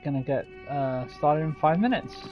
gonna get started in 5 minutes.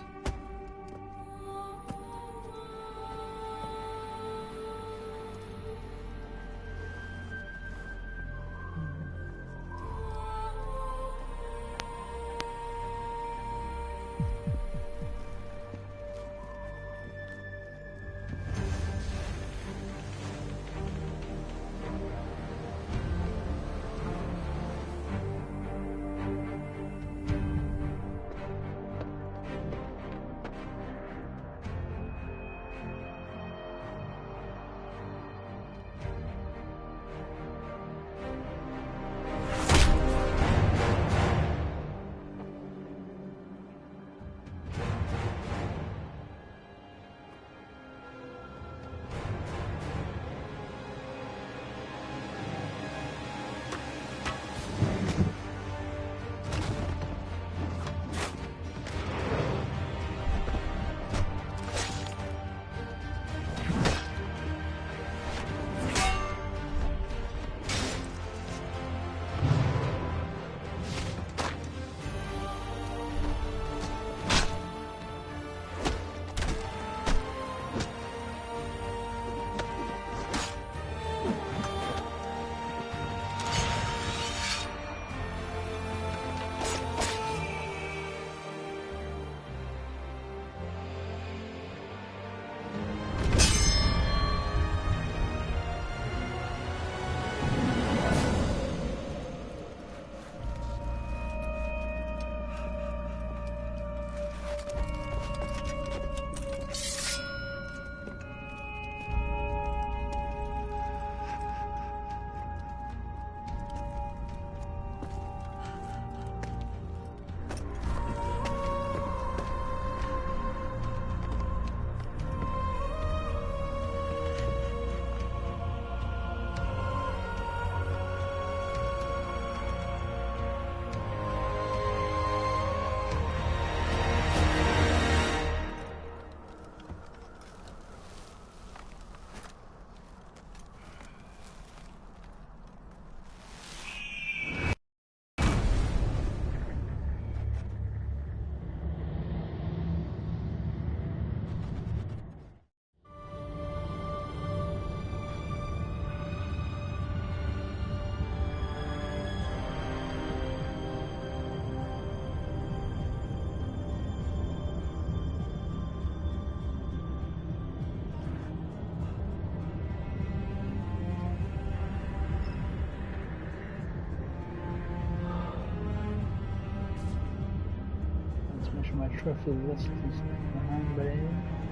My trophy list is behind, but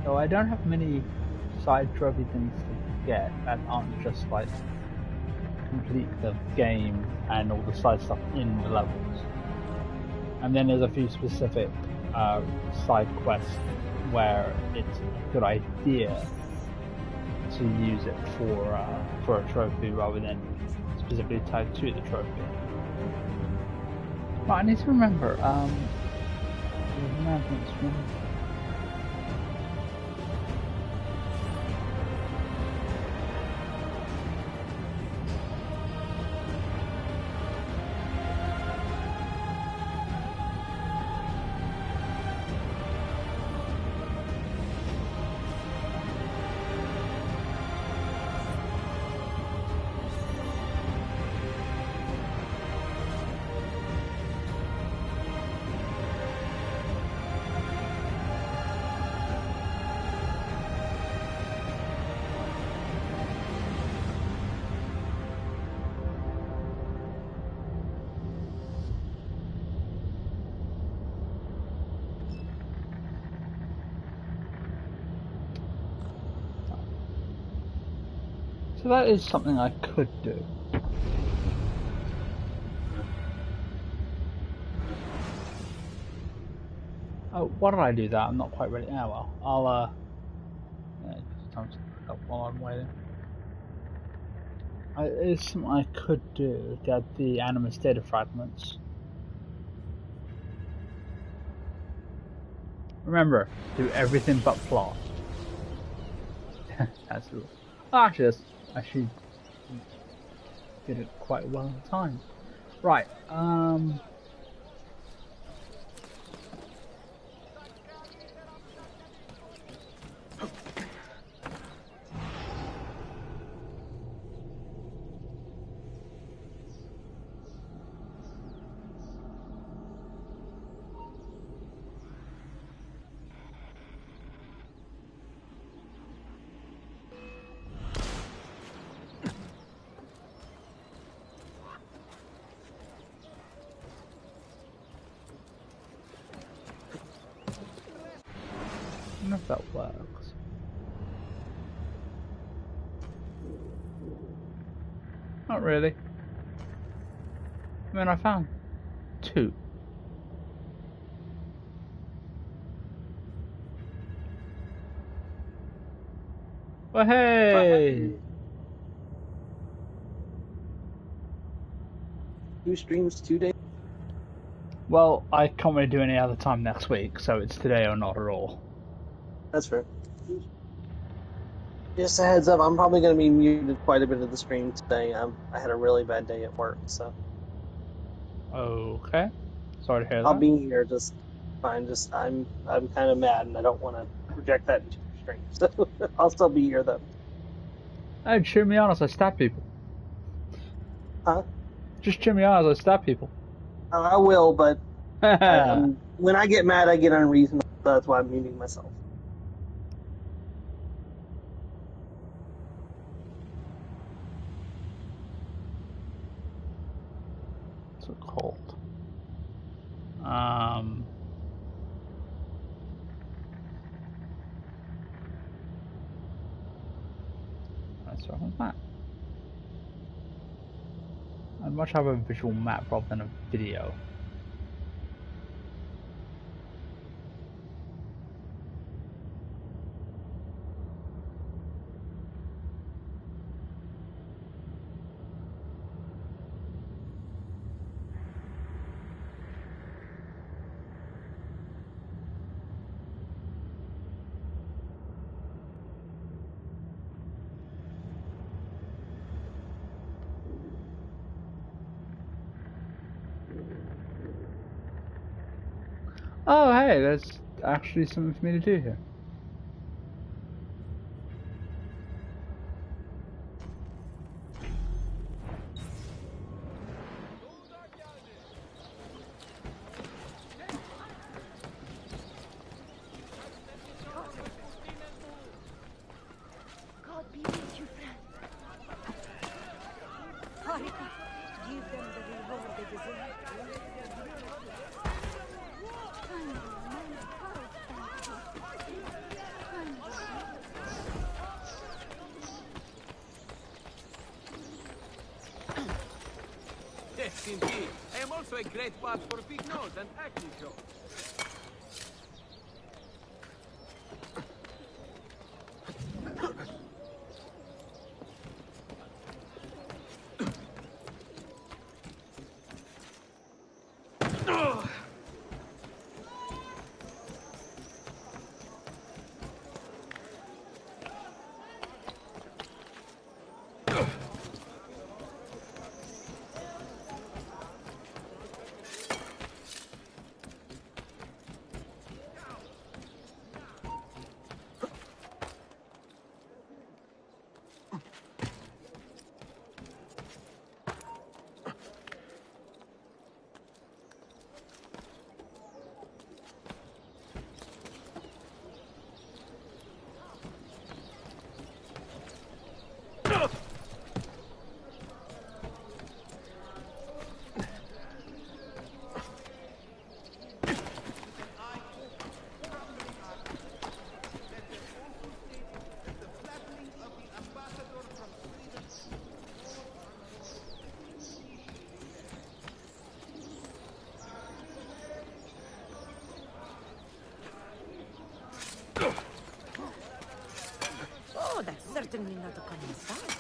so I don't have many side trophy things to get that aren't just like complete the game and all the side stuff in the levels. And then there's a few specific side quests where it's a good idea to use it for a trophy rather than specifically tied to the trophy. But I need to remember. Fragments, so that is something I could do. Oh, why did I do that? I'm not quite ready. Ah, well, I'll yeah, just time to pick up while I'm waiting. It is something I could do. Get the animus data fragments. Remember, do everything but plot. That's the rule. Oh, actually did it quite well in time. Right, wonder if that works. Not really. I mean, I found 2. Well, hey! 2 streams, 2 days? Well, I can't really do any other time next week, so it's today or not at all. That's fair. Just a heads up, I'm probably going to be muted quite a bit of the stream today. I had a really bad day at work, so. Okay. Sorry to hear I'll that. be here just fine. Just I'm kind of mad and I don't want to project that into the stream. So I'll still be here though. Hey, cheer me on as I stab people. Huh? Just cheer me on as I stab people. I will, but when I get mad, I get unreasonable. So that's why I'm muting myself. It's a cold. Let's start with that. I'd much have a visual map rather than a video. Oh, hey, there's actually something for me to do here. God be with you, friend. Hurry, give them the reward they deserve. Yes, indeed. I am also a great part for big nose and acne jokes. Oh, that's certainly not a common sight.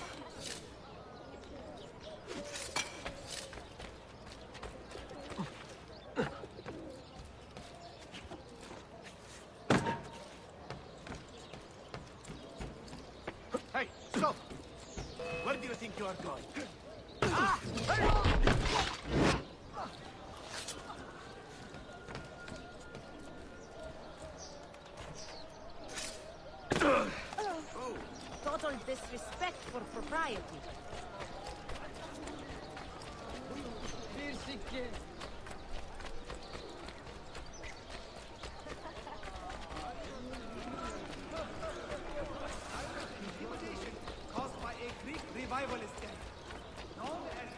Hey, stop! Where do you think you are going? Total disrespect for propriety. Intimidation caused by a Greek revivalist gang, known as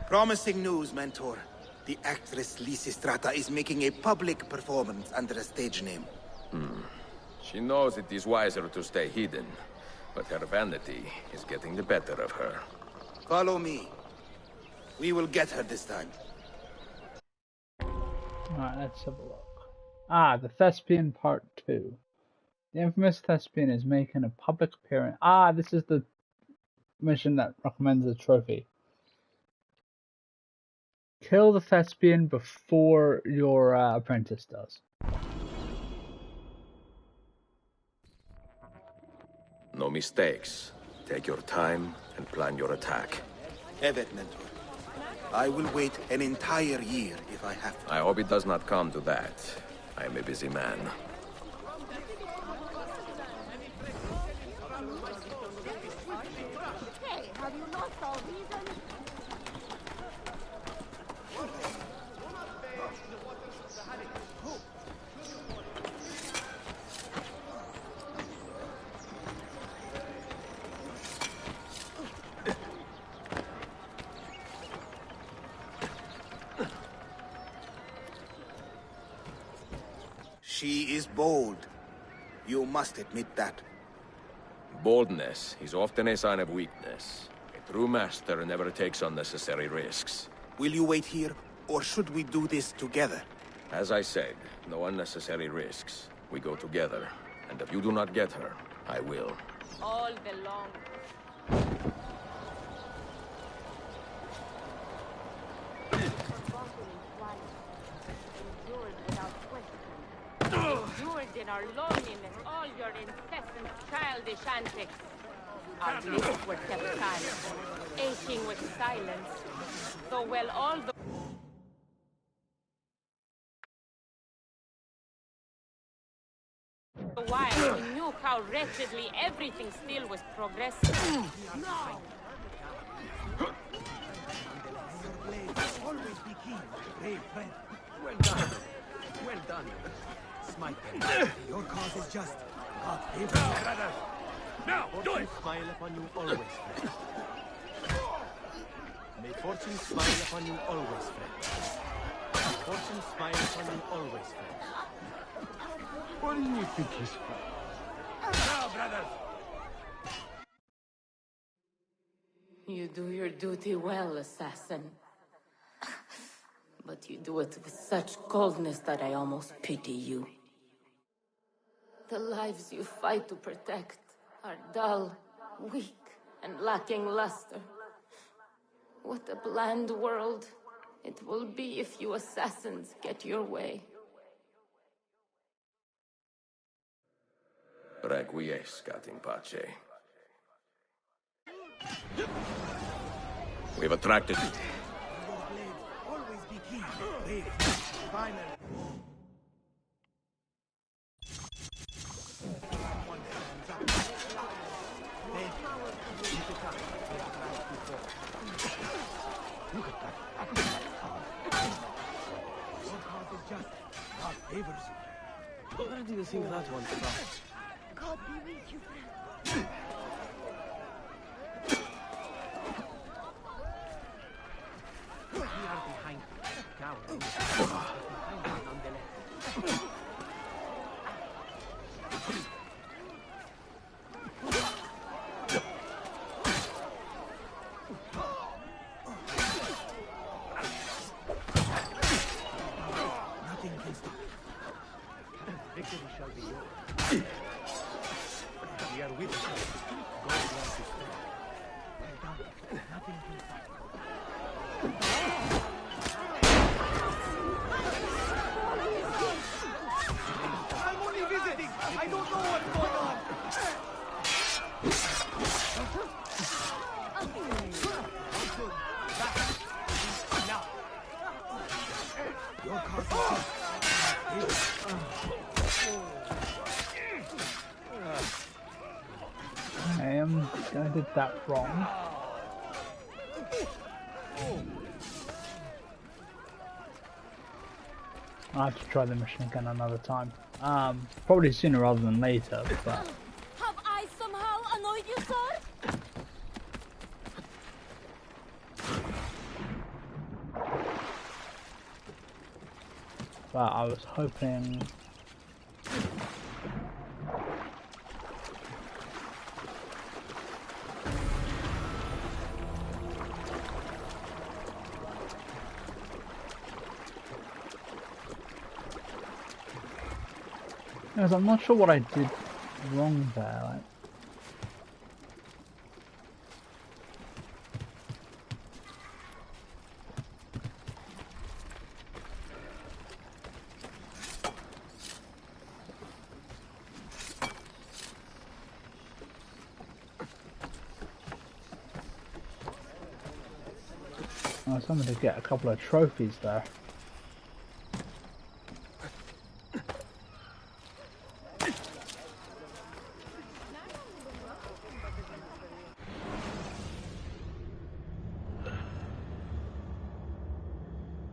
Promising news, Mentor. The actress Lysistrata is making a public performance under a stage name. She knows it is wiser to stay hidden, but her vanity is getting the better of her. Follow me. We will get her this time. Alright, let's have a look. Ah, the Thespian Part 2. The infamous Thespian is making a public appearance. Ah, this is the mission that recommends a trophy. Kill the Thespian before your apprentice does. No mistakes. Take your time and plan your attack. Evet, Mentor. I will wait an entire year if I have to. I hope it does not come to that. I am a busy man. Hey, have you lost all reason? She is bold. You must admit that. Boldness is often a sign of weakness. A true master never takes unnecessary risks. Will you wait here, or should we do this together? As I said, no unnecessary risks. We go together. And if you do not get her, I will. All belong. Endured without question. Endured in our loneliness, all your incessant childish antics. Our lips were kept silent, aching with silence. So well all the while we knew how wretchedly everything still was progressing. Always be keen, brave friend. Well done. Well done. Smite them. Your cause is just. God favors you. Brother. Now, do it! Smile upon you always, friend. May fortune smile upon you always, friend. May fortune smile upon you always, friend. What do you think he's for? Now, brothers! You do your duty well, assassin. But you do it with such coldness that I almost pity you. The lives you fight to protect are dull, weak, and lacking luster. What a bland world it will be if you assassins get your way. Requiescat in pace. We've attracted Your blade always be keen, brave. Finally. One stands up. Then, keep it up. Look at that. Your cause is just. God favors you. Where do you think that one from? God be with you, friend. We are behind you. Cowering. Behind you on the left. Nothing can stop it. Victory shall be yours. We are with you. God wants to stay. Well done. Nothing can stop it. I'm only visiting. I don't know what's going on. Now. Your cause I did that wrong. I'll have to try the mission again another time. Probably sooner rather than later, but... Have I somehow annoyed you, sir? but I was hoping. Because I'm not sure what I did wrong there. Like, I was hoping to get a couple of trophies there.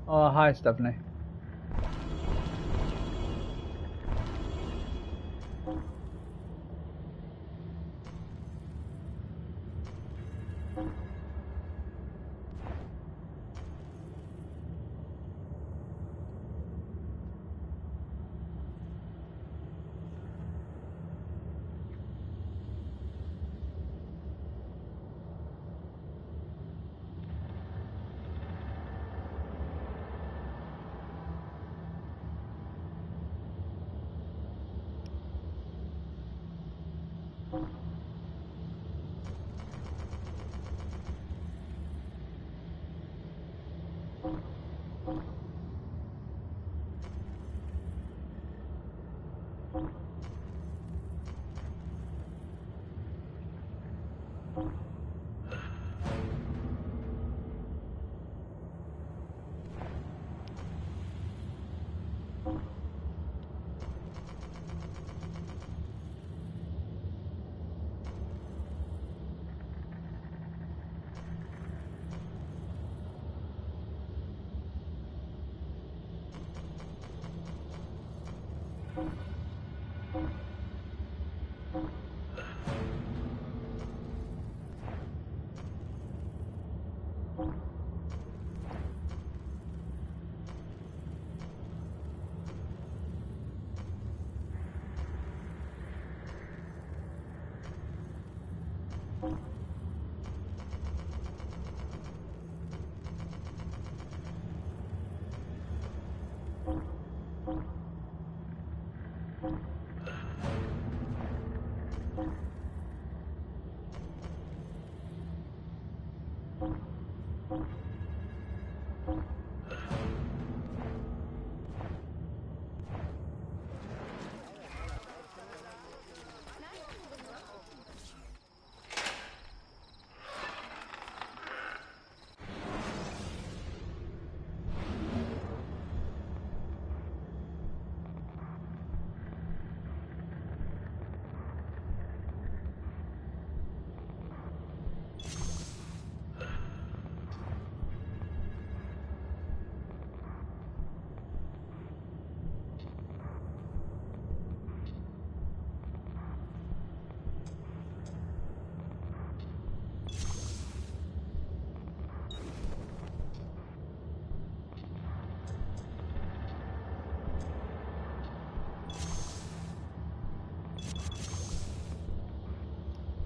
Oh, hi, Stephanie.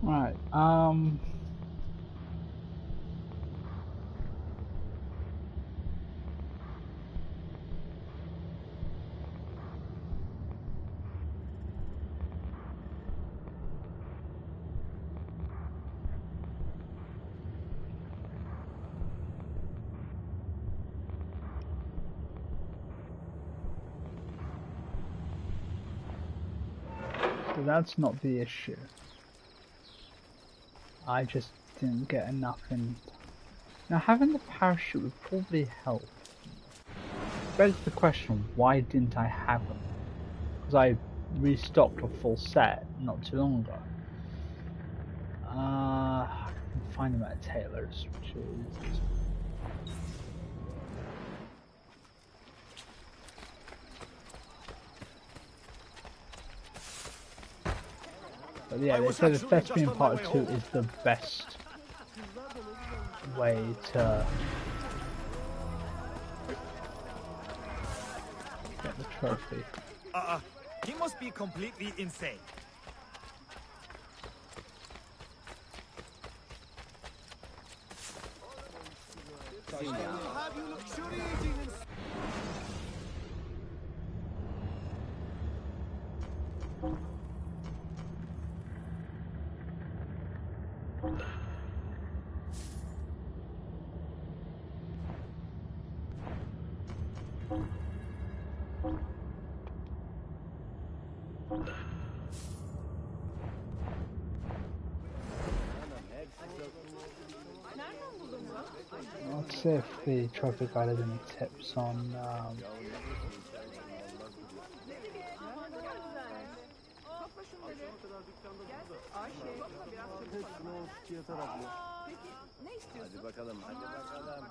Right, so that's not the issue. I just didn't get enough in. Now, having the parachute would probably help. Begs the question, why didn't I have them? Because I restocked a full set not too long ago. I can find them at Taylor's, which is... But yeah, they say the thespian part 2 is the best way to get trophy. He must be completely insane. Let's see if the trophy guide has any tips on Hadi bakalım, hadi bakalım.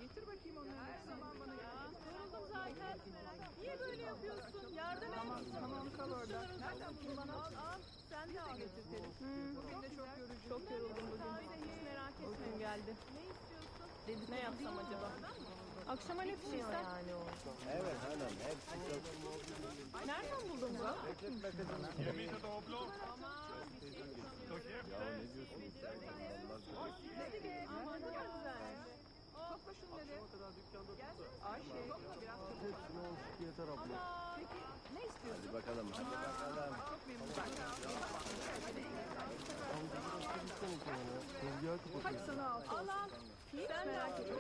Getir bakayım onları. Zaman bana yoruldum zaten. Niye böyle yapıyorsun? Yardım et. Tamam kal orada. Nereden buldun bana? Al. Sen de getir Terim. Bugün de çok yorucu. Çok yoruldum bugün. Hiç merak etmeyin geldi. Ne istiyorsun? Ne yapsam acaba? Akşama ne pişirsen? Yani o. Evet hanım, hepsi çok... Nereden buldun bu? Bekletme kızım. Yemine doblo. Ya ne diyorsun sen? Allah korusun. Aman ne güzel. Topla şunları. Ayşe. Topla biraz çabuk. Hepsini olsun yeter abla. Peki ne istiyorsun? Hadi bakalım, hadi bakalım. Çok memnun zaten. Kaç sana al. Al al. Hiç merak etme.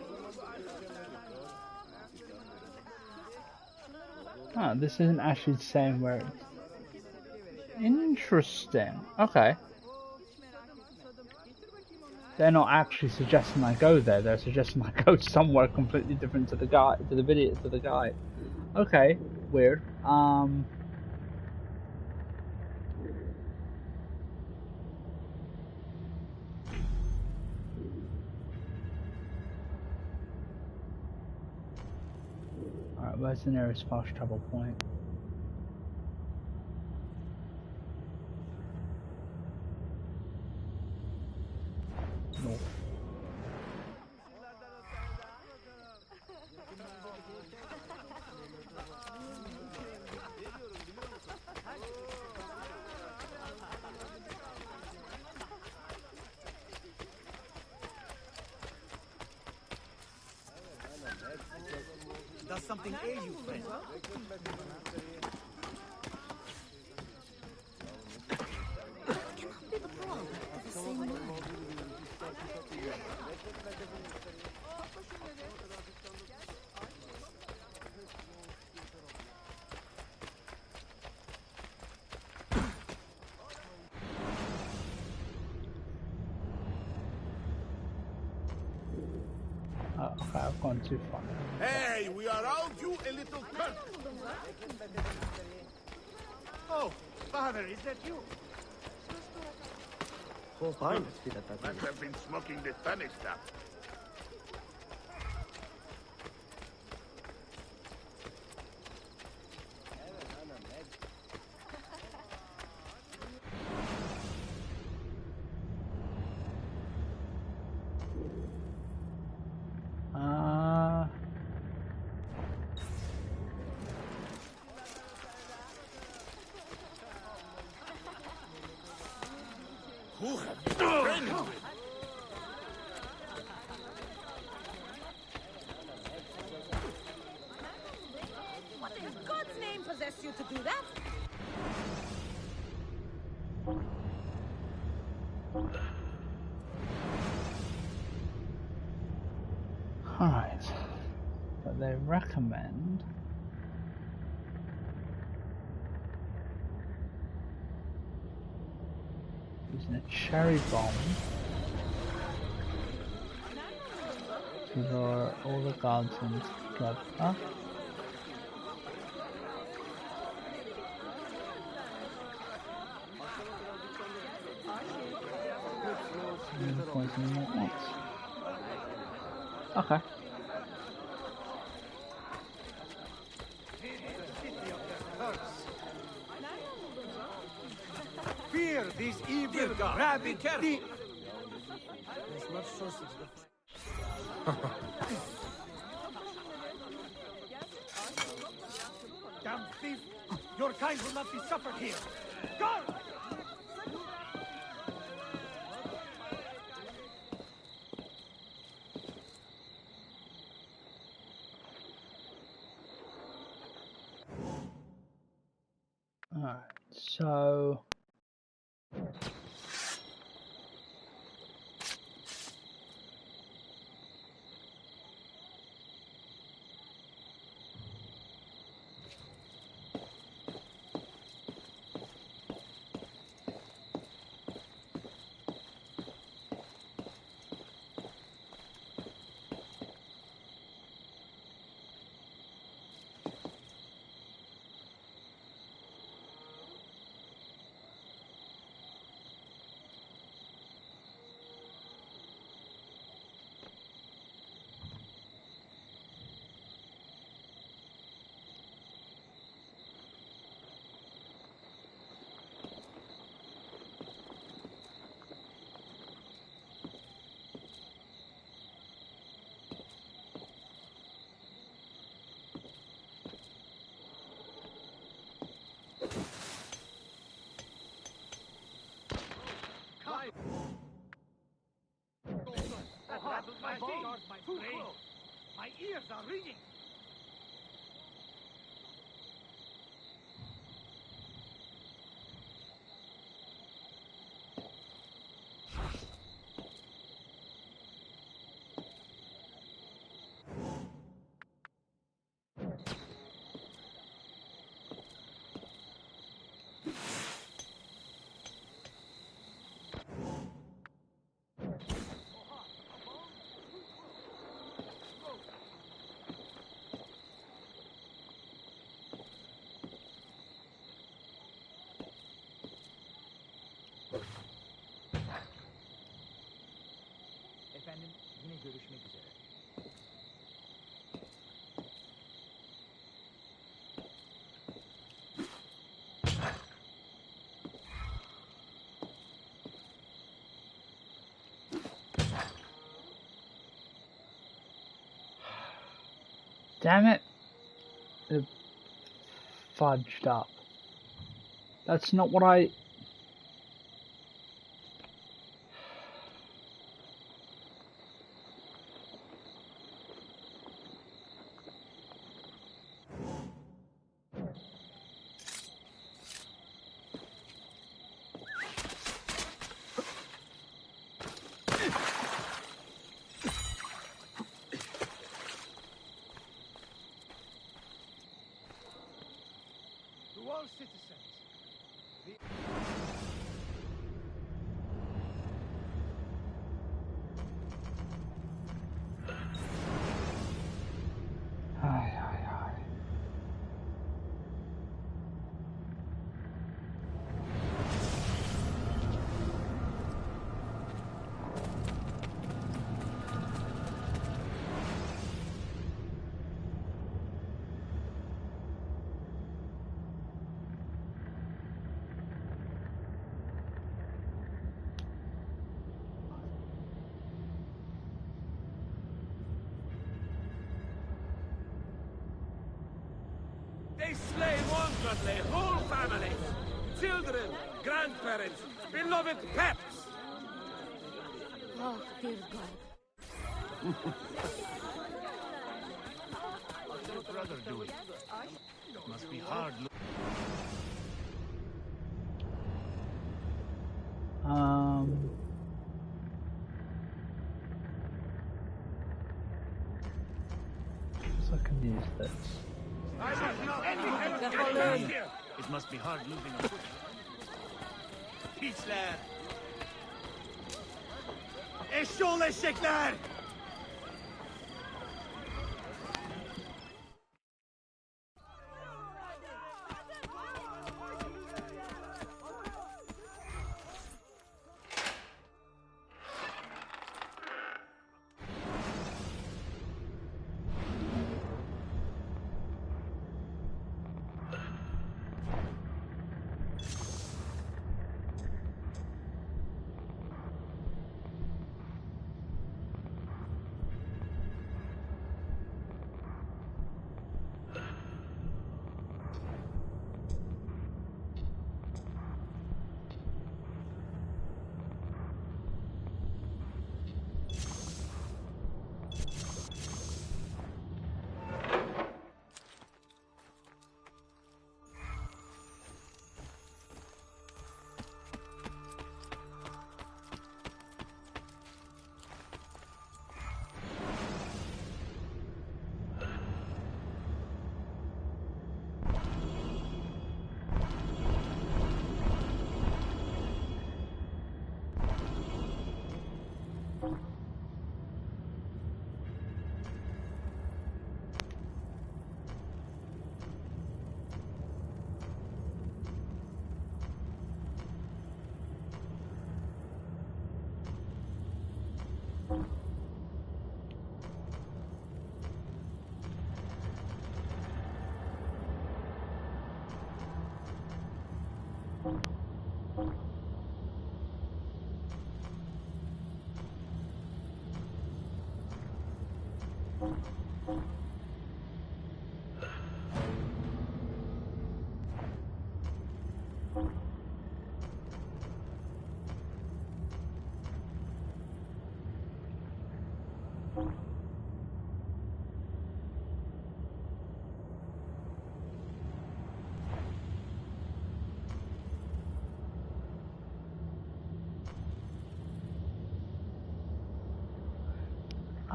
ah, this isn't actually saying where it's... Interesting. Okay. They're not actually suggesting I go there, they're suggesting I go somewhere completely different to the guide, to the video, to the guide. Okay, weird. Alright, where's the nearest fast travel point? North. Does something ail you, friend? Oh, okay, I've gone too far. Hey, we are out you a little cunt! Oh, father, is that you? Must have been smoking the tonic stuff. Who have you been friends with? What in God's name possessed you to do that? Alright. But they recommend using a cherry bomb to lure all the guards in together. And poison them at once. Okay. Rabbit, deep. Damn thief! Your kind will not be suffered here. Guard! Alright, so My bones, my brain, my ears are ringing. Efendim, yine görüşmek üzere. damn it, it fudged up. That's not what I. To all citizens, Ay, ay, ay. They slay wantonly whole families, children, grandparents, beloved pets. Oh, dear God. what's your brother doing? Must be hard. So I can use this. It must be hard losing a foot. Pisler! Eşşoğlu eşekler!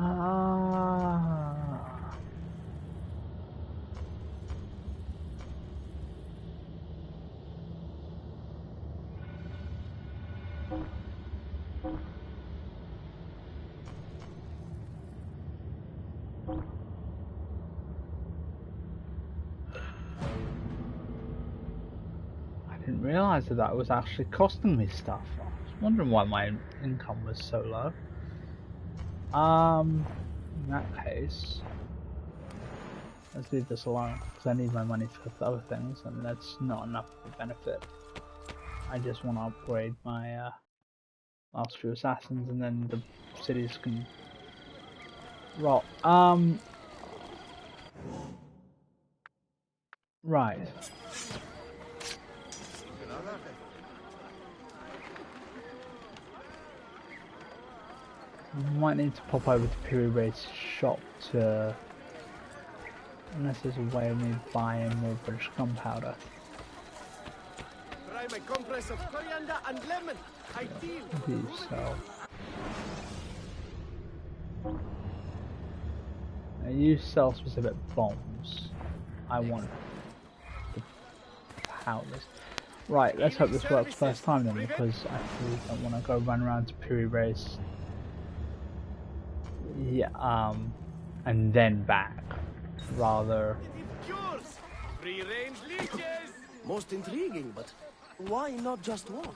Ah. I didn't realize that that was actually costing me stuff. I was wondering why my income was so low. In that case, let's leave this alone because I need my money for other things, and that's not enough of a benefit. I just want to upgrade my last few assassins, and then the cities can rot. Right. Might need to pop over to Piri Ray's shop to, unless there's a way of me buying more British gunpowder. Try my compress of coriander and lemon. Ideal. So now you sell specific bombs. I want the powders. Right, let's hope this works first time then, because I really don't want to go run around to Piri Ray's. Yeah, and then back. Rather. Free-range leeches. Most intriguing, but why not just one?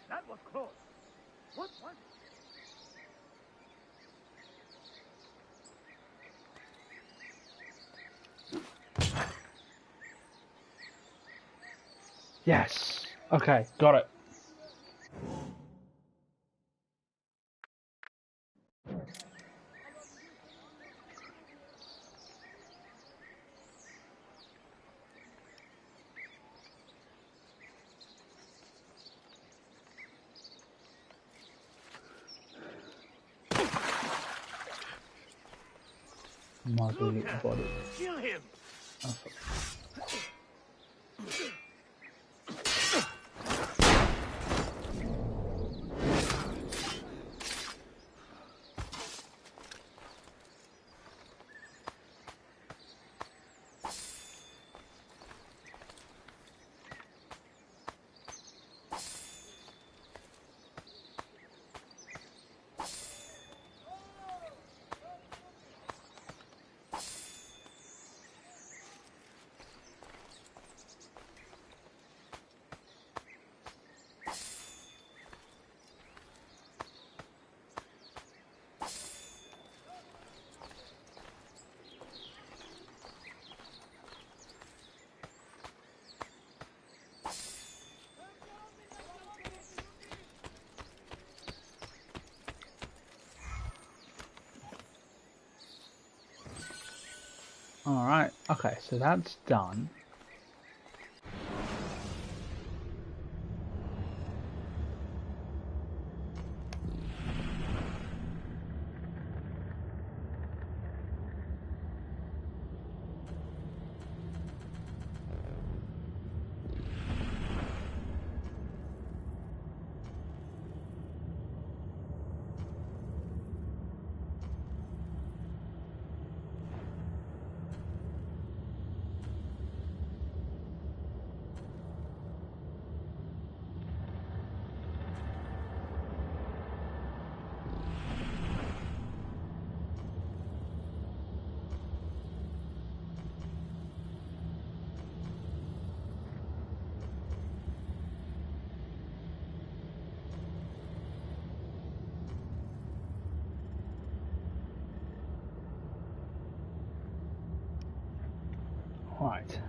That was close. What? Yes. Okay, got it. Might as well get the body. Kill him. Alright, okay, so that's done. Right.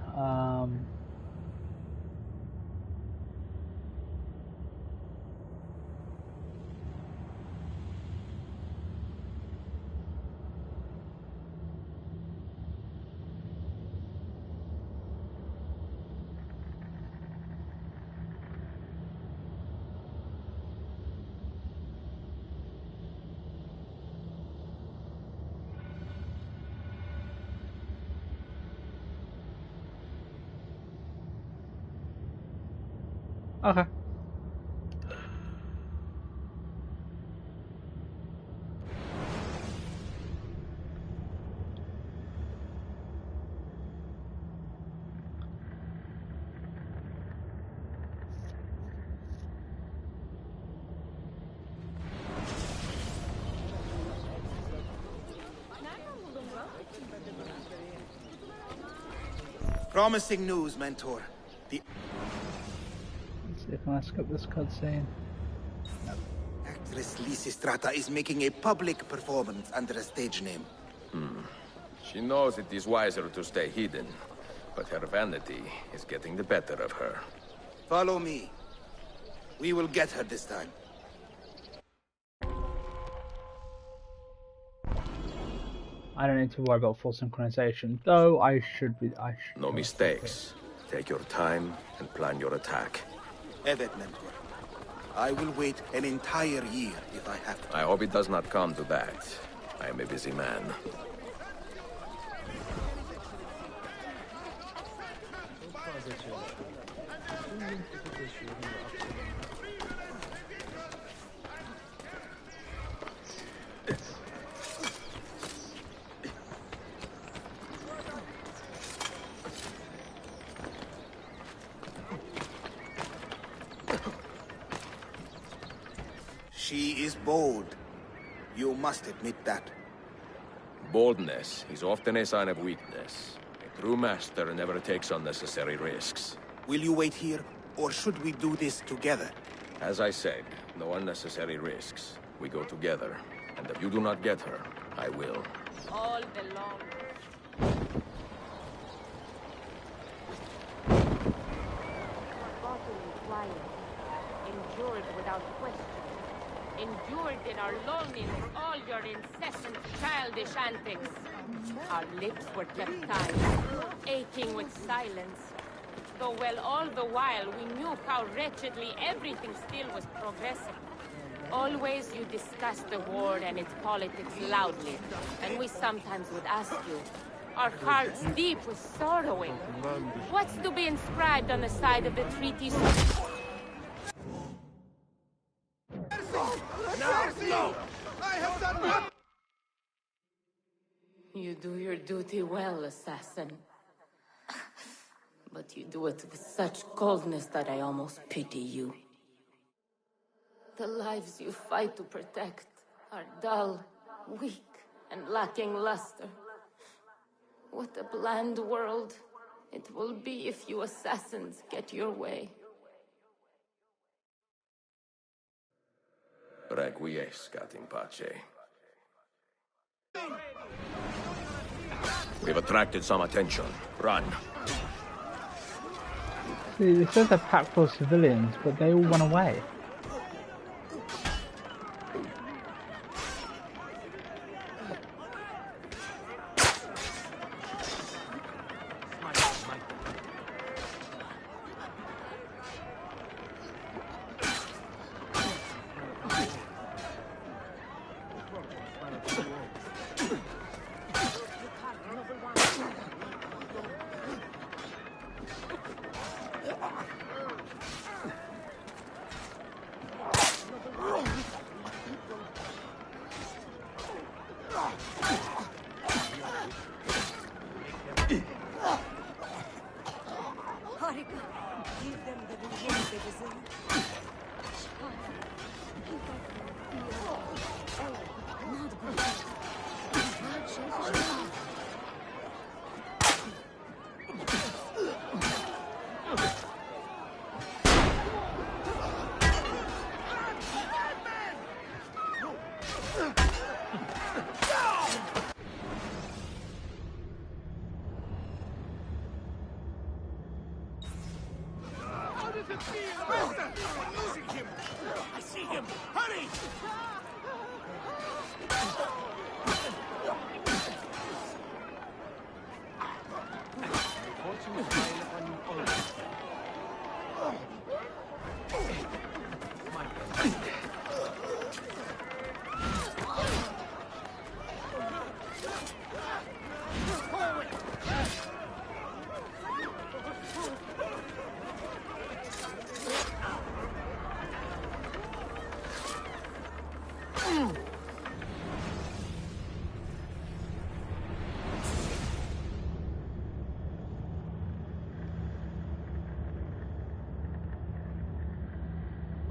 Okay. Promising news, Mentor. The Let's see if I skip this cutscene. actress Lysistrata is making a public performance under a stage name. She knows it is wiser to stay hidden, but her vanity is getting the better of her. Follow me. We will get her this time. I don't need to worry about full synchronization, though I should be. No mistakes. Take your time and plan your attack. Evet, Mentor. I will wait an entire year if I have to. I hope it does not come to that. I am a busy man. She is bold. You must admit that. Boldness is often a sign of weakness. A true master never takes unnecessary risks. Will you wait here, or should we do this together? As I said, no unnecessary risks. We go together. And if you do not get her, I will. All belong. Forgotten in quiet, endured without question, endured in our loneliness all your incessant childish antics. Our lips were kept tied, aching with silence, though well all the while we knew how wretchedly everything still was progressing. Always you discussed the war and its politics loudly, and we sometimes would ask you, our hearts deep with sorrowing, what's to be inscribed on the side of the treaties? No! I have done nothing! You do your duty well, assassin. But you do it with such coldness that I almost pity you. The lives you fight to protect are dull, weak, and lacking luster. What a bland world it will be if you assassins get your way. Requiescat in pace. We've attracted some attention. Run. See, it says they're packed full of civilians, but they all run away.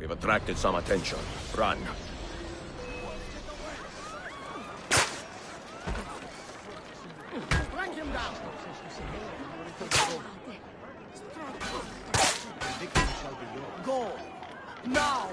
We've attracted some attention. Run. Strike him down! Victory shall be yours. Go! Now!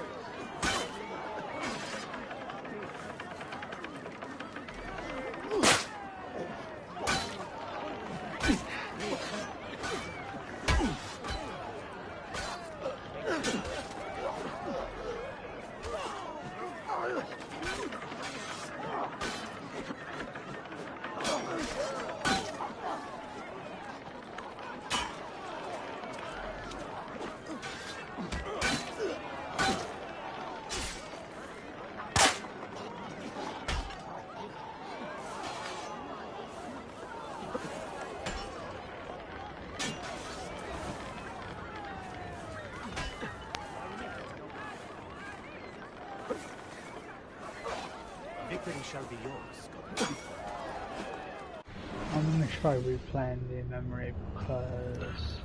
Victory shall be yours. I'm gonna try replaying the memory because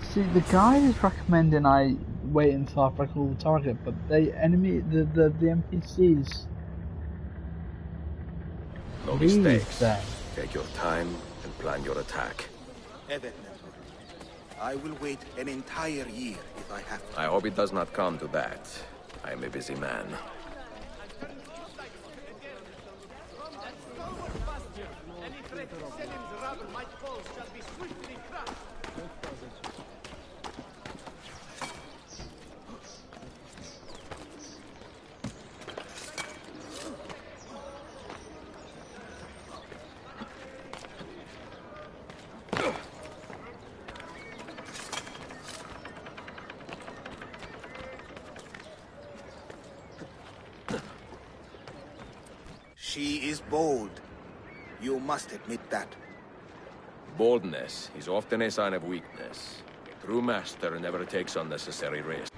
see, the guy is recommending I wait until I've recalled the target, but the NPCs No leave mistakes. then. Take your time and plan your attack. Evet, Mentor. I will wait an entire year if I have to. I hope it does not come to that. I am a busy man. Any threat to Selim's rabble might fall shall be swiftly crushed. She is bold. You must admit that. Boldness is often a sign of weakness. A true master never takes unnecessary risks.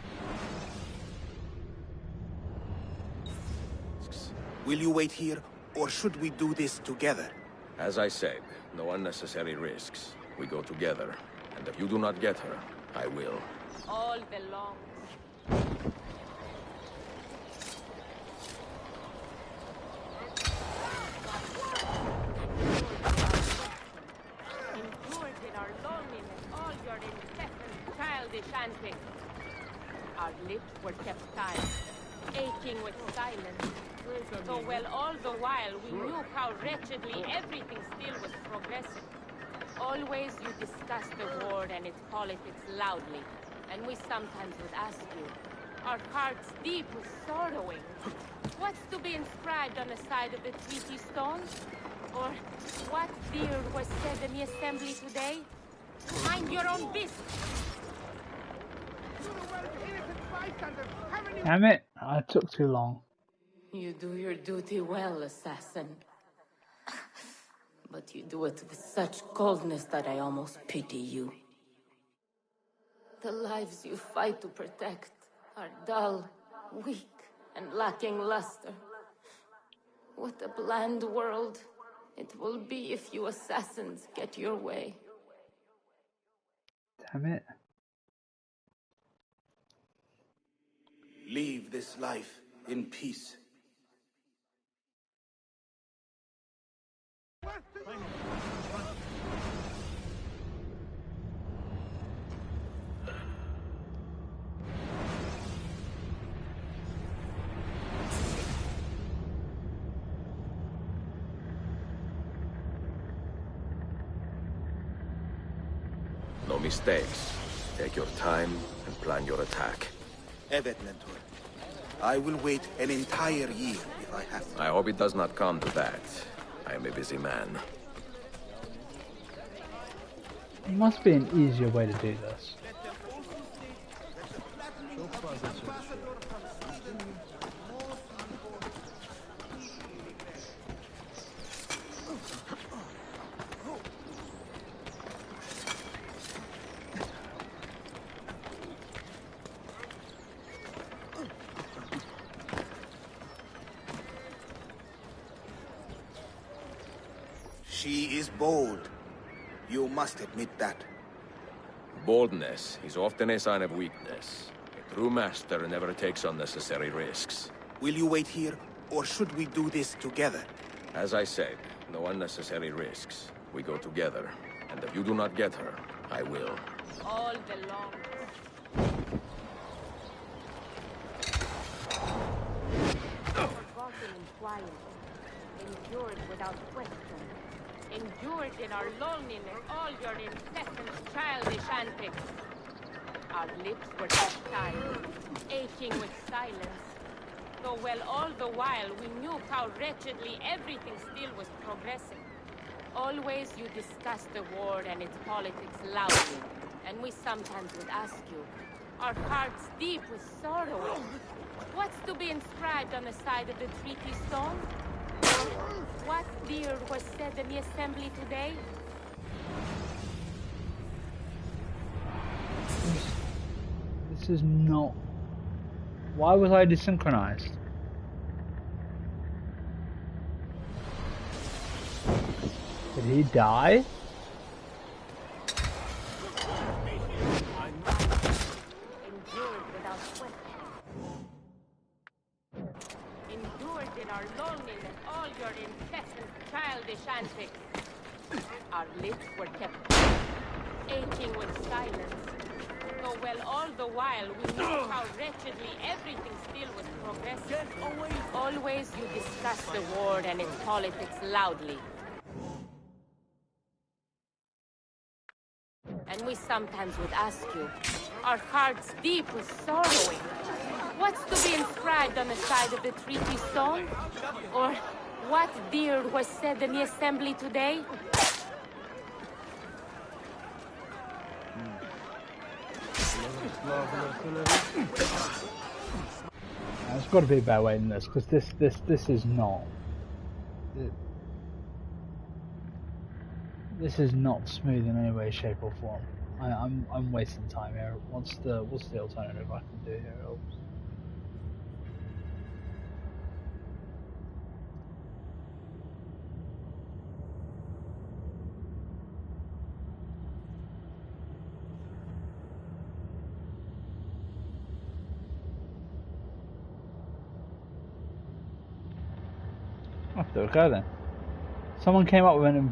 Will you wait here, or should we do this together? As I said, no unnecessary risks. We go together. And if you do not get her, I will. All belongs. Endured in our loneliness all your incessant childish antics. Our lips were kept tight, aching with silence. So well all the while we knew how wretchedly everything still was progressing. Always you discussed the war and its politics loudly, and we sometimes would ask you, our hearts deep with sorrowing, what's to be inscribed on the side of the treaty stones? Or what dear was said in the assembly today? Mind your own business. Damn it! I took too long. You do your duty well, assassin. But you do it with such coldness that I almost pity you. The lives you fight to protect are dull, weak, and lacking luster. What a bland world it will be if you assassins get your way. Damn it. Leave this life in peace. No mistakes. Take your time and plan your attack. Evet, Mentor. I will wait an entire year if I have to. I hope it does not come to that. I am a busy man. There must be an easier way to do this. She is bold. You must admit that. Boldness is often a sign of weakness. A true master never takes unnecessary risks. Will you wait here, or should we do this together? As I said, no unnecessary risks. We go together, and if you do not get her, I will. All belong. Forgotten in quiet, endured without question, endured in our loneliness all your incessant childish antics. Our lips were tied, aching with silence. Though well all the while we knew how wretchedly everything still was progressing. Always you discussed the war and its politics loudly, and we sometimes would ask you, our hearts deep with sorrow, what's to be inscribed on the side of the treaty stone? Or what dear was said in the assembly today? This is not... Why was I desynchronized? Did he die? Endured without question. Endured in our loneliness all your incessant childish antics. Our lips were kept aching with silence. Though well all the while we knew how wretchedly everything still was progressing. Always you discussed the war and its politics loudly. And we sometimes would ask you, our hearts deep with sorrowing, what's to be inscribed on the side of the treaty stone? Or what dear was said in the assembly today? There's got to be a better way than this, because this is not. This is not smooth in any way, shape, or form. I'm wasting time here. What's the alternative I can do here? Oh, there we go then. Someone came up with an...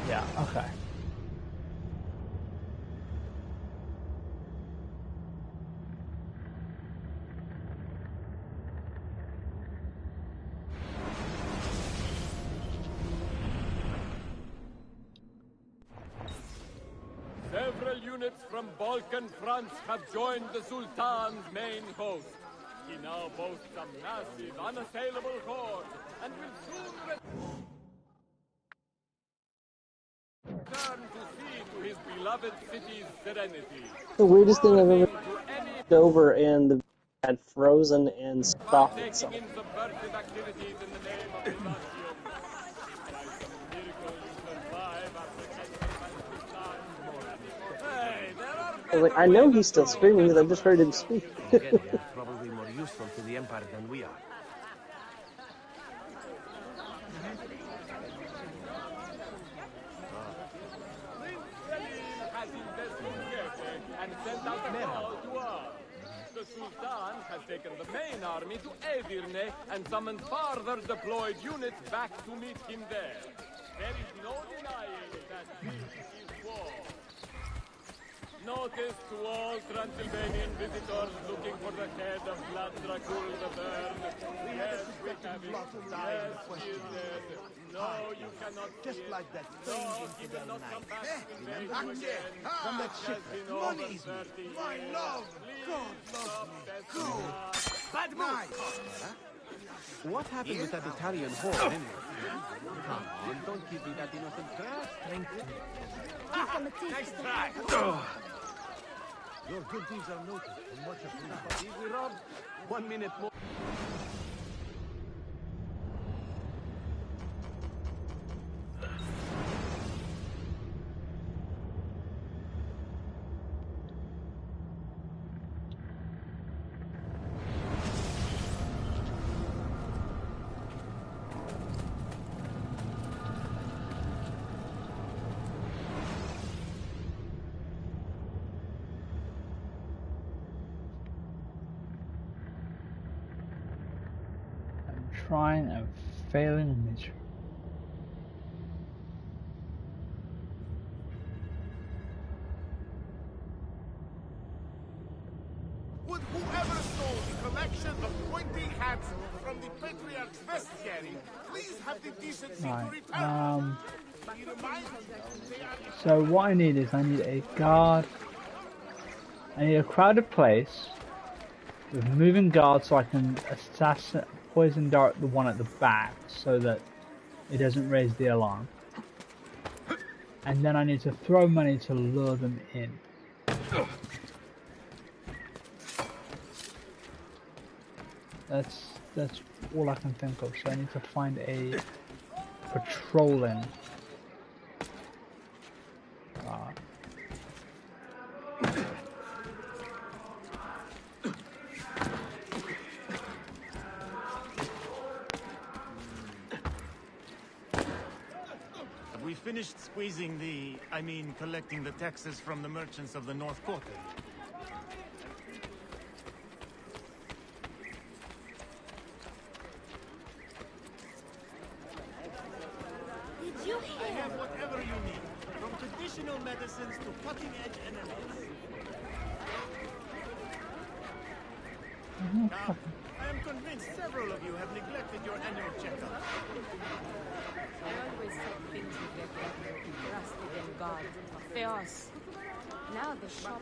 Yeah, okay. Several units from Balkan France have joined the Sultan's main host. He now boasts a massive, unassailable horde, and will soon return to see to his beloved city's serenity. The weirdest thing I've ever looked over and the had frozen and stopped itself. Taking in subversive activities in the name of Byzantium. By some miracle you survive after Hey, there are I was like, I know he's still screaming because I just heard him speak. Again, they are probably more useful to the Empire than we are. has investigated and sent out a call to arms. The Sultan has taken the main army to Edirne and summoned further deployed units back to meet him there. There is no denying that this is war. Notice to all Transylvanian visitors looking for the head of Vlad Dracul the Third. Yes, we have it. Yes, he is dead. No, you cannot Just see it. like that No, fading he into will the not come night. back to invade Back you there, again. from that It ship. has been One over is 30 years. my love. Please God loves stop me. testing Good. us. Bad move! What happened with that Italian horde, anyway? Come on, don't give me that innocent girl. Nice try. Your good deeds are noted and much appreciated. Easy, Rob. 1 minute more. trying and failing miserably. Would whoever stole the collection of pointy hats from the Patriarch's vestiary please have the decency to Right. return? He reminds me they are So what I need is I need a guard. I need a crowded place with moving guards so I can poison dart the one at the back so that it doesn't raise the alarm. And then I need to throw money to lure them in. That's all I can think of. So I need to find a patrolling guard. Have we finished squeezing collecting the taxes from the merchants of the North Quarter? Did you I hear? have whatever you need, from traditional medicines to cutting-edge enemies. Now, I am convinced several of you have neglected your annual checkup. I always said things would get better. Trusted in God. Chaos. Now the shop.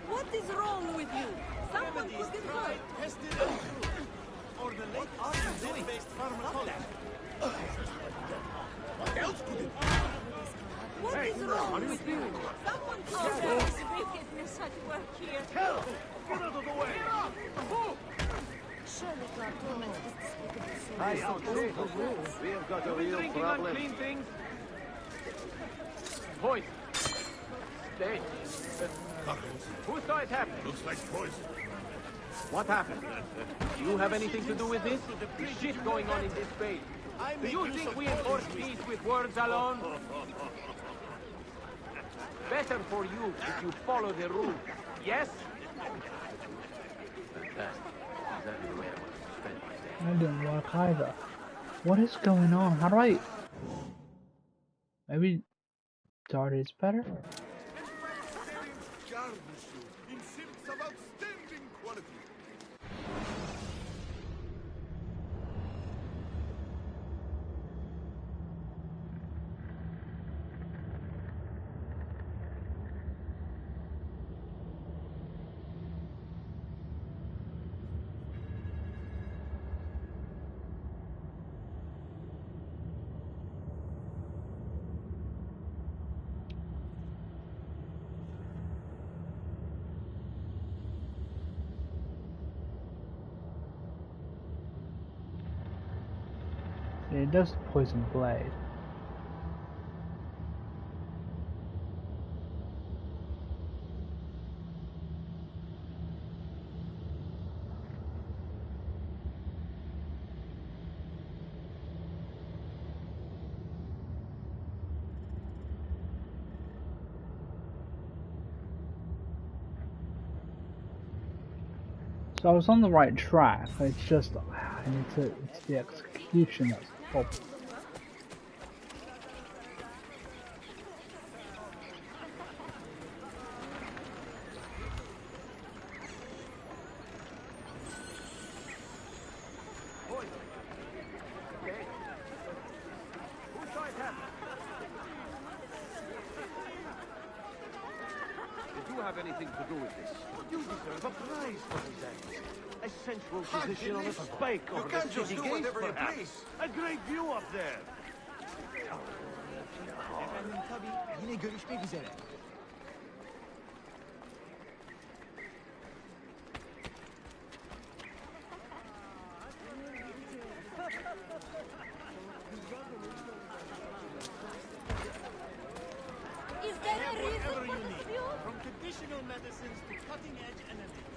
What is wrong with you? Someone could get hurt. Tested and true. Or the latest sin-based pharmacology. What else could it be? What is wrong with you? Someone could There is wickedness at work here. Help! Get out of the way! Surely God torments this despicable soul. I outstate. We have got a Are we real drinking problem. unclean things? Boys, stay. Who saw it happen? Looks like poison. What happened? Do you have anything to do with this? The shit going on in this base. Do you think we enforce peace with words alone? Better for you if you follow the rules. Yes? That didn't work either. What is going on? How do I... Maybe Dart is better? In silks of outstanding quality. It does poison blade. So I was on the right track, it's just I need to, it's the execution that's the problem. Okay. nothing to do with this. You deserve a prize for these acts. A central position on a spike over the city gates, perhaps. A great view up there. Efendim tabii yine görüşmek üzere. Is there a reason Whatever for you this need, view? from traditional medicines to cutting-edge enemies.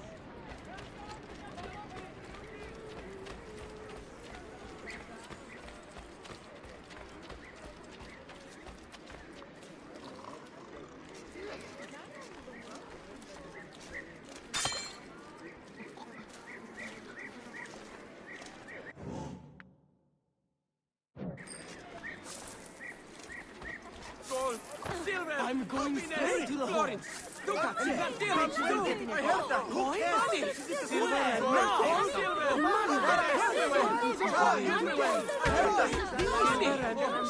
Gold, silver, I'm going straight to the hole. ducats, I heard that. Money? Silver, now, silver, money, everywhere, everywhere. Money,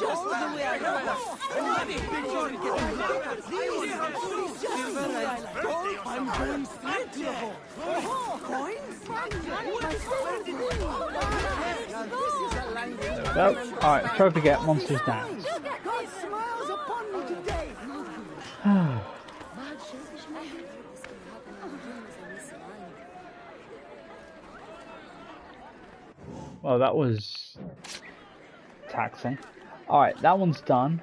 just the way I heard that. Money, sorry, I'm going straight to the hole. Coins? Well, alright, trophy get monsters down. God smiles upon me today. Well, that was taxing. Alright, that one's done.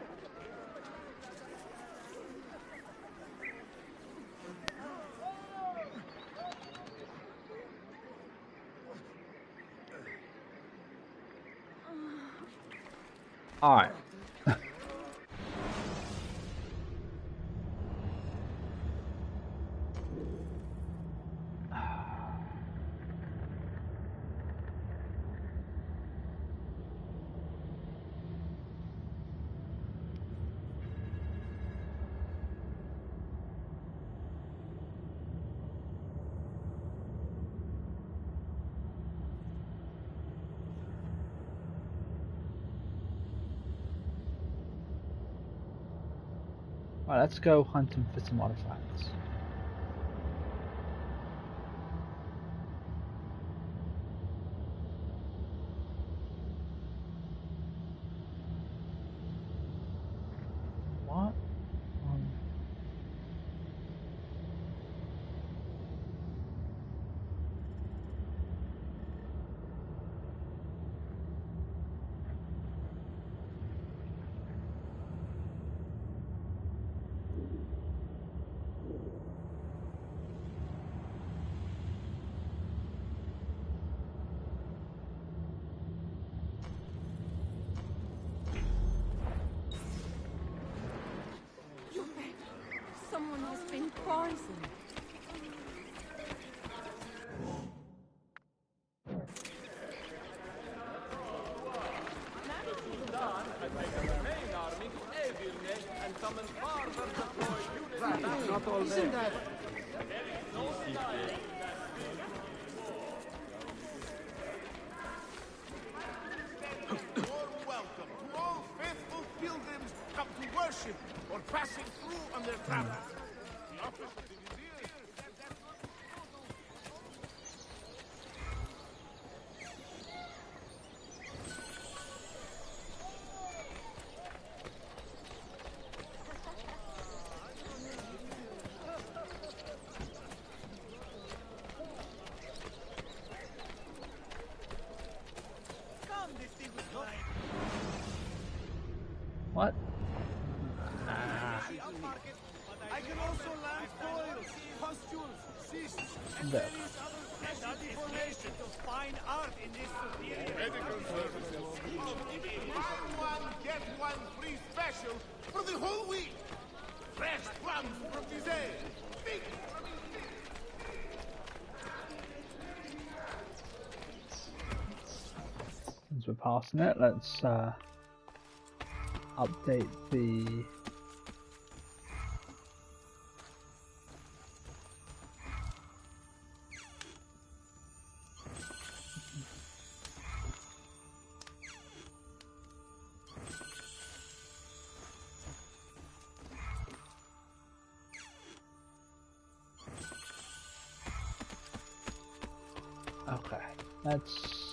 Alright. Alright, let's go hunting for some artifacts. What? Someone has been poisoned. Sultan has taken the main army to Edirne and summoned farther deployed units back. Not all there. You're welcome to all faithful pilgrims come to worship or passing through on their travels. The office of the vizier. Come, distinguished client. What? I can also land spoils, pustules, cysts, and There. various other precious information to find art in this superior. Medical services. Buy one, get one free special for the whole week. Fresh plums from Bizet. Big from Bizet. Since we're passing it, let's update the Okay, let's.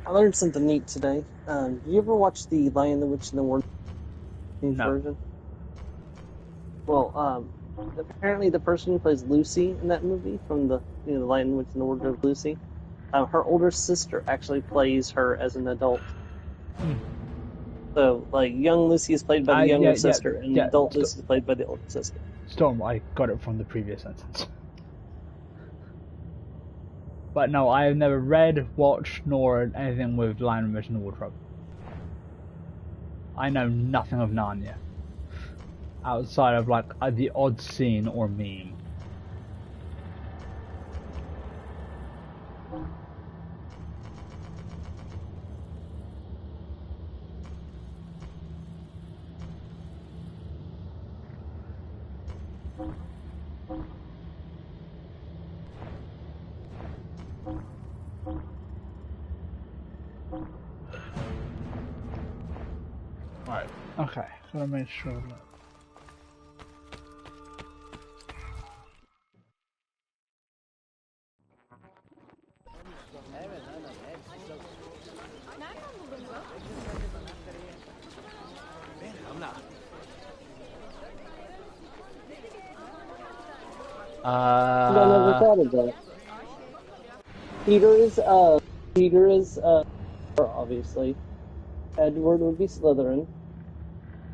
I learned something neat today. You ever watch the Lion, the Witch, and the Wardrobe No. version? Well, apparently the person who plays Lucy in that movie from the the Lion, the Witch, and the Wardrobe of Lucy, her older sister actually plays her as an adult. So, like, young Lucy is played by the younger sister, and adult Lucy is played by the older sister. Storm, I got it from the previous sentence. But no, I have never read, watched, nor anything with Lion, Witch, and the Wardrobe. I know nothing of Narnia. Outside of, like, the odd scene or meme. Right, okay, gotta make sure that... I never thought of that. Peter is Peter is obviously. Edward would be Slytherin.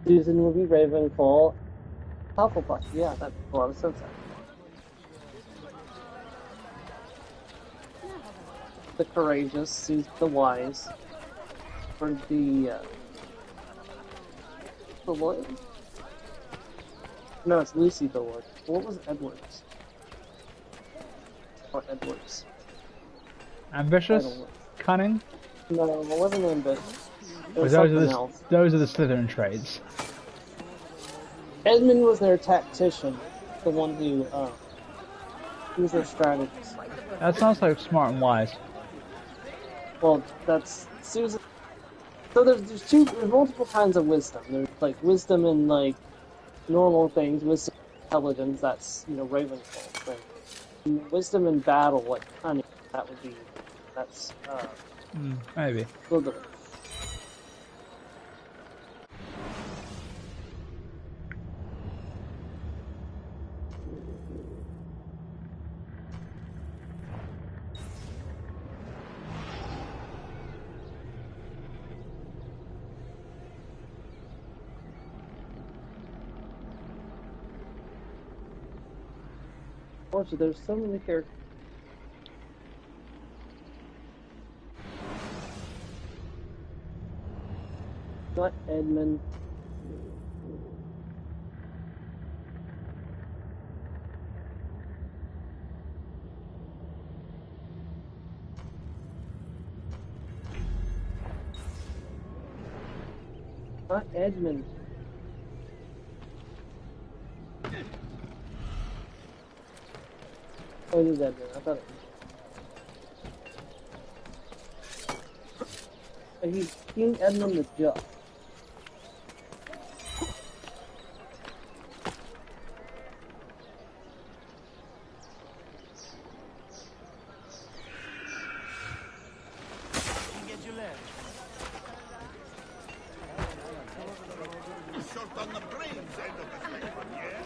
Susan would be Ravenclaw. Hufflepuff. Yeah, that makes a lot of sense. The courageous, Susan the wise. For the loyal. No, it's Lucy the loyal. What was Edward's? Or Edward's? Ambitious? Cunning? No, it wasn't ambitious. It was those something else. Those are the Slytherin traits. Edmund was their tactician, the one who was their strategist. That sounds like smart and wise. Well, that's Susan. So there's multiple kinds of wisdom. There's like wisdom in like normal things, wisdom in intelligence, that's Ravenclaw's thing. And wisdom in battle, like cunning, that's Maybe. Slytherin. Unfortunately, there's so many characters. Not Edmund. Not Edmund. Oh, it is Edmund. I thought it was. He's King Edmund the Just. Short on the brains end of the spectrum, yeah?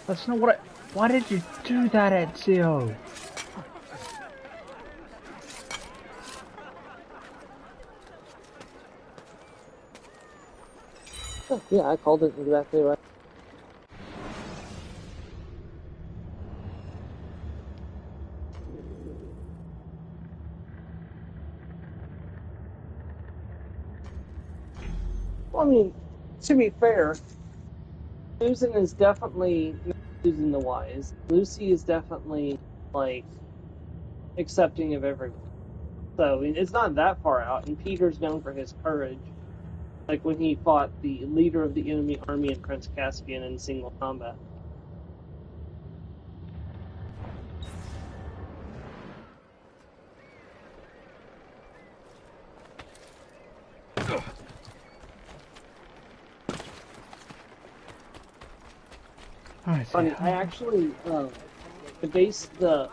That's not what I... Why did you do that, Ezio? Oh, yeah, I called it exactly right. Well, I mean, to be fair, Susan is definitely Susan the wise. Lucy is definitely like accepting of everyone. So I mean, it's not that far out. And Peter's known for his courage, like when he fought the leader of the enemy army in Prince Caspian in single combat. Funny, I actually based the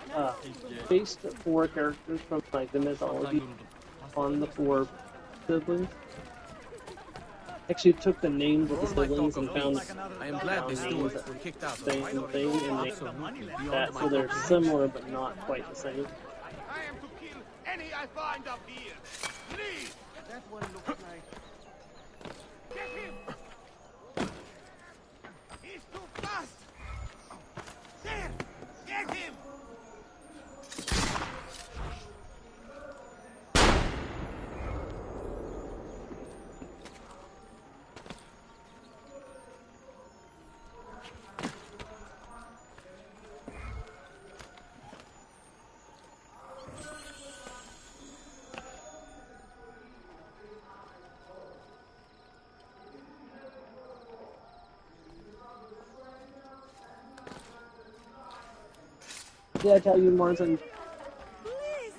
four characters from like the mythology on the four siblings. Actually took the names of the siblings and found I am glad this names steward that were kicked out. same thing and named that, so they're similar but not quite the same. I am to kill any I find up here. Please! That one looks like... Get him! He's too fast! There! Get him! Did I tell you, Martin? Please,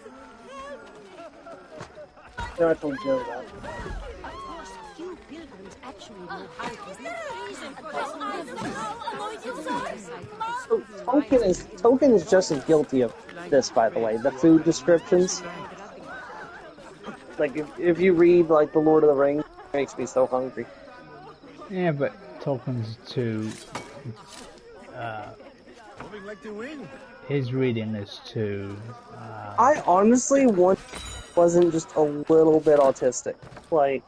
help me. No, I told Joe that. Of course, few pilgrims actually know how to. Is there a reason for this? Token is just as guilty of this, by the way. The food descriptions. Like if you read like the Lord of the Rings, it makes me so hungry. Yeah, but Tolkien's too Moving like the wind. His reading is too. I honestly wasn't just a little bit autistic, like,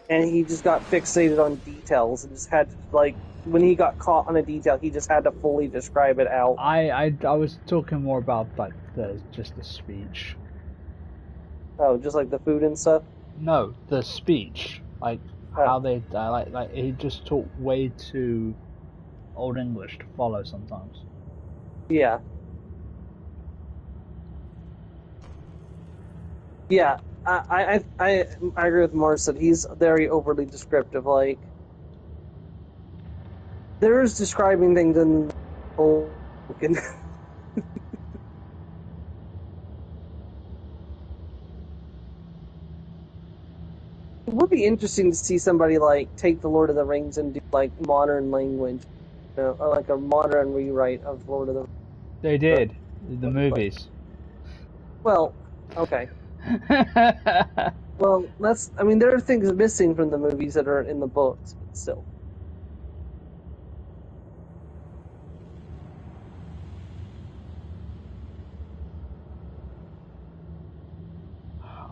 and he just got fixated on details and just had to, like, when he got caught on a detail, he just had to fully describe it out. I was talking more about like just the speech. Oh, just like the food and stuff. No, the speech, like how they like he just talked way too Old English to follow sometimes. Yeah. Yeah, I agree with Morris that he's very overly descriptive. Like, there's describing things in Tolkien. It would be interesting to see somebody like take the Lord of the Rings and do like modern language, or like a modern rewrite of Lord of the Rings. They did the movies. Well, okay. Well, I mean, there are things missing from the movies that are in the books, but still.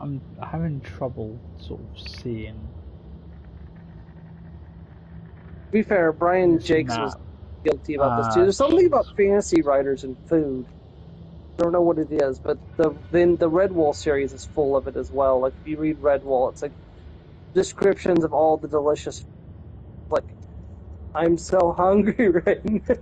I'm having trouble sort of seeing. To be fair, Brian Jakes was guilty about this too. There's something about fantasy writers and food. I don't know what it is, but the Redwall series is full of it as well. Like, if you read Redwall, it's like descriptions of all the delicious. Like, I'm so hungry right now.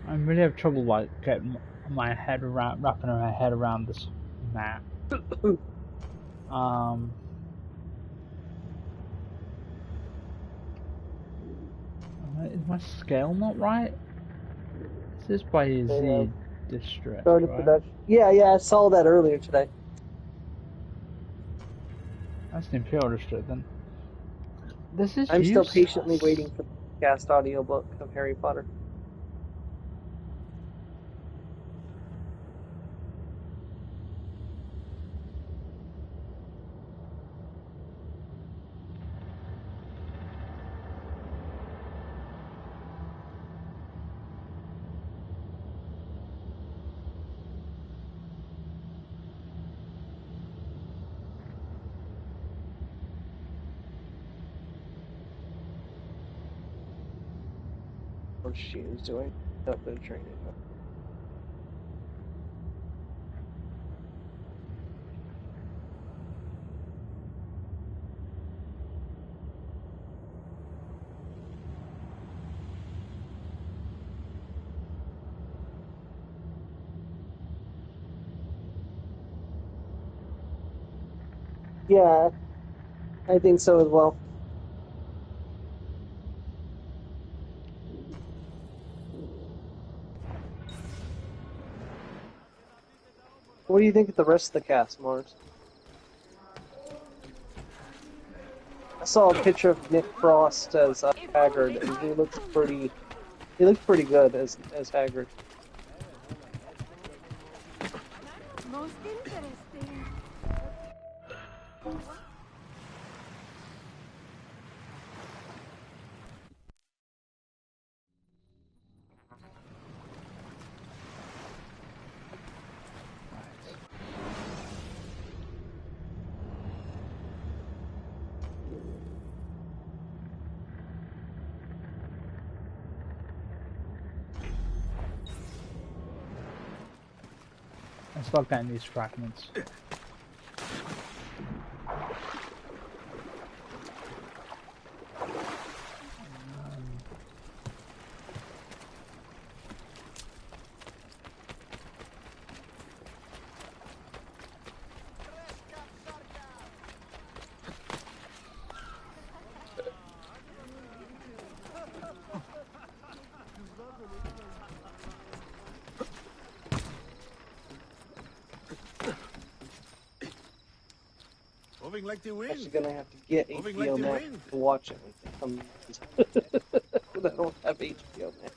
I really have trouble like getting my head around, wrapping my head around this map. Is my scale not right? This is by Z district, right? Yeah, I saw that earlier today. That's the Imperial district then. This is I'm useless. still patiently waiting for the cast audiobook of Harry Potter. What she is doing. Up their training. Yeah, I think so as well. What do you think of the rest of the cast, Mars? I saw a picture of Nick Frost as Hagrid, and he looks pretty. He looks pretty good as Hagrid. Most interesting. Let's start getting these fragments. Moving like the wind. Actually, gonna have to get HBO Max to watch it when it comes. I don't have HBO Max.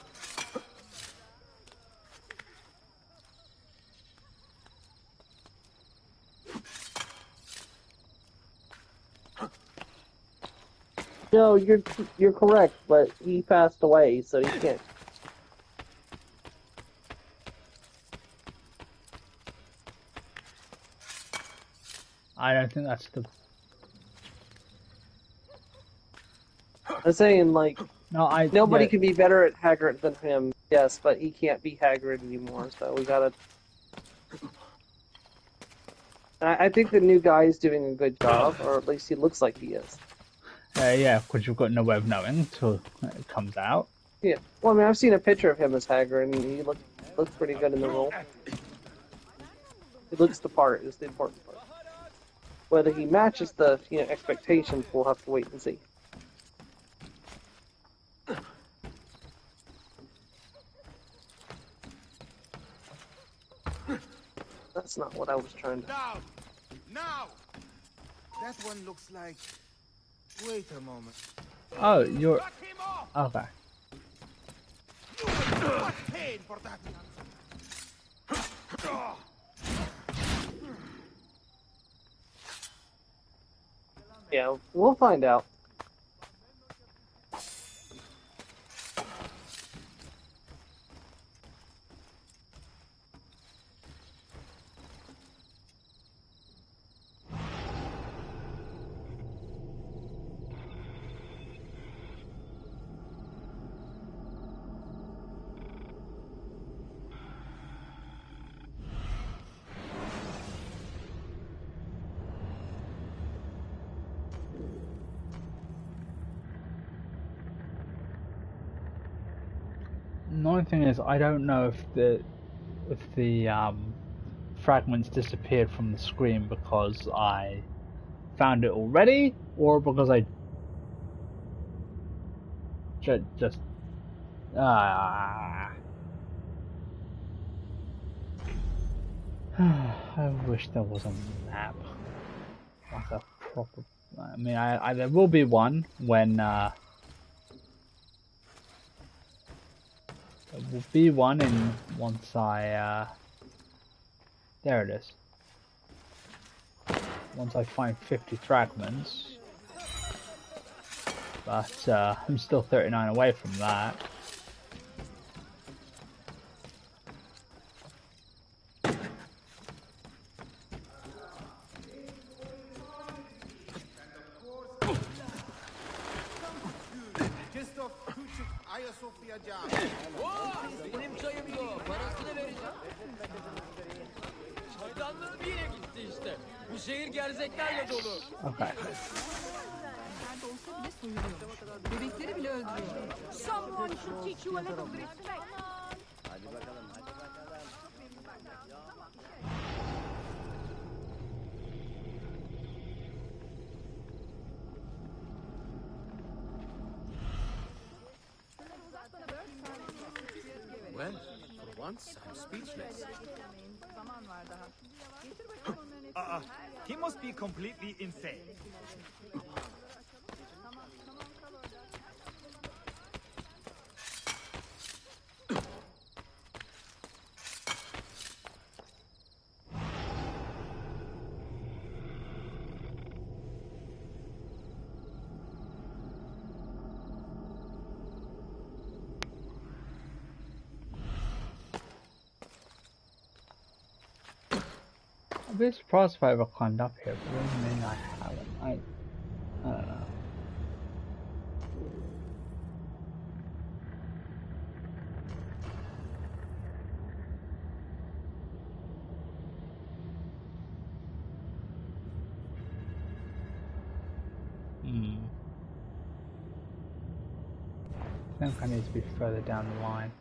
No, you're correct, but he passed away, so he can't. I don't think that's the. I'm saying, like, No, nobody yeah. can be better at Hagrid than him, yes, but he can't be Hagrid anymore, so we gotta... I think the new guy is doing a good job, or at least he looks like he is. Yeah, because you've got no way of knowing until it comes out. Yeah, well, I mean, I've seen a picture of him as Hagrid, and he looks pretty good in the role. He looks the part, is the important part. Whether he matches the expectations, we'll have to wait and see. That's not what I was trying to... Now! That one looks like... Wait a moment. Oh, you're... Okay. What pain for that? Yeah, we'll find out. The only thing is, I don't know if the fragments disappeared from the screen because I found it already, or because I just I wish there was a map, like a proper. I mean, there will be one when there will be one in once I there it is. Once I find 50 fragments, but I'm still 39 away from that. Benim çayım yok. Parasını vereceğim. Çaydanlığın yine gitti işte. Bu şehir gerzeklerle dolu. Okay. Nerede olsa bile soyuluyor. Bebekleri bile öldürüyor. Someone should teach you a little respect. Hadi bakalım, hadi bakalım. Well, for once, I'm speechless. He must be completely insane. I'd be surprised if I ever climbed up here, but doesn't mean I haven't. I don't know. I think I need to be further down the line.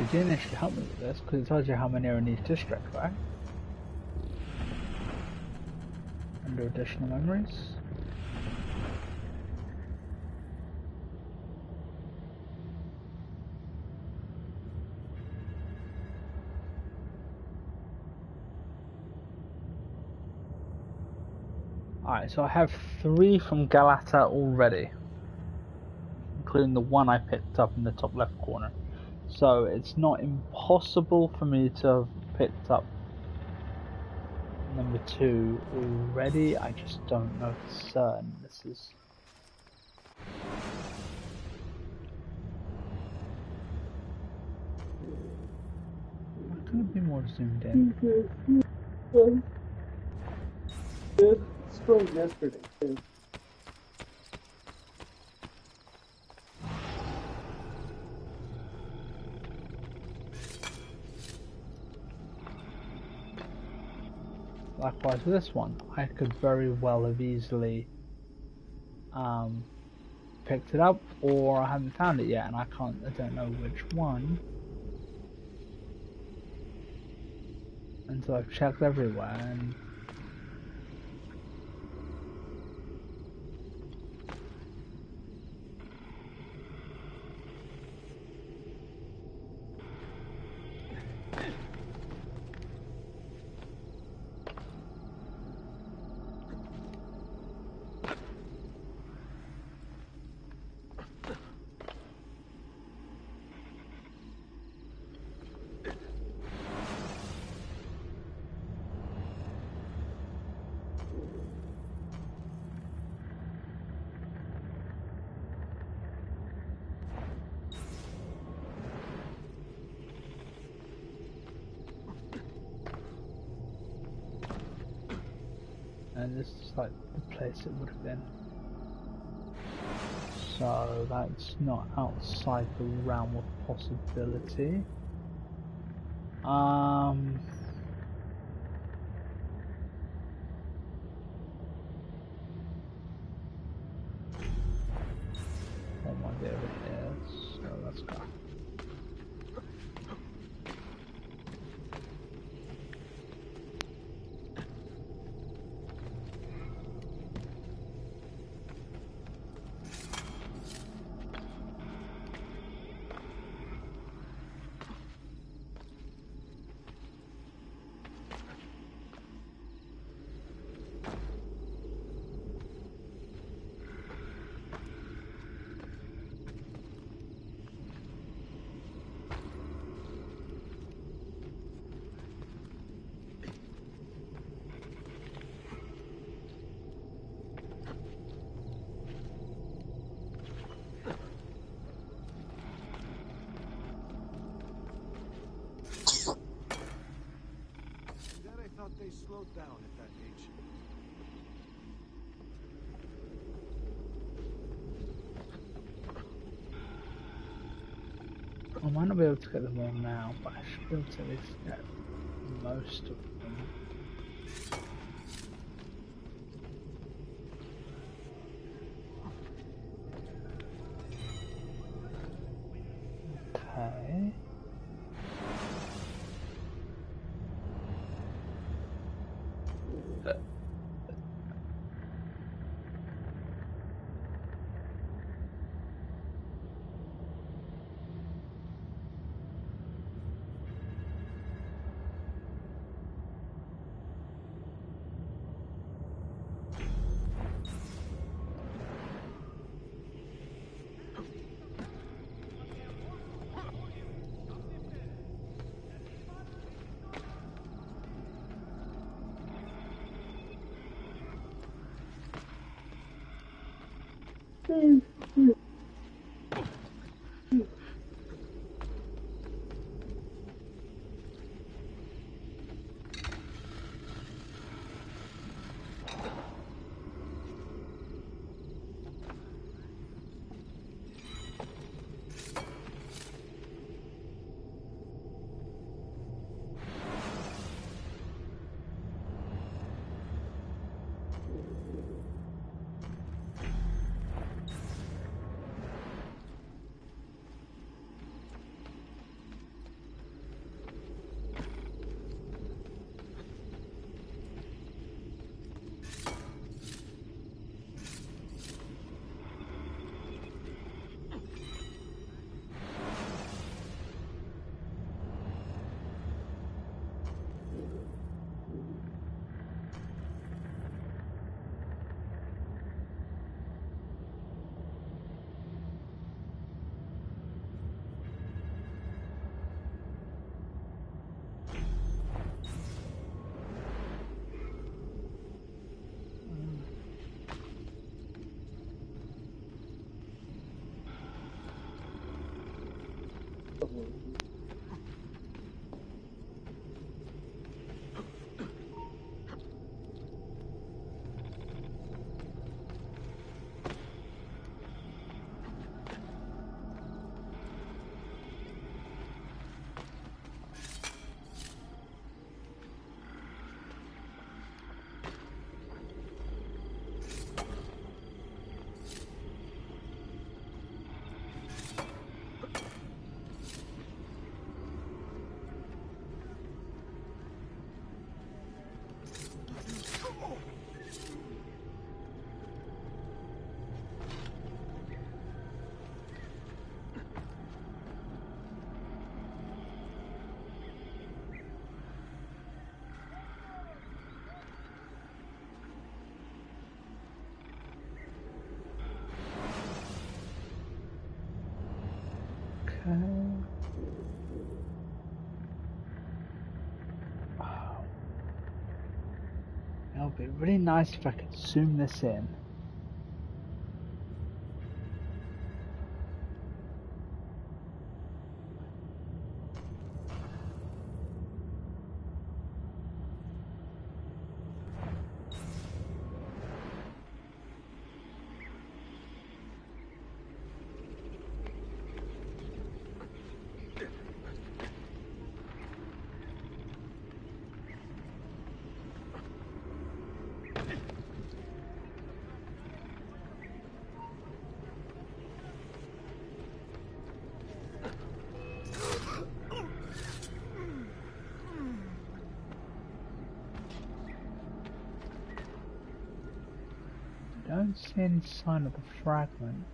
actually didn't actually help me with this because it tells you how many are in each district, right? Under additional memories. Alright, so I have 3 from Galata already, including the one I picked up in the top left corner. So it's not impossible for me to have picked up number 2 already. I just don't know for certain. This is... Why can't it be more zoomed in? Good sprint yesterday too. Likewise with this one, I could very well have easily picked it up, or I haven't found it yet and I don't know which one until I've checked everywhere. And this is like the place it would have been. So that's not outside the realm of possibility. One might be over here, so let's go. Thought they slowed down at that age. I might not be able to get them all now, but I should be able to at least get most of them. Okay. It would be really nice if I could zoom this in. I don't see any sign of the fragment.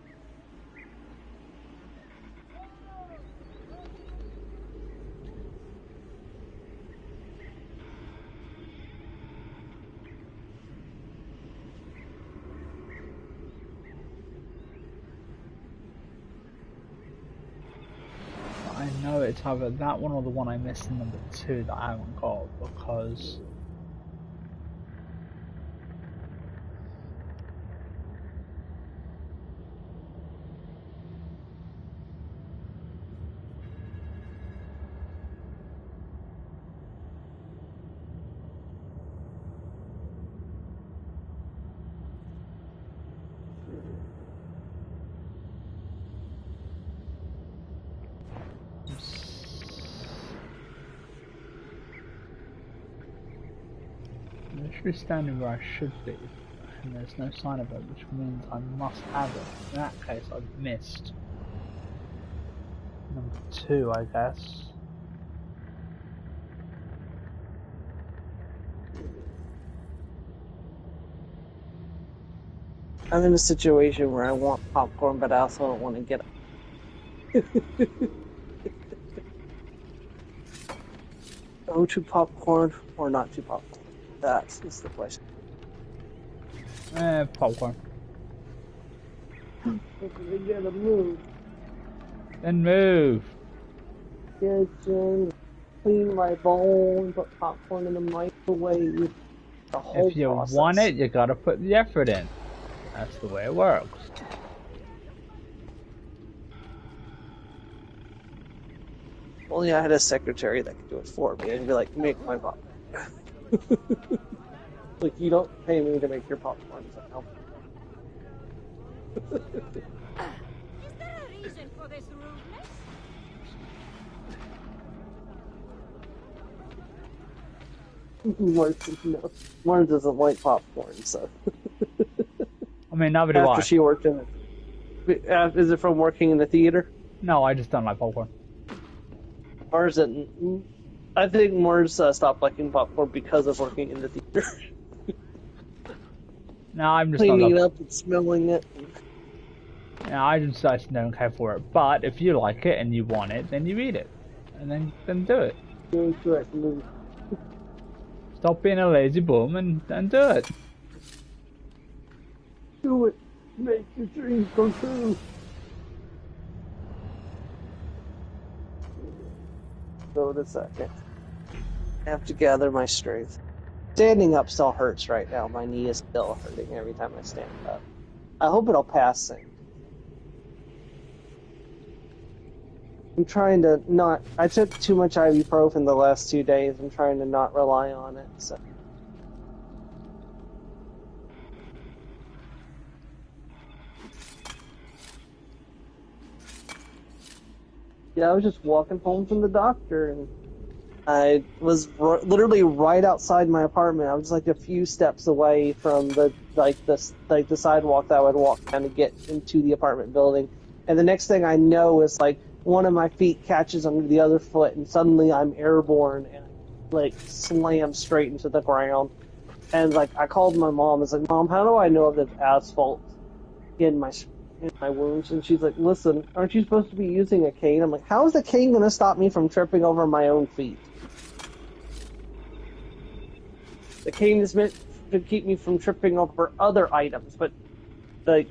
I know it's either that one or the one I missed in number 2 that I haven't got, because I'm literally standing where I should be, and there's no sign of it, which means I must have it. In that case, I've missed number 2, I guess. I'm in a situation where I want popcorn, but I also don't want to get it. Go to popcorn or not to popcorn? That is the question. Popcorn. We gotta move. Then move. Kitchen, clean my bowl, and put popcorn in the microwave. The whole If you process. want it, you gotta put the effort in. That's the way it works. Only I had a secretary that could do it for me. I'd be like, make my popcorn. Like, you don't pay me to make your popcorn. So no. Is there a reason for this rudeness? Lauren doesn't like popcorn, so. I mean, neither do I. After she worked in it. Is it from working in the theater? No, I just don't like popcorn. Mars didn't. I think Mars stopped liking popcorn because of working in the theater. No, I'm just cleaning not it up and smelling it. No, I just don't care for it. But if you like it and you want it, then you eat it, and then do it. Stop being a lazy bum and do it. Do it. Make your dreams come true. Go to second. I have to gather my strength. Standing up still hurts right now. My knee is still hurting every time I stand up. I hope it'll pass soon. I'm trying to not... I took too much ibuprofen the last 2 days. I'm trying to not rely on it, so... Yeah, I was just walking home from the doctor, and I was literally right outside my apartment. I was like a few steps away from the sidewalk that I would walk down to get into the apartment building. And the next thing I know is like one of my feet catches under the other foot, and suddenly I'm airborne and like slam straight into the ground. And like I called my mom. I was like, "Mom, how do I know if there's asphalt in my wounds?" And she's like, "Listen, aren't you supposed to be using a cane?" I'm like, "How is the cane going to stop me from tripping over my own feet?" The cane is meant to keep me from tripping over other items, but the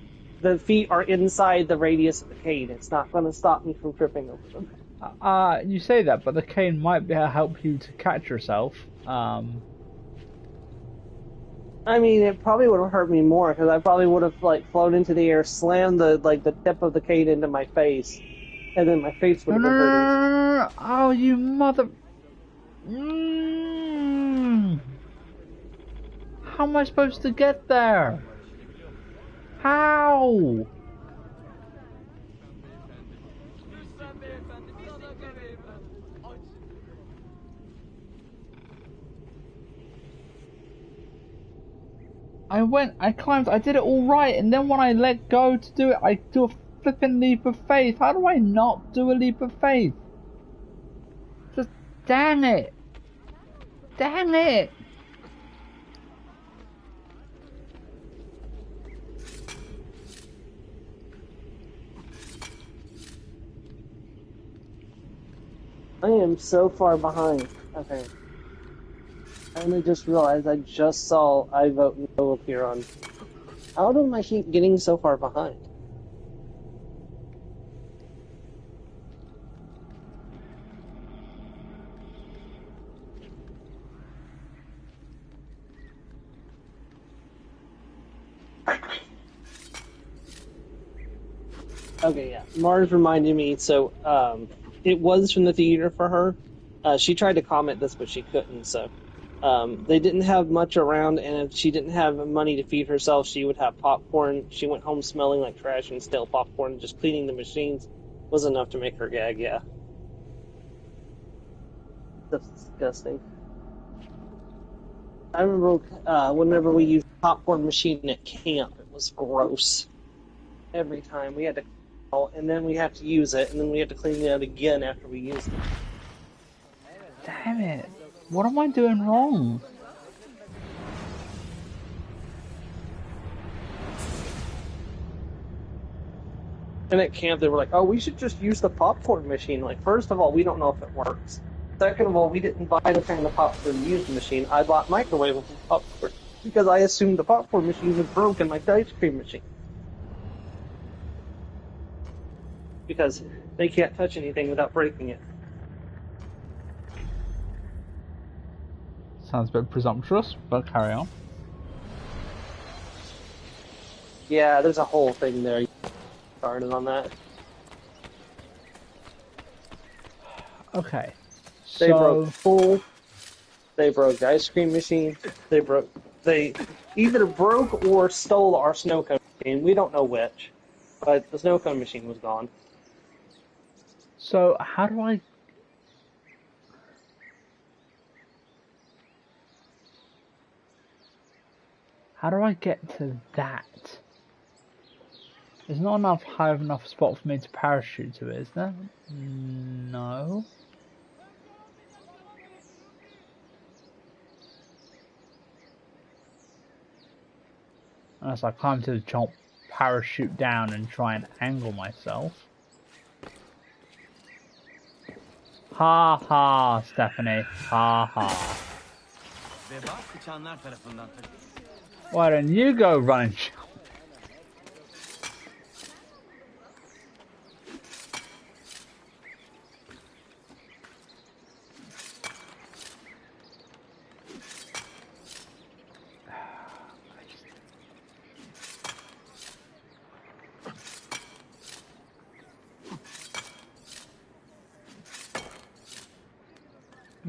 feet are inside the radius of the cane. It's not going to stop me from tripping over them. You say that, but the cane might be able to help you to catch yourself. I mean, it probably would have hurt me more because I probably would have like flown into the air, slammed the tip of the cane into my face, and then my face would No, have no, been no, no, hurting. no, no, no. Oh, you mother... How am I supposed to get there? How? I climbed, I did it all right, and then when I let go to do it, I do a flipping leap of faith. How do I not do a leap of faith? Just dang it. Dang it. I am so far behind. Okay. I only just realized I just saw I vote no appear on. How do I keep getting so far behind? Okay, yeah. Mars reminded me, so it was from the theater for her. She tried to comment this, but she couldn't, so they didn't have much around, and if she didn't have money to feed herself, she would have popcorn. She went home smelling like trash and stale popcorn. Just cleaning the machines was enough to make her gag, yeah. That's disgusting. I remember whenever we used popcorn machine at camp, it was gross. Every time we had to and then we had to use it, and then we had to clean it out again after we used it. Damn it. What am I doing wrong? And at camp, they were like, oh, we should just use the popcorn machine. Like, first of all, we don't know if it works. Second of all, we didn't buy the kind of popcorn used machine. I bought microwavable popcorn because I assumed the popcorn machine was broken like the ice cream machine. Because they can't touch anything without breaking it. Sounds a bit presumptuous, but carry on. Yeah, there's a whole thing there. Started on that. Okay. They broke the pool. They broke the ice cream machine. They either broke or stole our snow cone machine. We don't know which. But the snow cone machine was gone. So, how do I... How do I get to that? There's not enough high enough spot for me to parachute to it, is there? No. Unless I climb to the top, parachute down and try and angle myself. Ha ha, Stephanie. Ha ha. Why don't you go run and jump?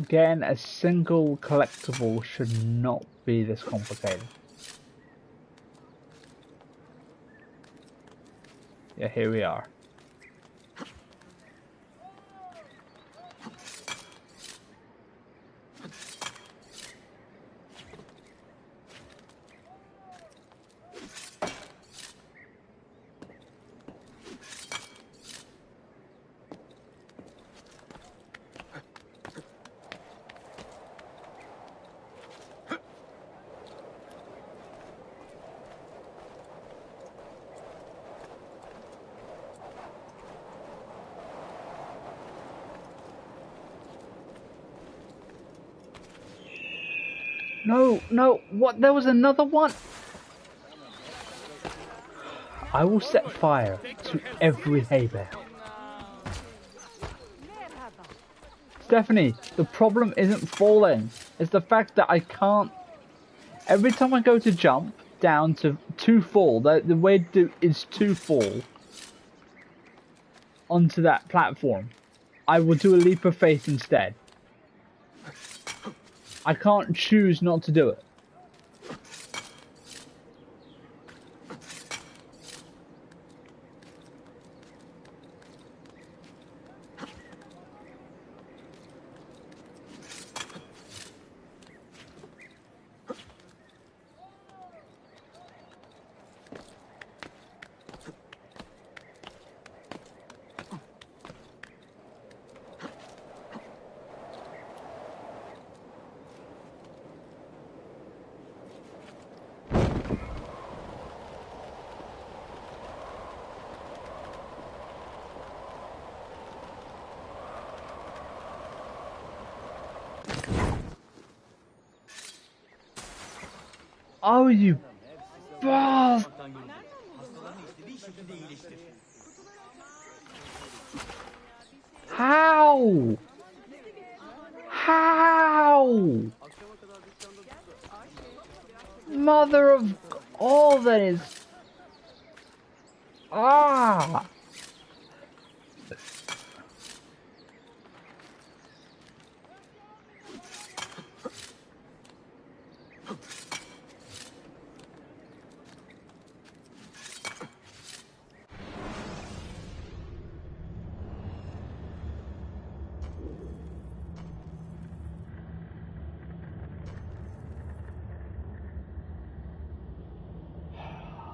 Getting a single collectible should not be this complicated. Yeah, here we are. No, no, what? There was another one? I will set fire to every hay bale. Stephanie, the problem isn't falling. It's the fact that I can't... Every time I go to jump down to fall, the way to do is to fall onto that platform. I will do a leap of faith instead. I can't choose not to do it. Oh, you bastard! How? How? Mother of all that is... Ah!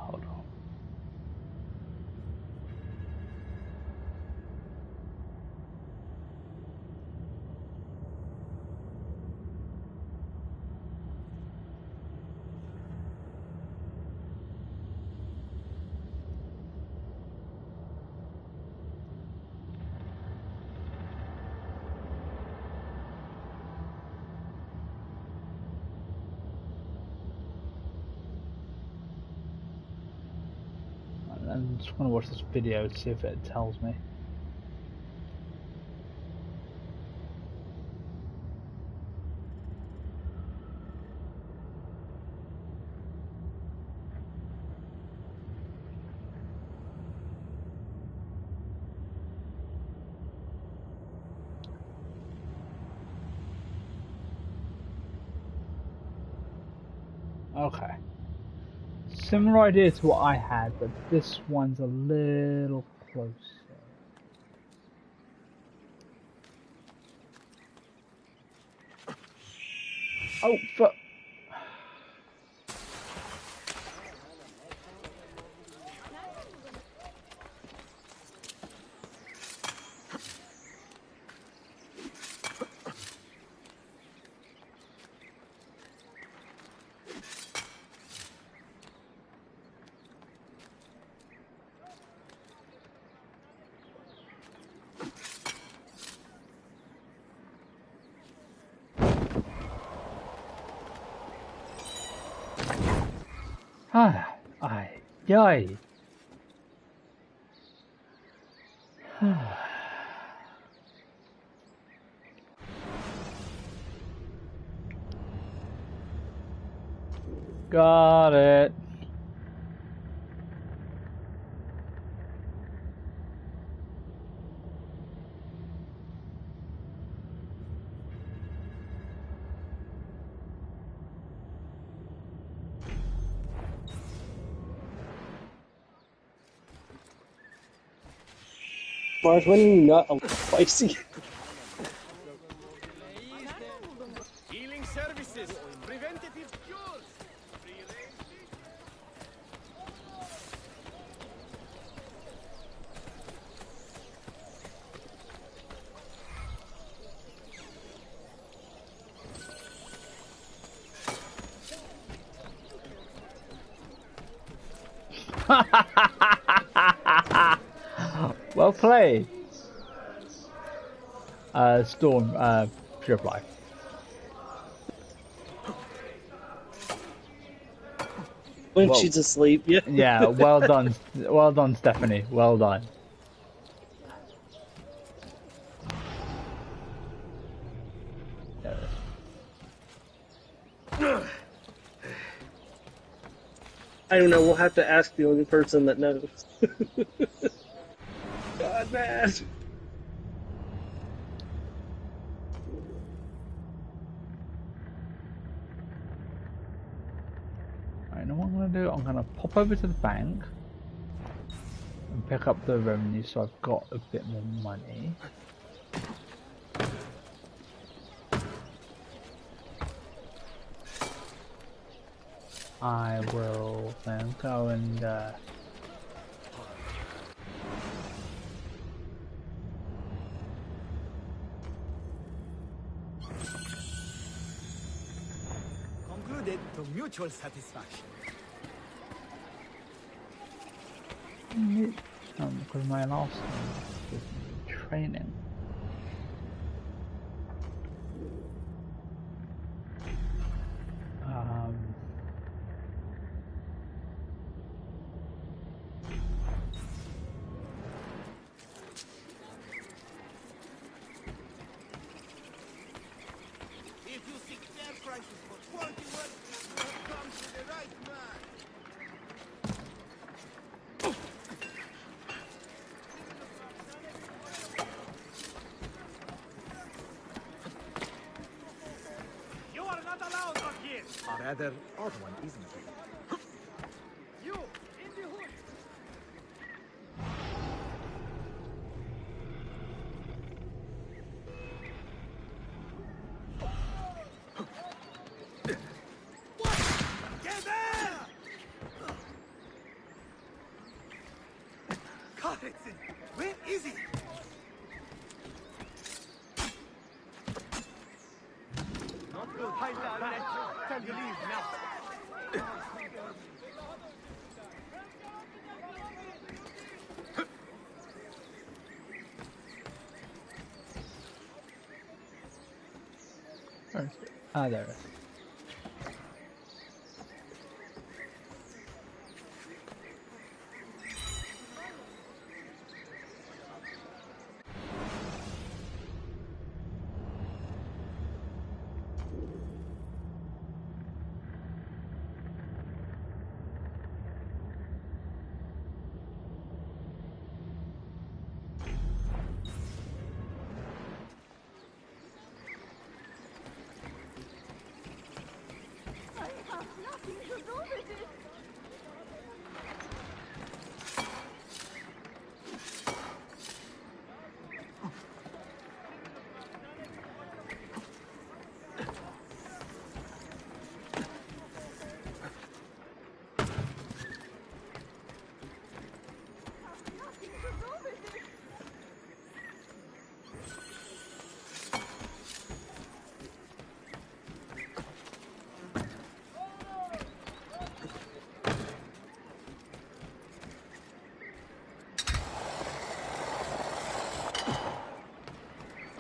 Hold on. I'm just gonna watch this video to see if it tells me. Okay. Similar idea to what I had, but this one's a little closer. Oh, fuck. Ah, ay, yay. Got it. Mars, when are you not spicy? Healing services, preventative cures. Well played. Storm, Pure Reply. When Whoa. she's asleep, yeah. Yeah, well done. Well done, Stephanie. Well done. I don't know. We'll have to ask the only person that knows. God, man. I know what I'm going to do. I'm going to pop over to the bank and pick up the revenue so I've got a bit more money. I will then go and Concluded to mutual satisfaction. because my last one was training. If you seek fair prices for quality work, you have come to the right man. You are not allowed on here. A rather odd one, isn't it? You, in the hood. Get there! Carlton, where is he? Not good. Tell you leave now. Where is it? Ah, there it is. I have nothing to do with it. Nothing to do with it.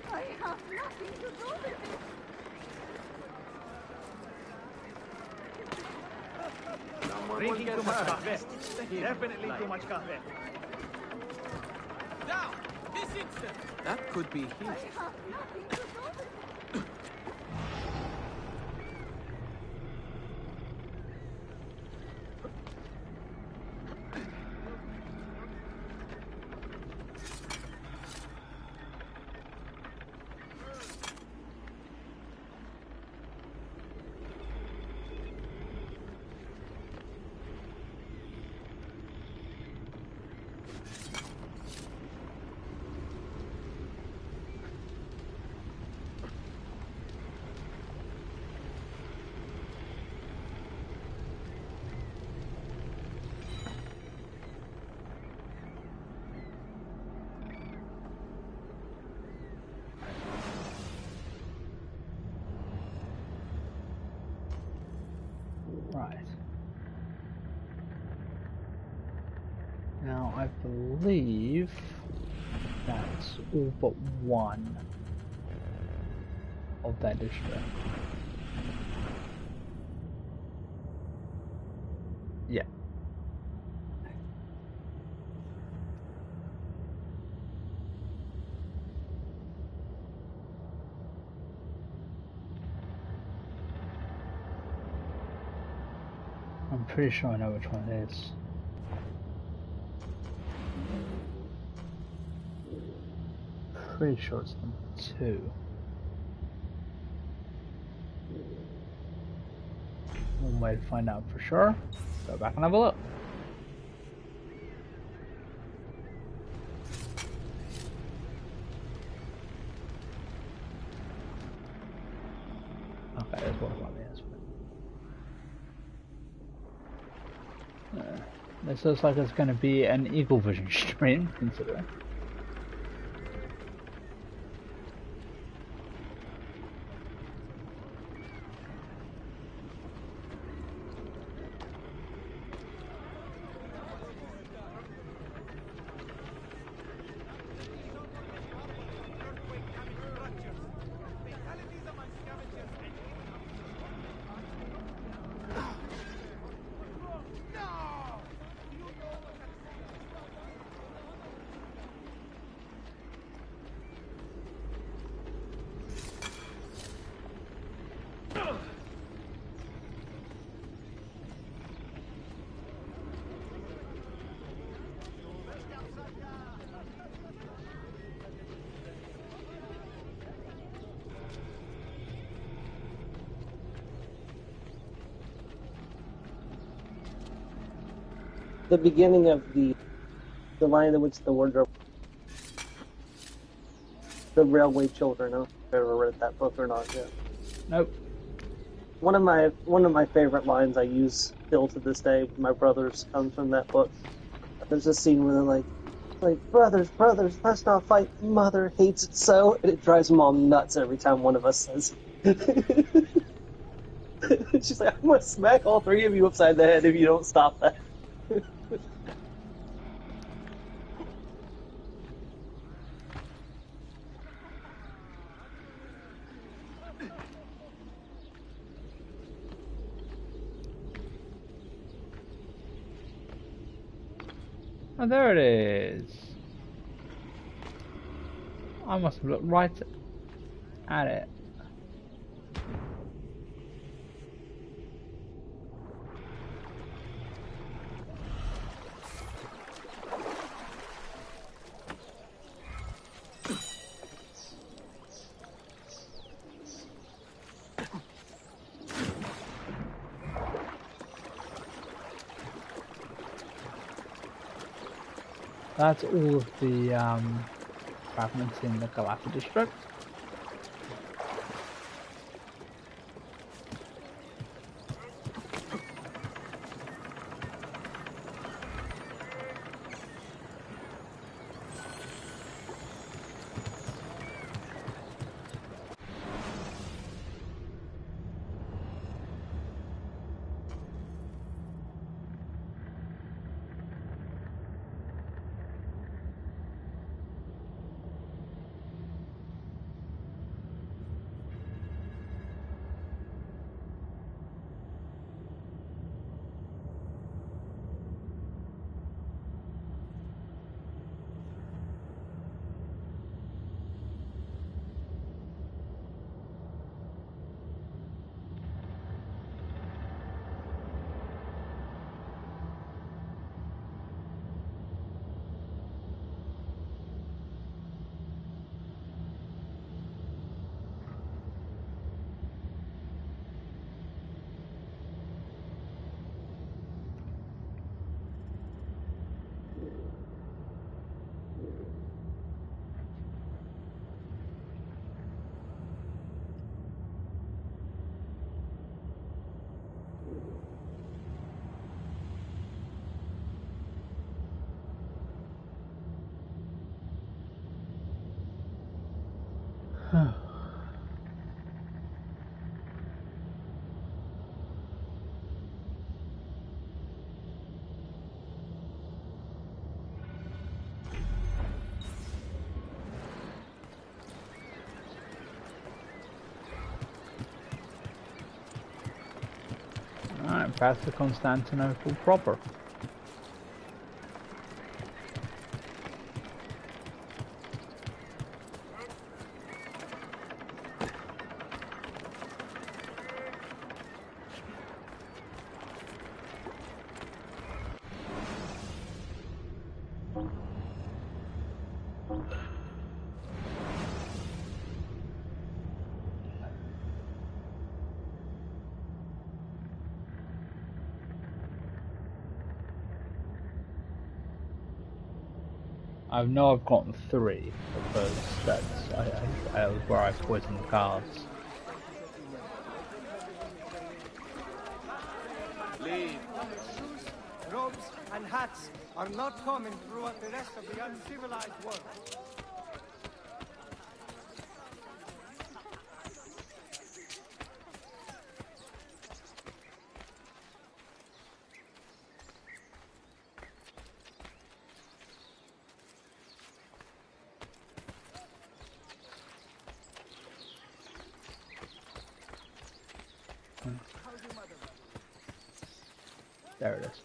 I have nothing to do with it. Drinking too much coffee. Definitely too much coffee. Down! This instant! That could be I his. have nothing to do with it. Right. Now I believe that's all but one of their district. Yeah. I'm pretty sure I know which one it is. Pretty sure it's number 2. One way to find out for sure. Go back and have a look. Okay, there's one on the answer. This looks like it's going to be an Eagle Vision stream, considering. The beginning of the Lion in which the Wardrobe, the Railway Children. I don't know if I've ever read that book or not yet. Nope. One of my favorite lines I use still to this day with my brothers comes from that book. There's a scene where they're like brothers, let's not fight. Mother hates it so, and it drives Mom nuts every time one of us says it. She's like, I'm gonna smack all 3 of you upside the head if you don't stop that. Oh, there it is. I must have looked right at it. That's all of the fragments in the Galata district. Alright, past the Constantinople proper. I know I've gotten 3 because that was where I poisoned the cards. Leave. Shoes, robes, and hats are not common throughout the rest of the uncivilized world. There it is.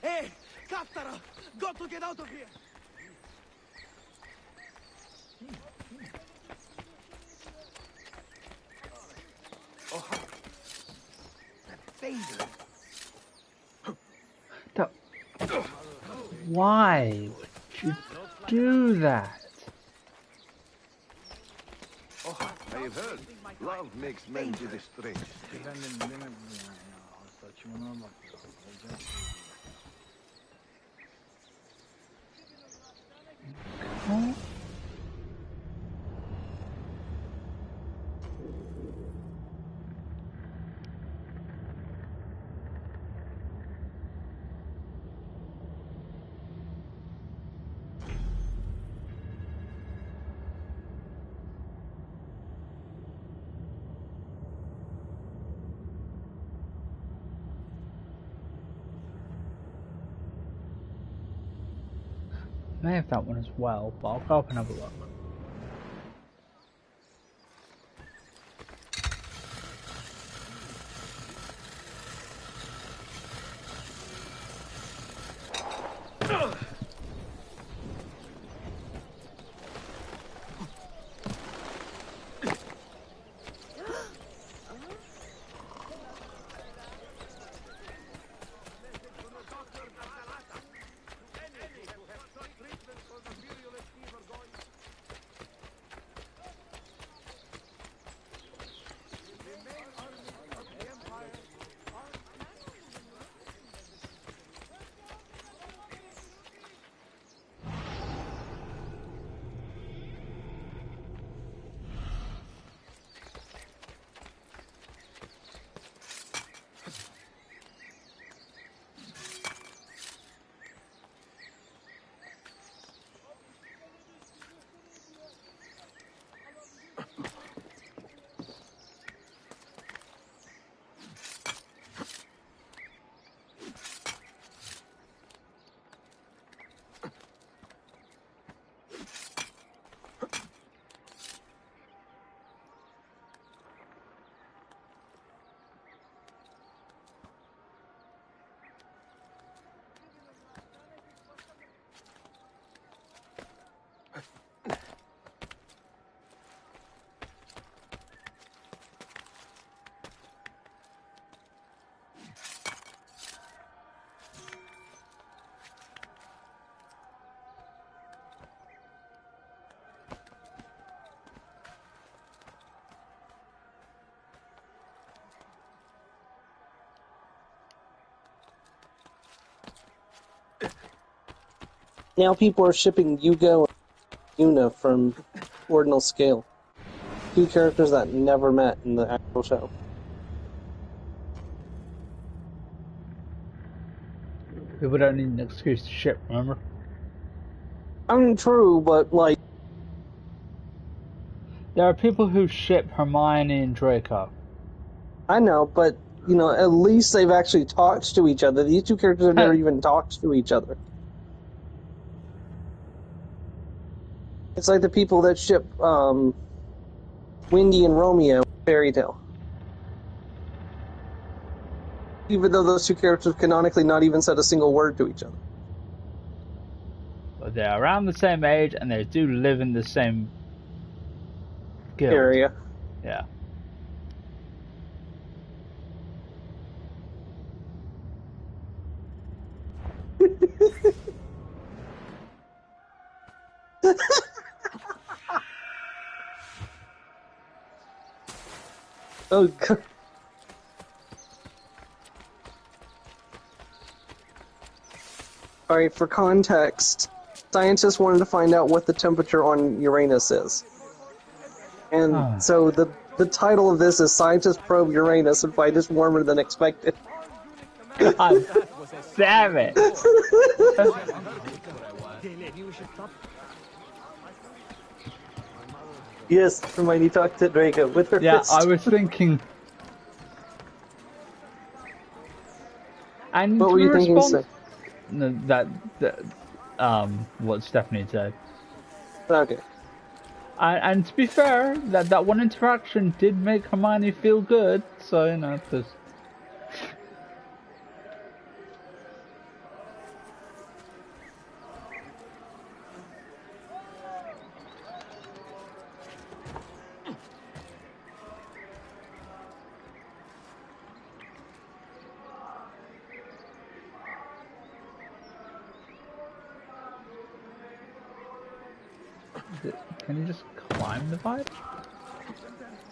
Hey, Kattara! Got to get out of here! Oh, that finger! Why would you do that? Oh, I have heard. Love makes men do the strangest things. Huh? I may have that one as well, but I'll go up and have a look. Now people are shipping Yugo and Yuna from Ordinal Scale. 2 characters that never met in the actual show. People don't need an excuse to ship, remember? I mean, true, but like... There are people who ship Hermione and Draco. I know, but, you know, at least they've actually talked to each other. These 2 characters have never even talked to each other. It's like the people that ship Wendy and Romeo Fairy Tale. Even though those 2 characters canonically not even said a single word to each other. But they're around the same age and they do live in the same guild. Area. Yeah. Oh, God. Alright, for context, scientists wanted to find out what the temperature on Uranus is. And so the title of this is Scientists Probe Uranus and Find It's Warmer Than Expected. God damn it! Yes, Hermione talked to Draco with her Yeah, fist. I was thinking. And What to were the you thinking, response, sir? no, what Stephanie said. Okay. And to be fair, that one interaction did make Hermione feel good, so you know, there's. Can you just climb the pipe?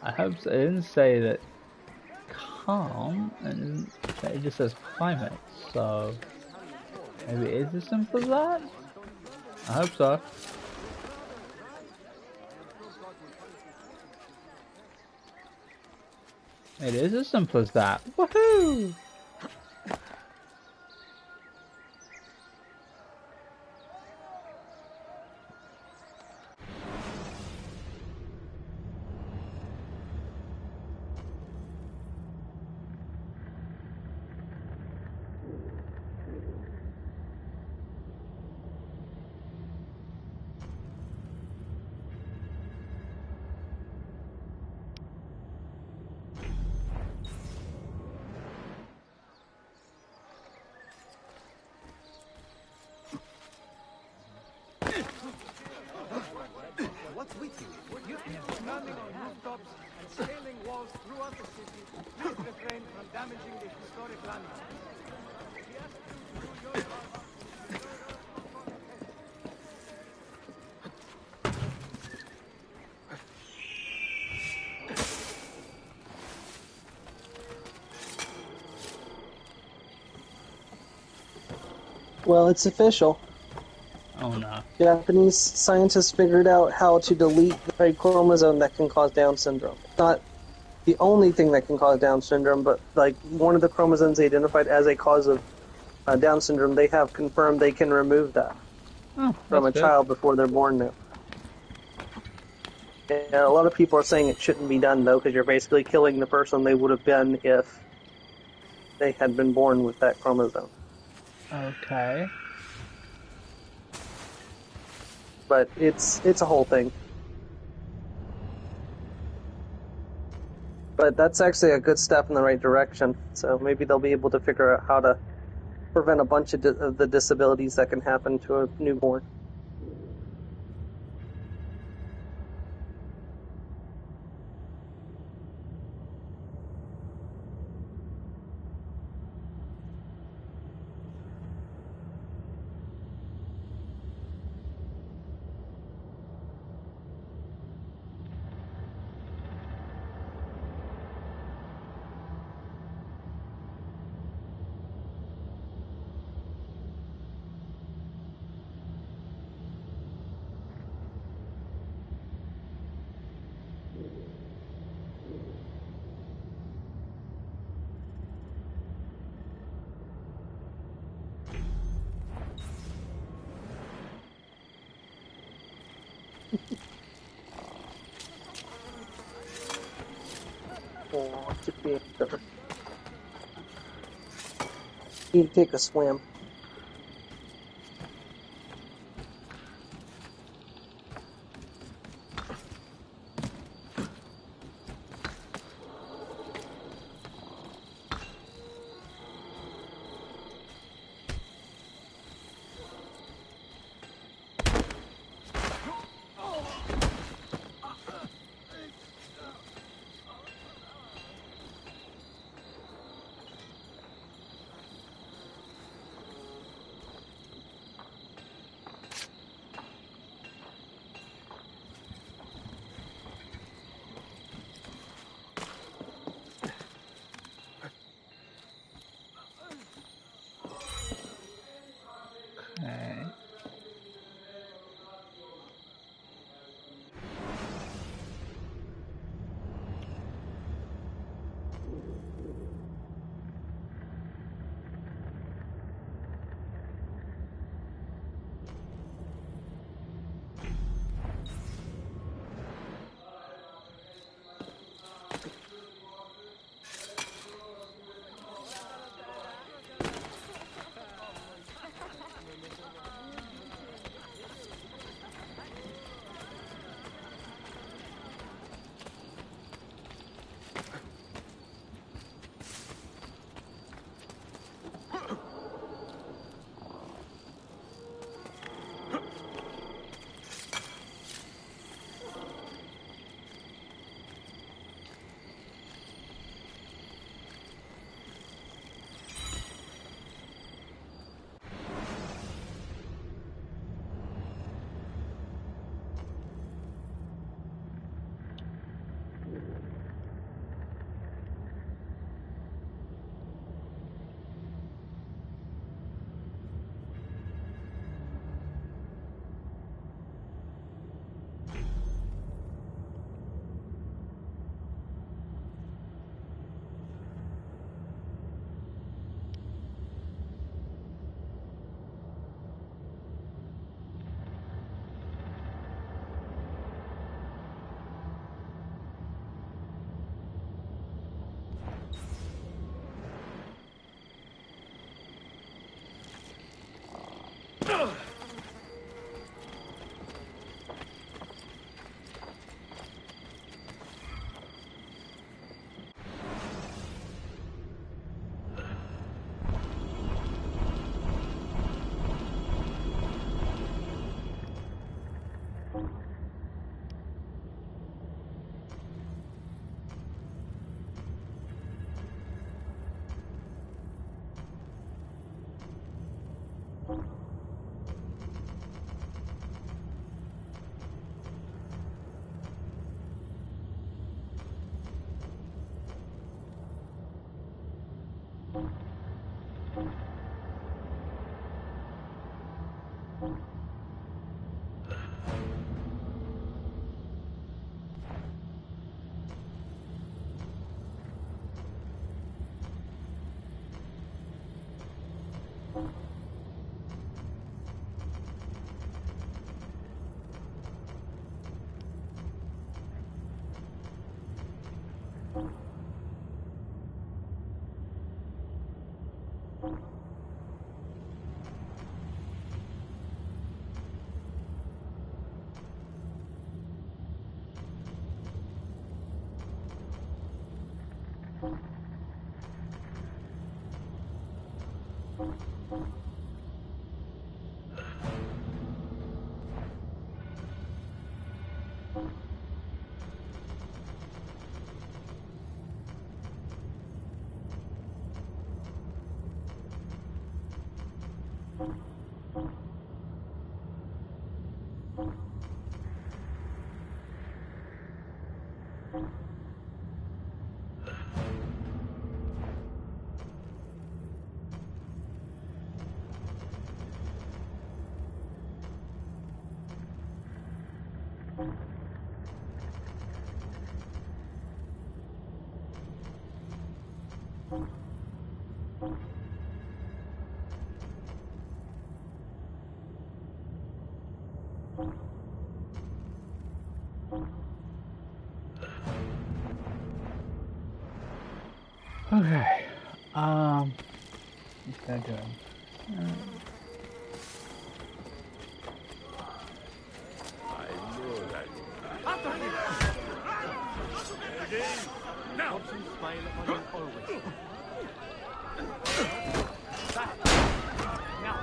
I hope so. It didn't say that can't, and it just says climb it, so maybe it is as simple as that? I hope so. It is as simple as that. Woohoo! What's with you? You standing on rooftops and scaling walls throughout the city. Please refrain from damaging the historic landmarks. We ask you to do your part. Well, it's official. Oh no. Japanese scientists figured out how to delete the very chromosome that can cause Down syndrome. Not the only thing that can cause Down syndrome, but like one of the chromosomes they identified as a cause of Down syndrome, they have confirmed they can remove that from a good. child before they're born now. And a lot of people are saying it shouldn't be done, though, because you're basically killing the person they would have been if they had been born with that chromosome. Okay. But it's a whole thing. But that's actually a good step in the right direction. So maybe they'll be able to figure out how to prevent a bunch of the disabilities that can happen to a newborn. Oh, just be need to take a swim. Okay. What's that doing? I know that. After him! Again! Now! Thompson smile upon you always. Back. Now.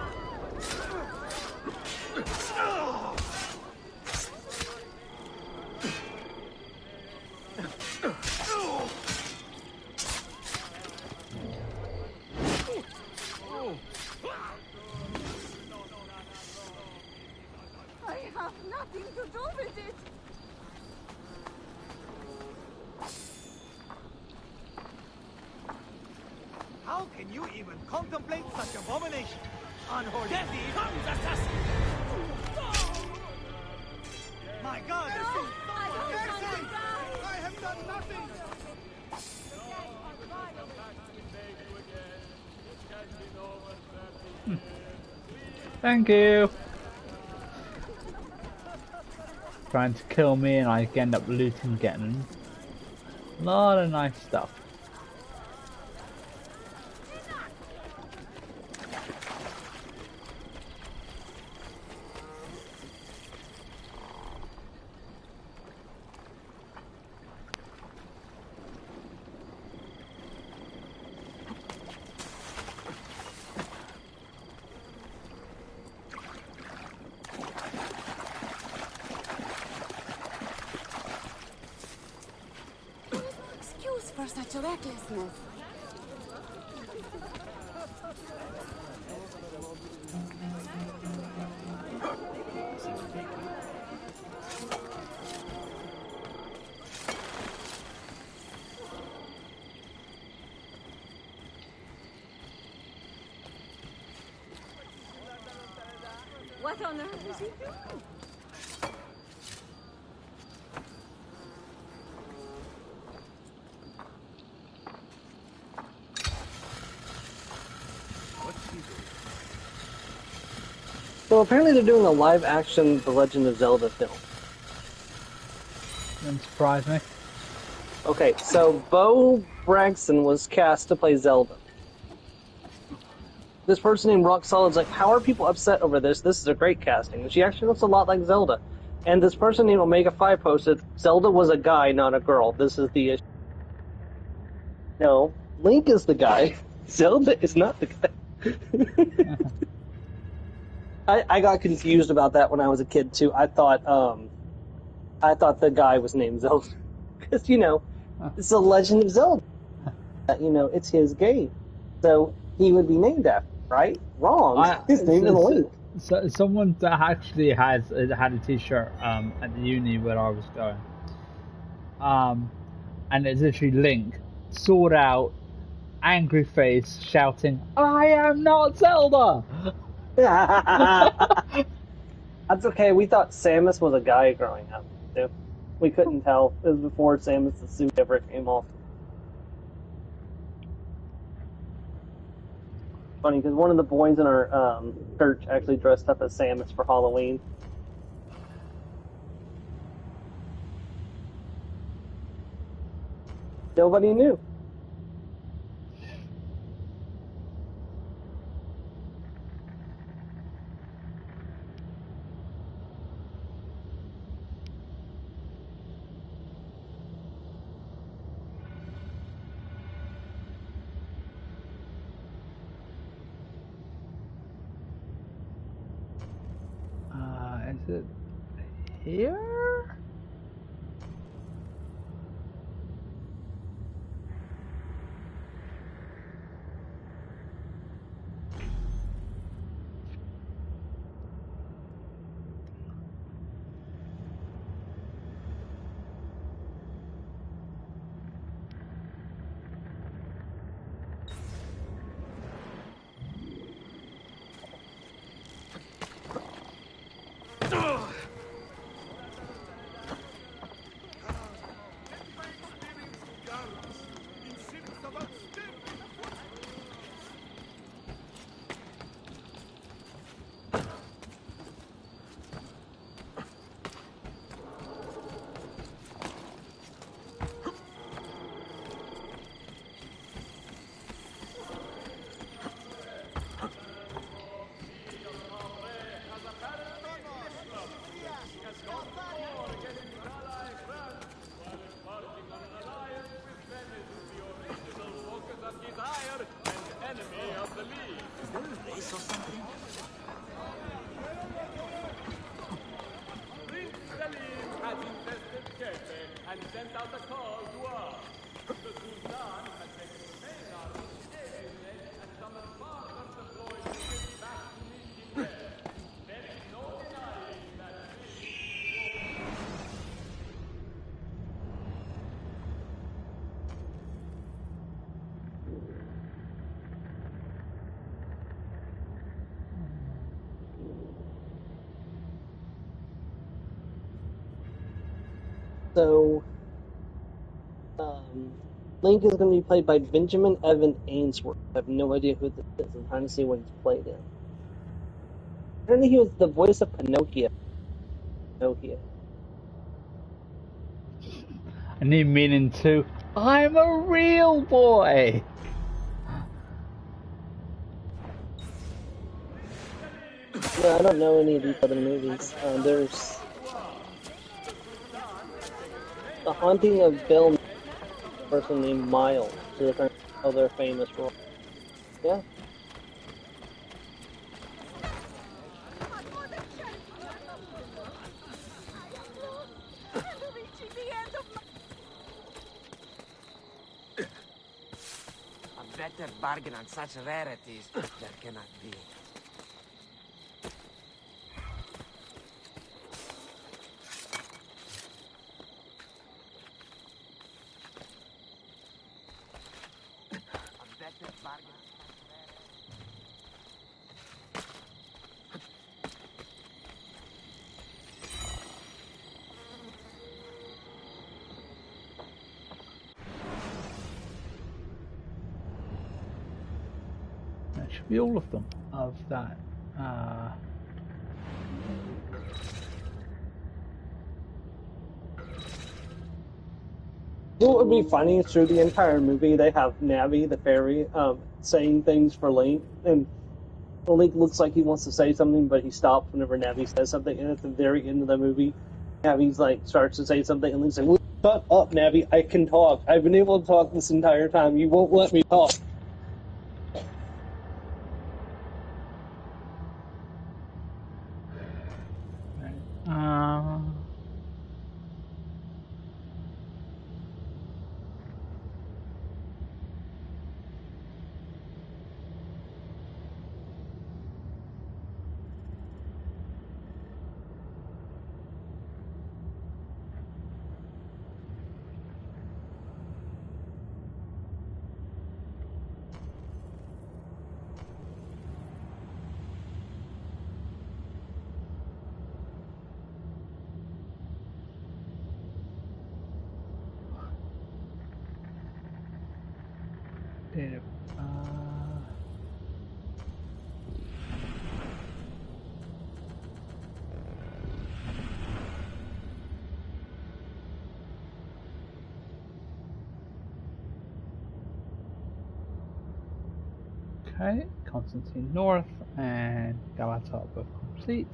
I have nothing to do with it. How can you even contemplate such abomination? Unholy thief! Comes, assassin! My God! I have done nothing! Thank you. Trying to kill me, and I end up looting, getting a lot of nice stuff. Excuse for such recklessness. What on earth is he doing? So apparently they're doing a live-action The Legend of Zelda film. Doesn't surprise me. Okay, so Bo Bragson was cast to play Zelda. this person named Rock Solid's like, how are people upset over this? This is a great casting. And she actually looks a lot like Zelda. And this person named Omega 5 posted, Zelda was a guy, not a girl. This is the issue. No, Link is the guy. Zelda is not the guy. I got confused about that when I was a kid too. I thought the guy was named Zelda. Because, it's the Legend of Zelda. It's his game. So he would be named after, right? Wrong. His name is Link. So someone that actually had a T-shirt at the uni where I was going, and it's literally Link, sword out, angry face, shouting, "I am not Zelda!" That's okay. We thought Samus was a guy growing up, too. We couldn't tell. It was before Samus' suit ever came off. Funny, because one of the boys in our church actually dressed up as Samus for Halloween. Nobody knew. Is it here? So, Link is going to be played by Benjamin Evan Ainsworth. I have no idea who this is. I'm trying to see what he's played in. Apparently he was the voice of Pinocchio. I need meaning too. I'm a real boy! Yeah, I don't know any of these other movies. There's The Haunting of Bill, a person named Miles, is another famous role. Yeah. A better bargain on such rarities there cannot be. That should be all of them of that. What would be funny is through the entire movie they have Navi, the fairy, saying things for Link, and Link looks like he wants to say something, but he stops whenever Navi says something. And at the very end of the movie, Navi's like starts to say something, and Link's like, "Shut up, Navi! I can talk. I've been able to talk this entire time. You won't let me talk." Okay, Constantine North and Galata both complete.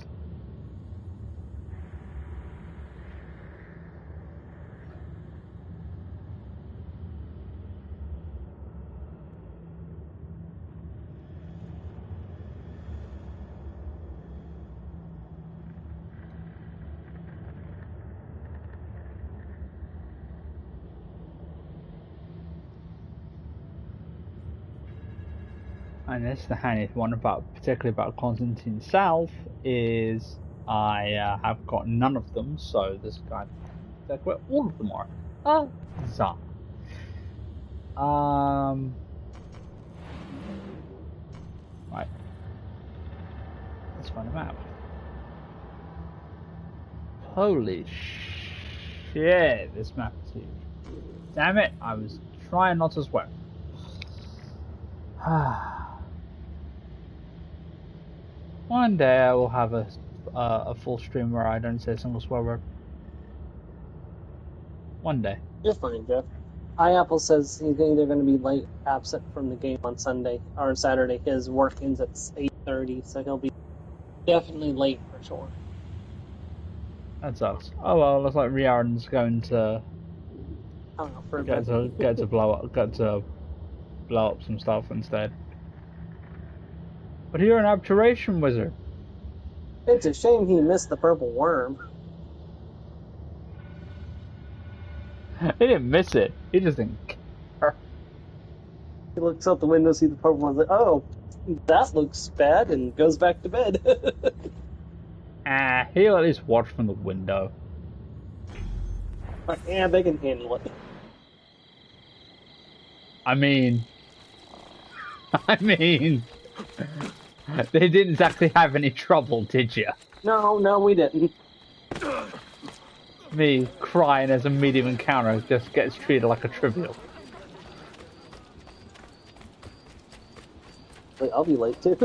And this is the handy one about, particularly about Constantine South, is I have got none of them, so this guy, that's where all of them are. Huzzah. Right. Let's find a map. Holy shit, this map is huge. Damn it, I was trying not to swear. One day I will have a full stream where I don't say a single swear word. One day. You're fine, Jeff. iApple says he's either going to be late or absent from the game on Sunday or Saturday. His work ends at 8:30, so he'll be definitely late for sure. That sucks. Oh well, looks like Riordan's going to get to blow up some stuff instead. But you're an abjuration wizard. It's a shame he missed the purple worm. He didn't miss it. He just didn't care. He looks out the window, sees the purple worm, like, oh, that looks bad, and goes back to bed. He'll at least watch from the window. Yeah, they can handle it. I mean, they didn't exactly have any trouble, did you? No, we didn't. Me crying as a medium encounter just gets treated like a trivial. Wait, I'll be late too.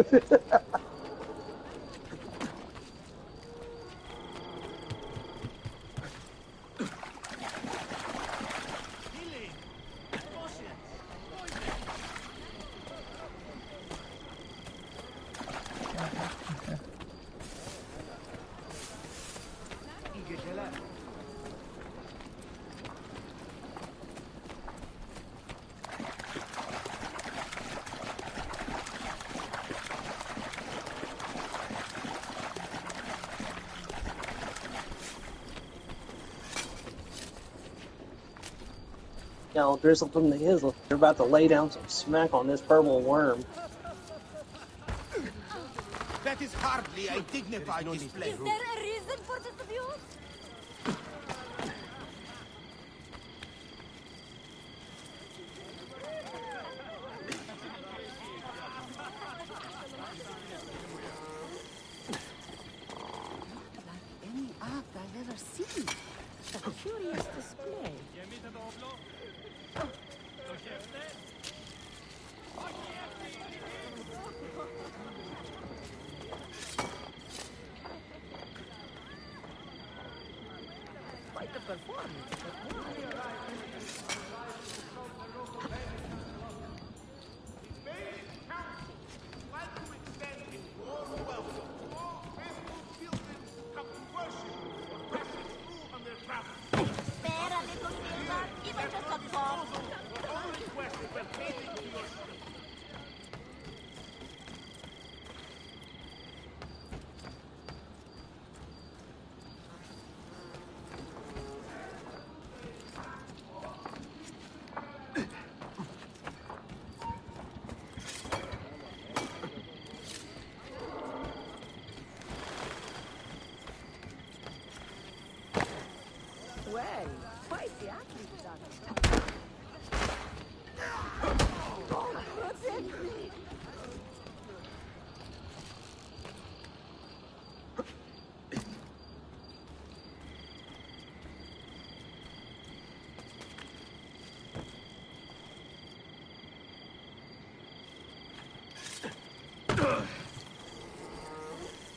Now, Drizzle from the Hizzle, they're about to lay down some smack on this purple worm. That is hardly a dignified display. Is there a reason for this abuse? Like any art I've ever seen. A curious display. Quite the performance.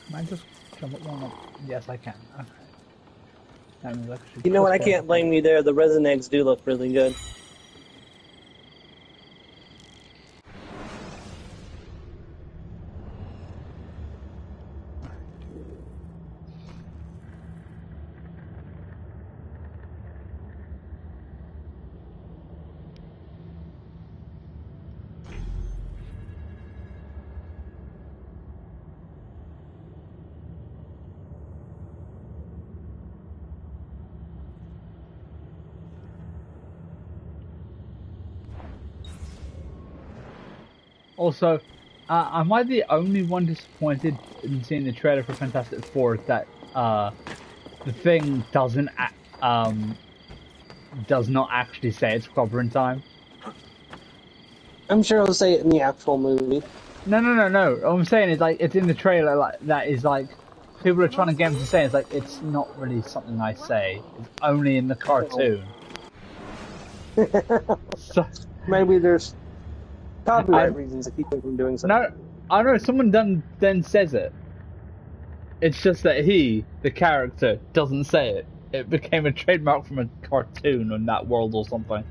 Can I just jump up one? Yes, I can. Okay. That means I should You know what? I crossbar. can't blame you there. The resin eggs do look really good. Also, am I the only one disappointed in seeing the trailer for Fantastic Four that the thing does not actually say it's clobbering time? I'm sure I'll say it in the actual movie. No. What I'm saying is like it's in the trailer like that is like people are trying to get him to say it's like it's not really something I say. It's only in the cartoon. So, maybe there's copyright reasons to keep him from doing something. No, I know someone then says it. It's just that he, the character, doesn't say it. It became a trademark from a cartoon in that world or something.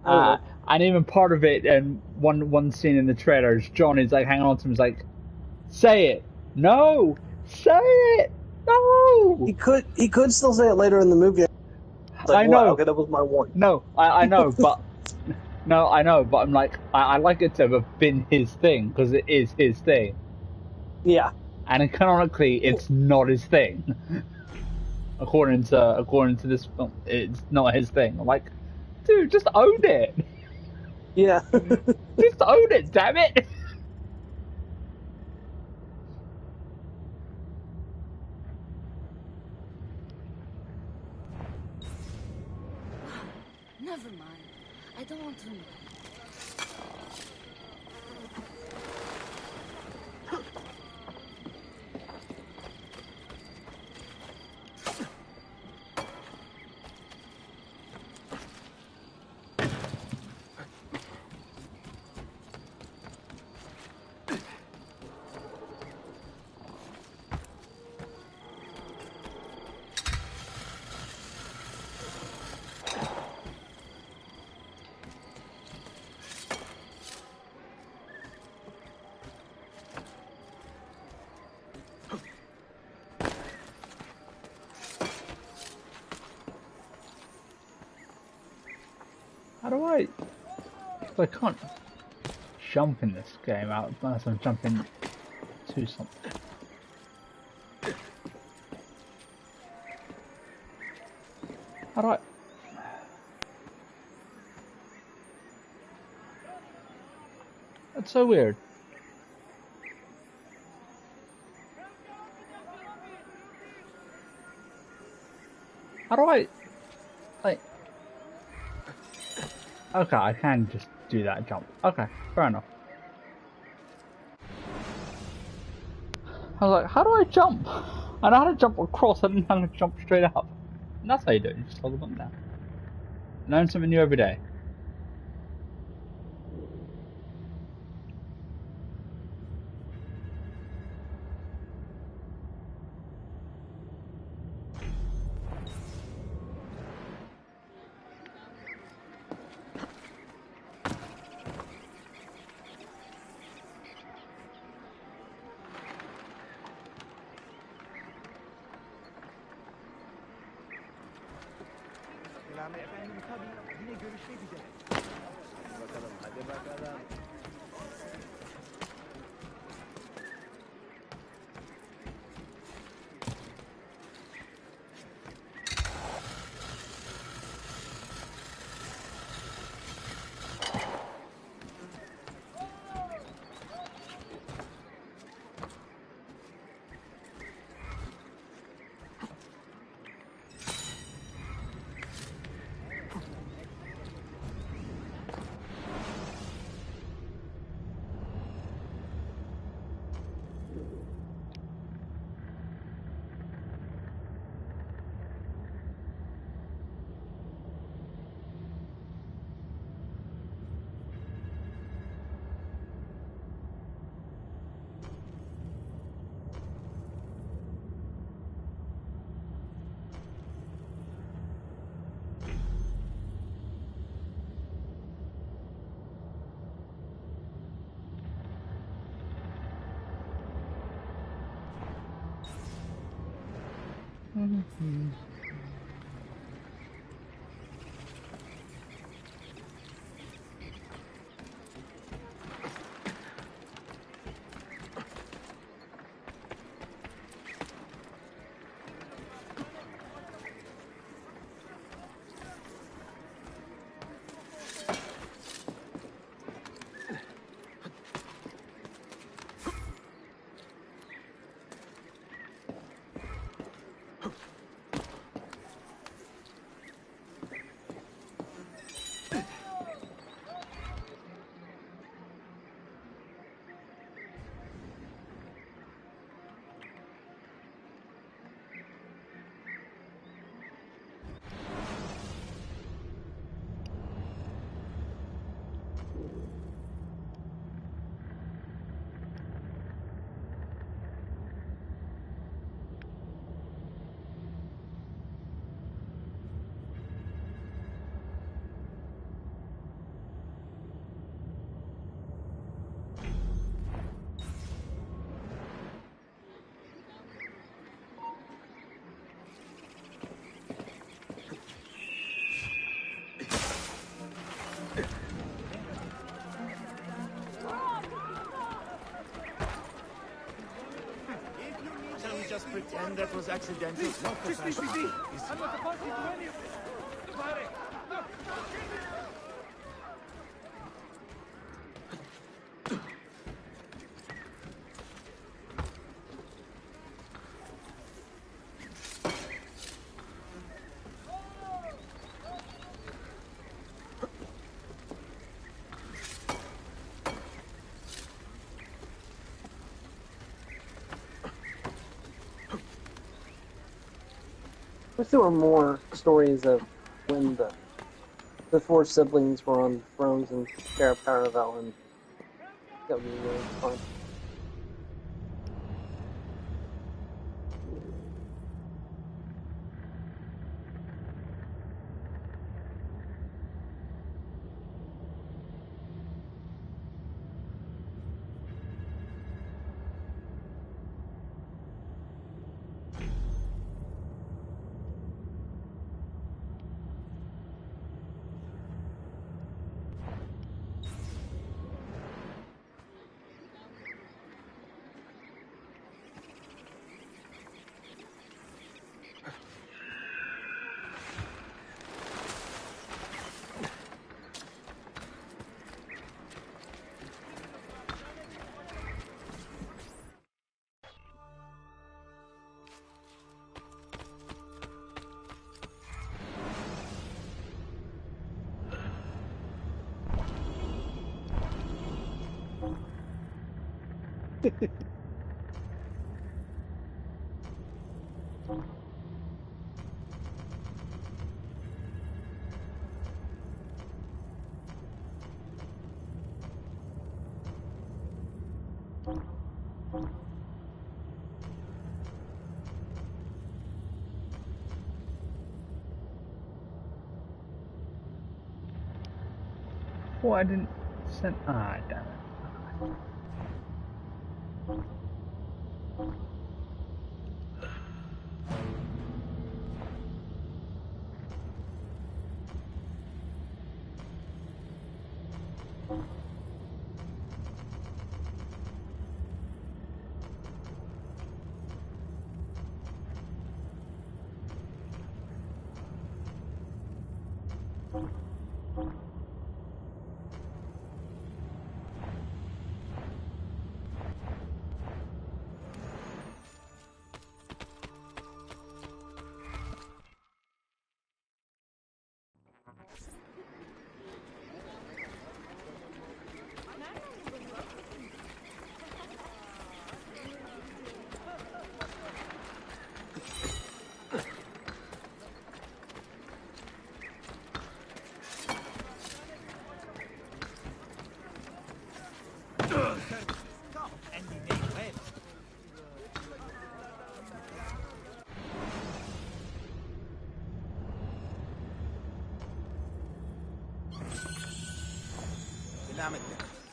And even part of it, and one scene in the trailer is John is like hanging on to him, is like, "Say it, no, say it, no." He could still say it later in the movie. Like, I know. Okay, that was my one. No, I know, but no, I know, but I'm like, I like it to have been his thing because it is his thing. Yeah. And canonically, it's not his thing. According to this film, it's not his thing. I'm like, dude, just own it. Yeah. Just own it, damn it. Never mind. I don't want to know. How do I? I can't jump in this game out unless I'm jumping to something. How do I? That's so weird. How do I? Like. Okay, I can just do that jump. Okay, fair enough. I was like, how do I jump? I know how to jump across, I didn't know how to jump straight up. And that's how you do it, you just hold the button down. Learn something new every day. Selami efendim tabii yine görüşmek üzere. Hadi bakalım. Shall we just pretend that was accidental? No professional. I'm not a party to any of this. Pare! Look! Wish there were more stories of when the four siblings were on thrones in Terra Paravel. That would be really fun. Oh, I didn't send. Ah, damn it.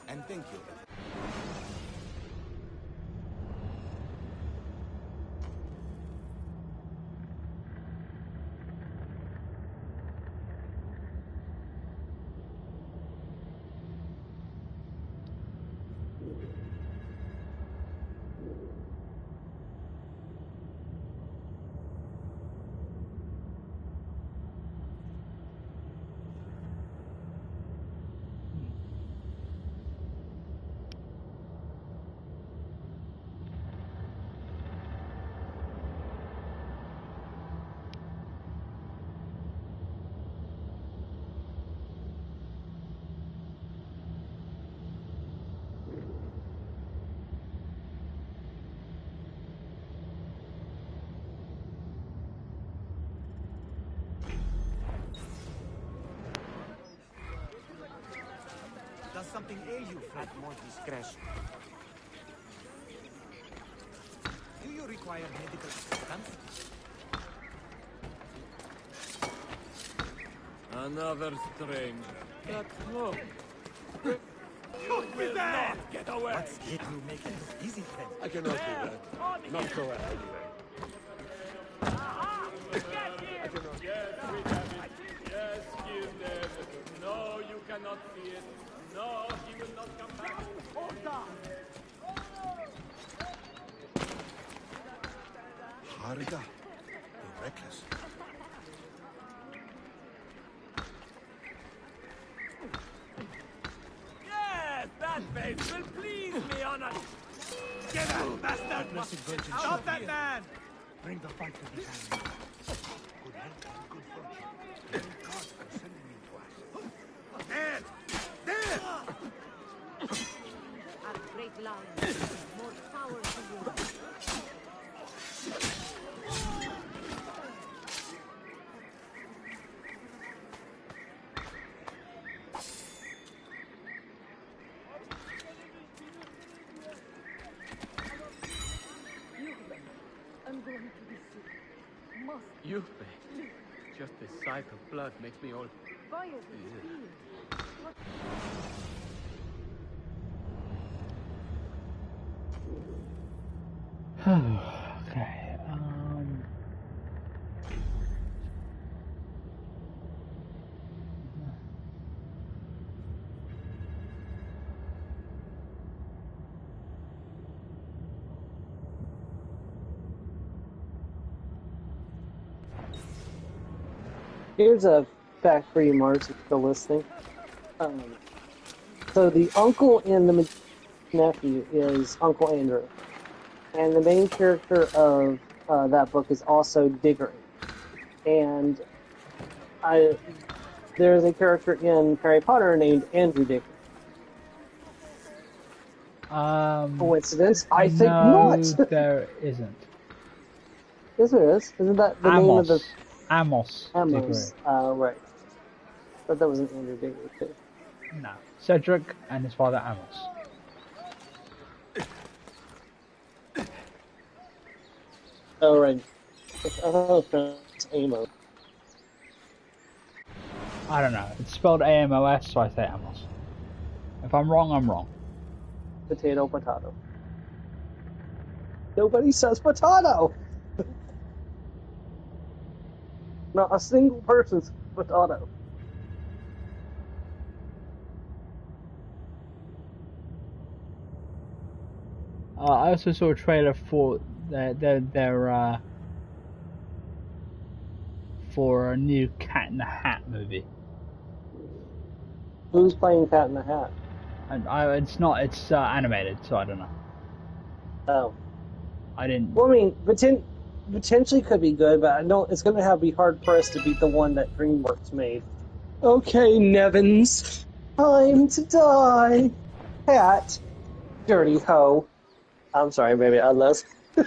And thank you. something ail you, At more discretion. Do you require medical assistance? Another stranger. But no. Shoot me there! Get away! What's it? You make it look easy, friend. I cannot do that. Not so early. Yes, we have it. Yes, he is dead. No, you cannot see it. No, he will not come back. Harga. Be reckless. Yes, that face will please me on a... Get that bastard! Blessed Virgin, Stop that man! bring the fight to this animal. Good health and good fortune. Thank God for sending you to us. Dead! Dead! Our great lion. More power to you. I'm going to be sick. Must You, just the sight of blood makes me all... fire this feeling. Okay. Here's a fact for you, Mars, if you're still listening. So the uncle and the nephew is Uncle Andrew. And the main character of that book is also Diggory. And there's a character in Harry Potter named Andrew Diggory. Coincidence? I think not. There isn't. Yes, there is. Isn't that the name of the... Amos. Amos. Right. But that was an Andrew Diggory, too. No. Cedric and his father Amos. Oh, right. I thought it was pronounced Amos. I don't know. It's spelled A-M-O-S, so I say Amos. If I'm wrong, I'm wrong. Potato, potato. Nobody says potato! Not a single person says potato. I also saw a trailer for for a new Cat in the Hat movie. Who's playing Cat in the Hat? And it's animated, so I don't know. Oh. I didn't. Well, I mean, potentially could be good, but I know it's going to be hard pressed to beat the one that DreamWorks made. Okay, Nevins, time to die. Cat, dirty hoe. I'm sorry, baby, I love. I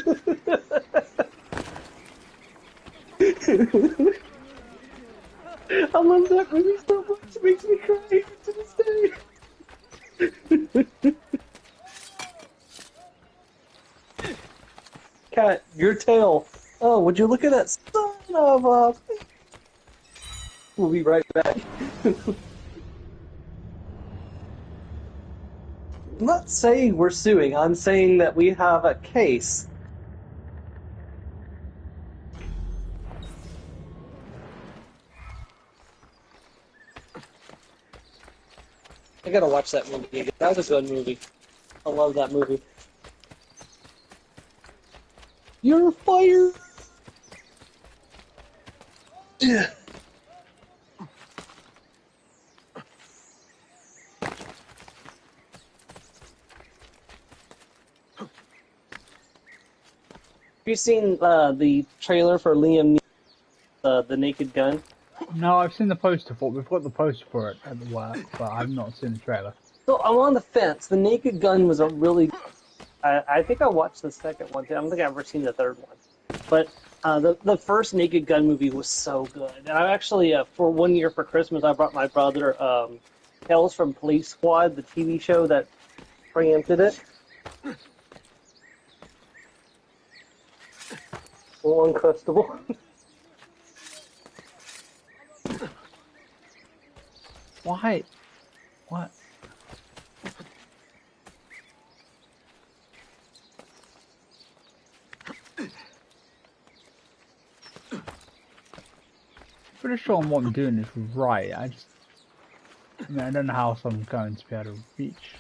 love that movie so much. It makes me cry to this day. Cat, your tail. Oh, would you look at that son of a... We'll be right back. I'm not saying we're suing. I'm saying that we have a case. I gotta watch that movie. That was a good movie. I love that movie. You're fired! Yeah. Have you seen the trailer for Liam Neeson's The Naked Gun? No, I've seen the poster for it. We've got the poster for it at the work, but I've not seen the trailer. So I'm on the fence. The Naked Gun was a really... I think I watched the second one. I don't think I've ever seen the third one. But the first Naked Gun movie was so good. And I actually, for 1 year for Christmas, I brought my brother Tales from Police Squad, the TV show that preempted it. Uncrustable. Why? What? Pretty sure what I'm doing is right. I mean, I don't know how else I'm going to be able to reach.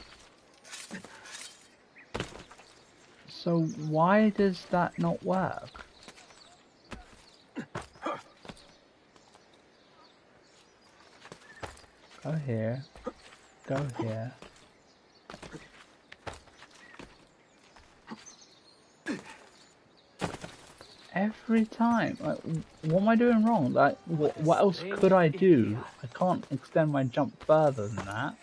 So why does that not work? Go here. Go here. Every time. Like, what am I doing wrong? Like, what else could I do? I can't extend my jump further than that.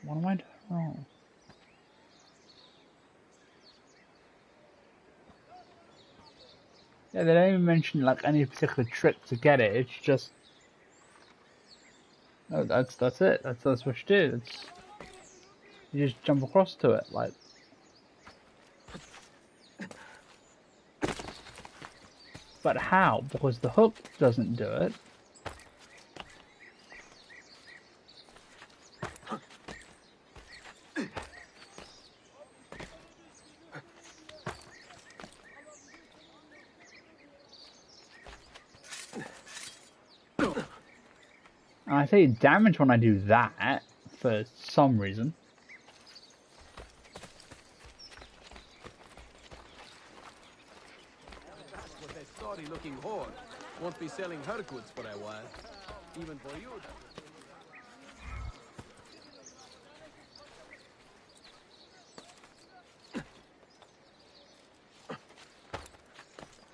What am I doing wrong? Yeah, they don't even mention like any particular trick to get it. It's just, oh, that's it. That's what you do. It's you just jump across to it, like. But how? Because the hook doesn't do it. And I take damage when I do that, for some reason. That's what that sorry-looking whore won't be selling her goods for a while. Even for you.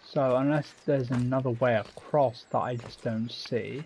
So unless there's another way across that I just don't see.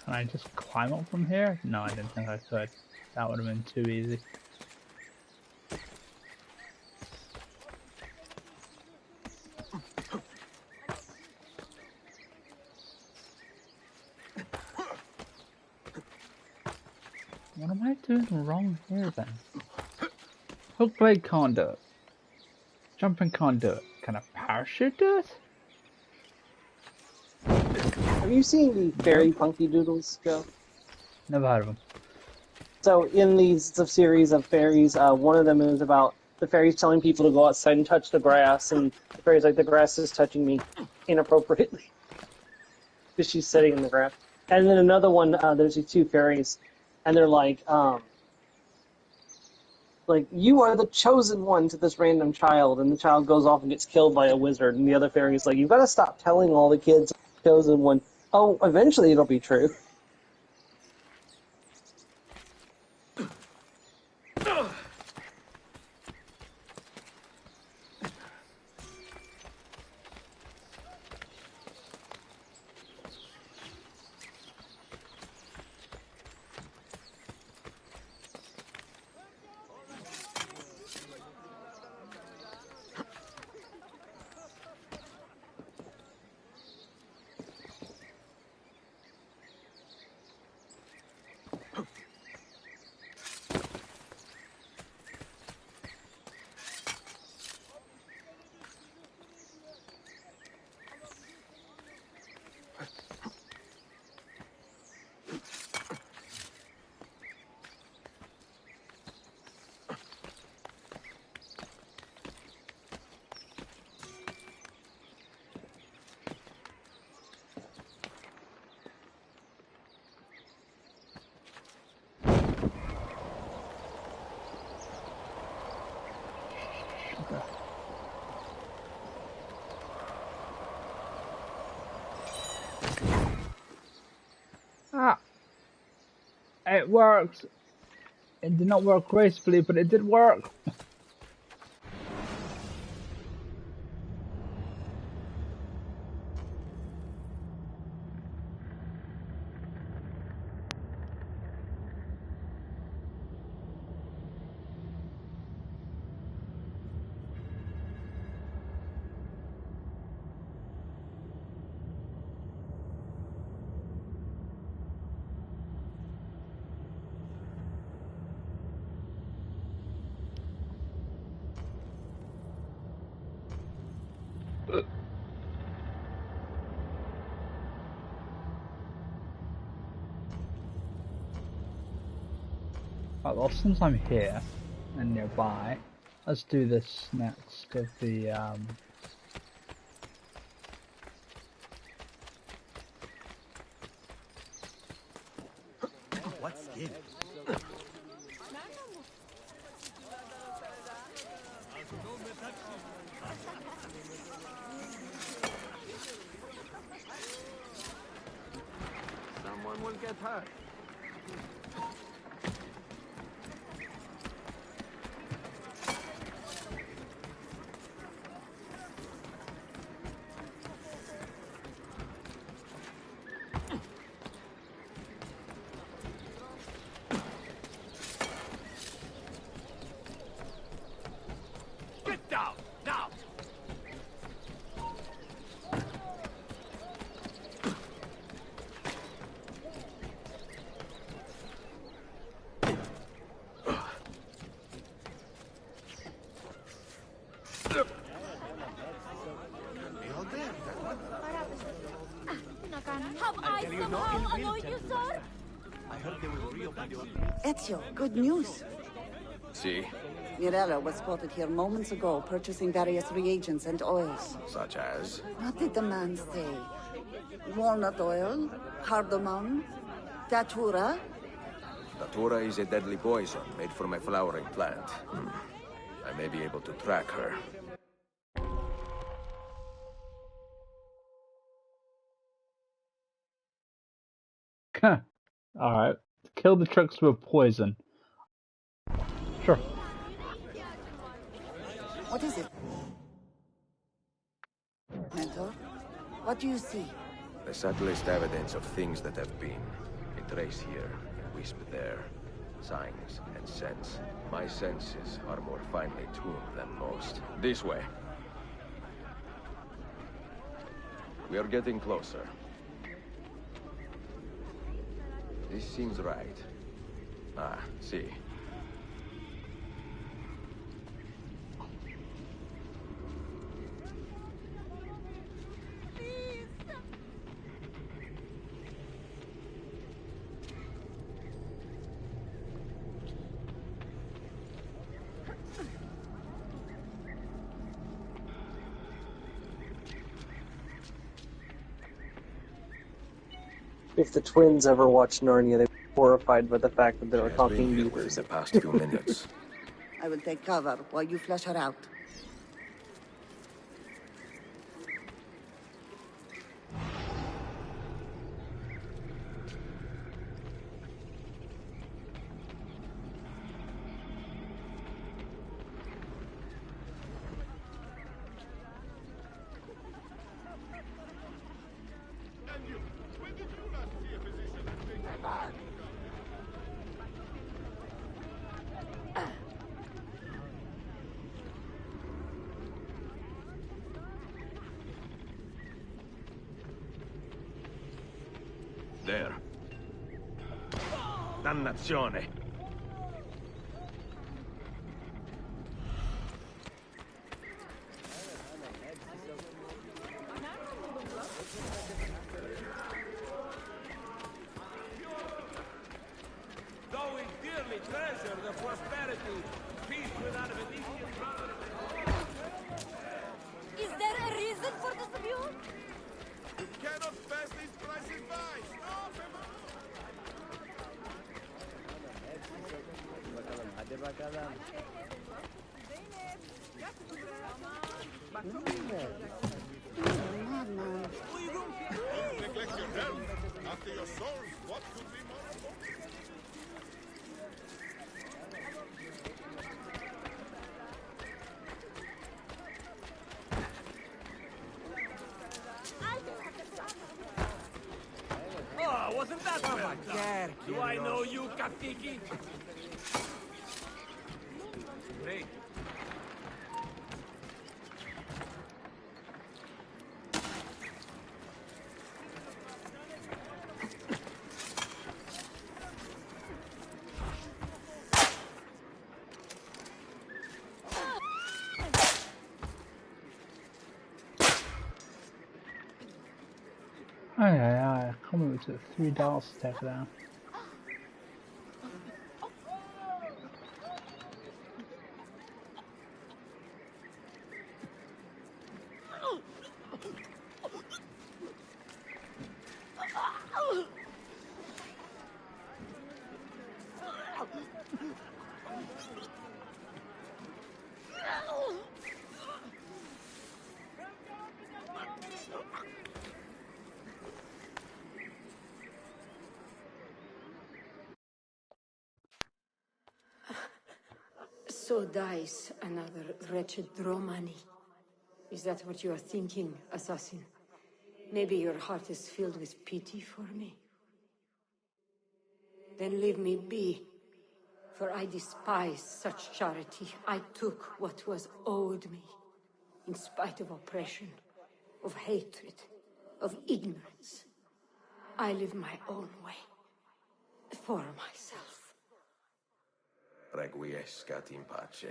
Can I just climb up from here? No, I didn't think I could. That would have been too easy. What am I doing wrong here then? Hook blade can't do it. Jumping can't do it. Can a parachute do it? Have you seen the Fairy Punky Doodles, Joe? Never heard of them. So in these series of fairies, one of them is about the fairies telling people to go outside and touch the grass, and the fairy's like, the grass is touching me inappropriately because she's sitting in the grass. And then another one, there's these two fairies, and they're like, you are the chosen one to this random child, and the child goes off and gets killed by a wizard, and the other fairy's like, you've got to stop telling all the kids the chosen one. Oh, eventually it'll be true. It worked. It did not work gracefully, but it did work. Right, well, since I'm here and nearby, let's do this next of the What skill? Someone will get hurt. Get down, now! Have I somehow annoyed you, sir? I heard they will reopen your... Ezio, good news. See, Mirella was spotted here moments ago, purchasing various reagents and oils. such as... What did the man say? Walnut oil, cardamom, datura. Datura is a deadly poison made from a flowering plant. I may be able to track her. Alright. Kill the trucks with poison. Sure. What is it? Mentor, what do you see? The subtlest evidence of things that have been. A trace here, a wisp there. Signs and scents. My senses are more finely tuned than most. This way. We are getting closer. This seems right. Ah, see. If the twins ever watched Narnia, they were horrified by the fact that they were talking beavers. The past few minutes. I will take cover while you flush her out. There. Dannazione! Though we dearly treasure the prosperity, peace without a Venetian brother. Is there a reason for this view? You cannot pass these prices by! Stop him! Neglect your health. After your souls, what could be more important? Do I know you, Katiki? Great. I can't believe it took 3 darts to take it down. So dies another wretched Romani. Is that what you are thinking, assassin? Maybe your heart is filled with pity for me. Then leave me be, for I despise such charity. I took what was owed me, in spite of oppression, of hatred, of ignorance. I live my own way, for myself. Requiescat in pace.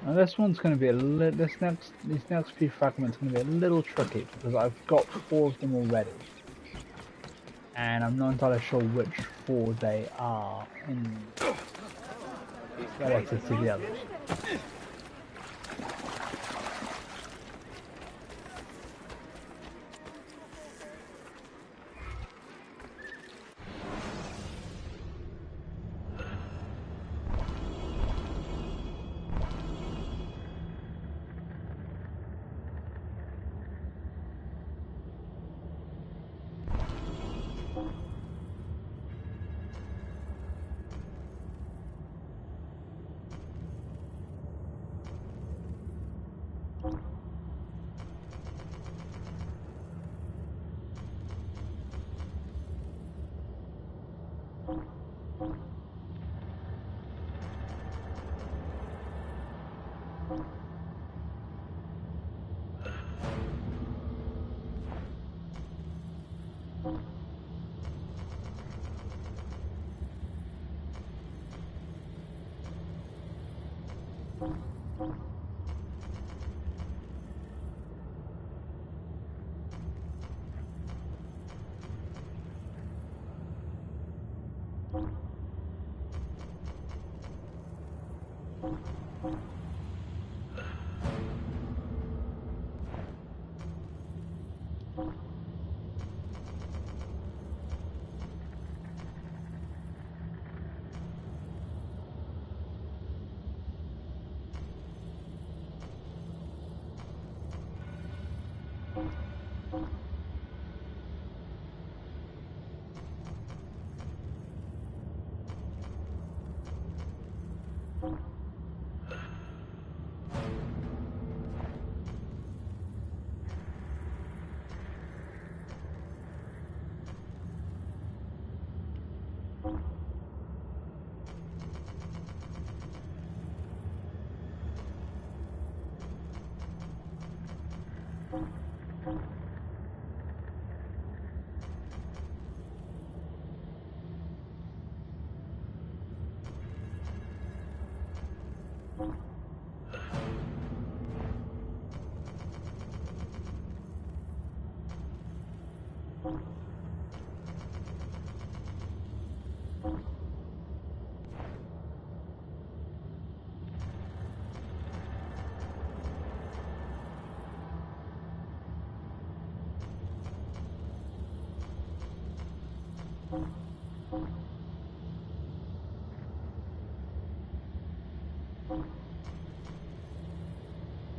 Now this one's going to be these next few fragments are going to be a little tricky because I've got 4 of them already, and I'm not entirely sure which 4 they are in relative to the others.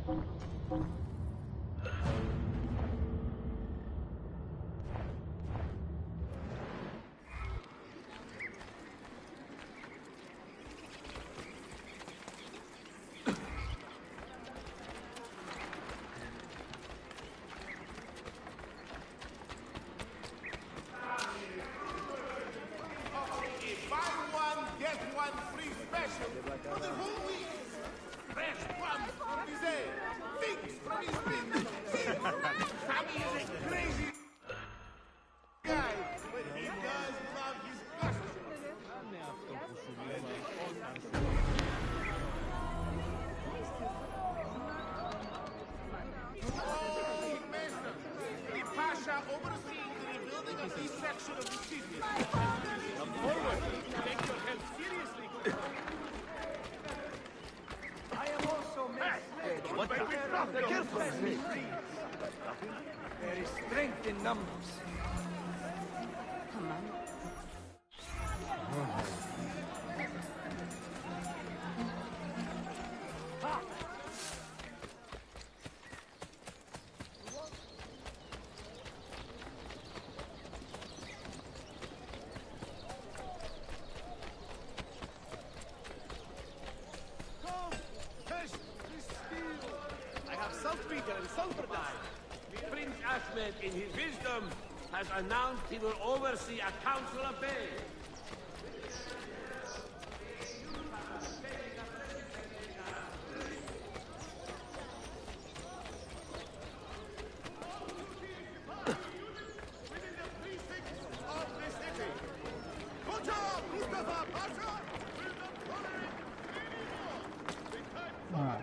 Buy one, get one free special for the whole week. Fresh plums from Bizet, figs from his vineyard. Sammy is a crazy guy, but he does love his customers. Oh, Master, the Pasha overseeing the rebuilding of this section of the city. Come forward. Take your health seriously. I am also made. What the Careful. There is strength in numbers. I have saltpeter and sulfur dye. Prince Ahmed, in his wisdom, has announced he will oversee a council of bays. Alright,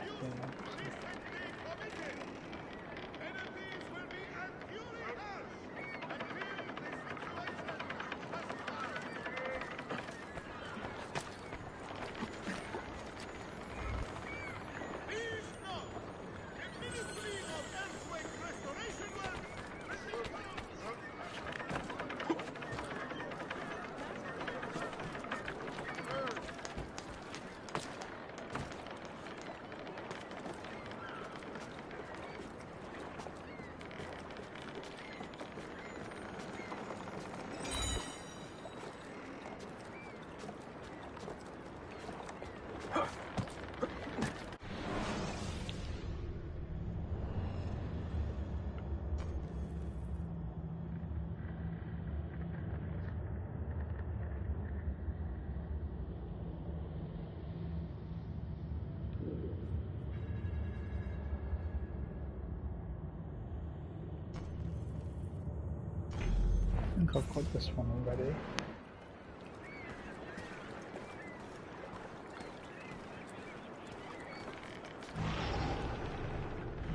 I think I've got this one already.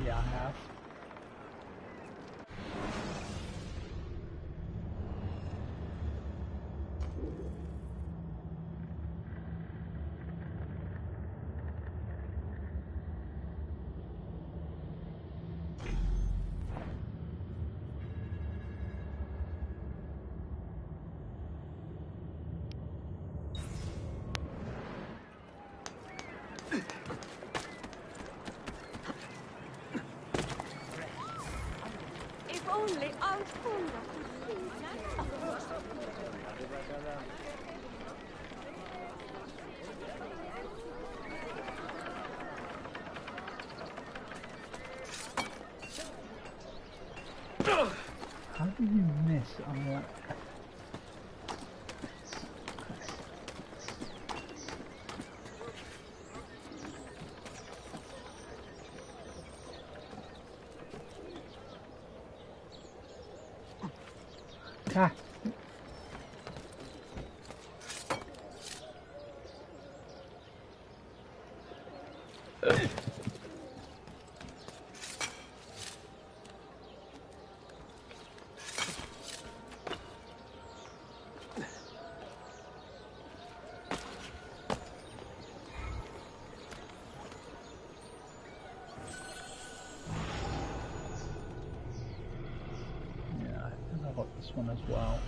Yeah, I have. If only Alfunda could see How do you miss on that? Ah. Yeah, I think I got this one as well.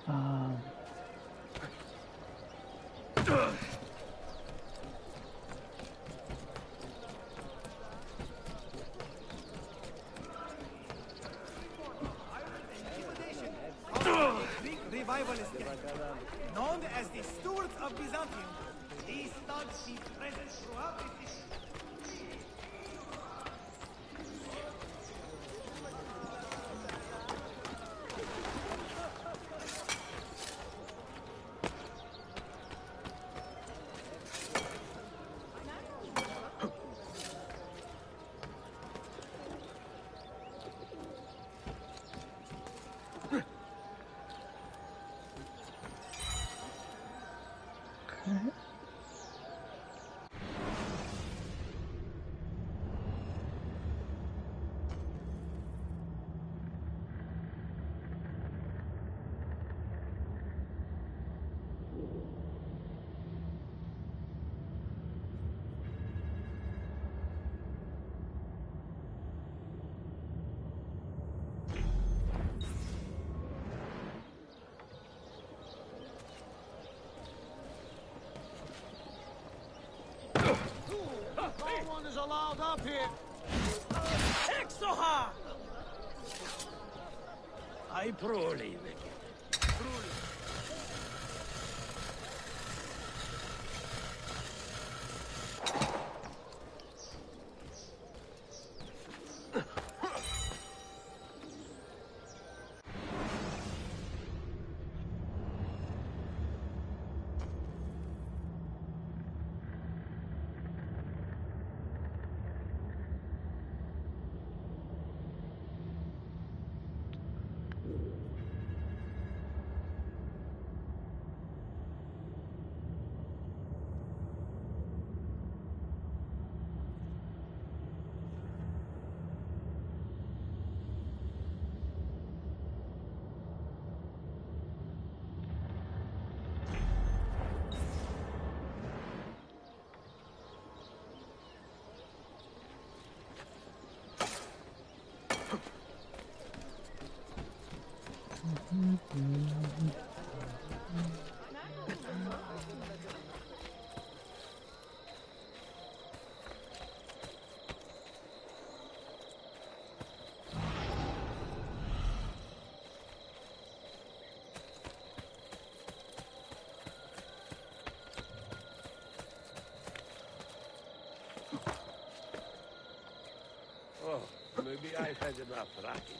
Um, Greek revivalist gang. Known as the Stewards of Byzantium, these thugs see presence throughout the city. No one is allowed up here. Exoha! I truly wicked. Truly. Oh, maybe I've had enough racket.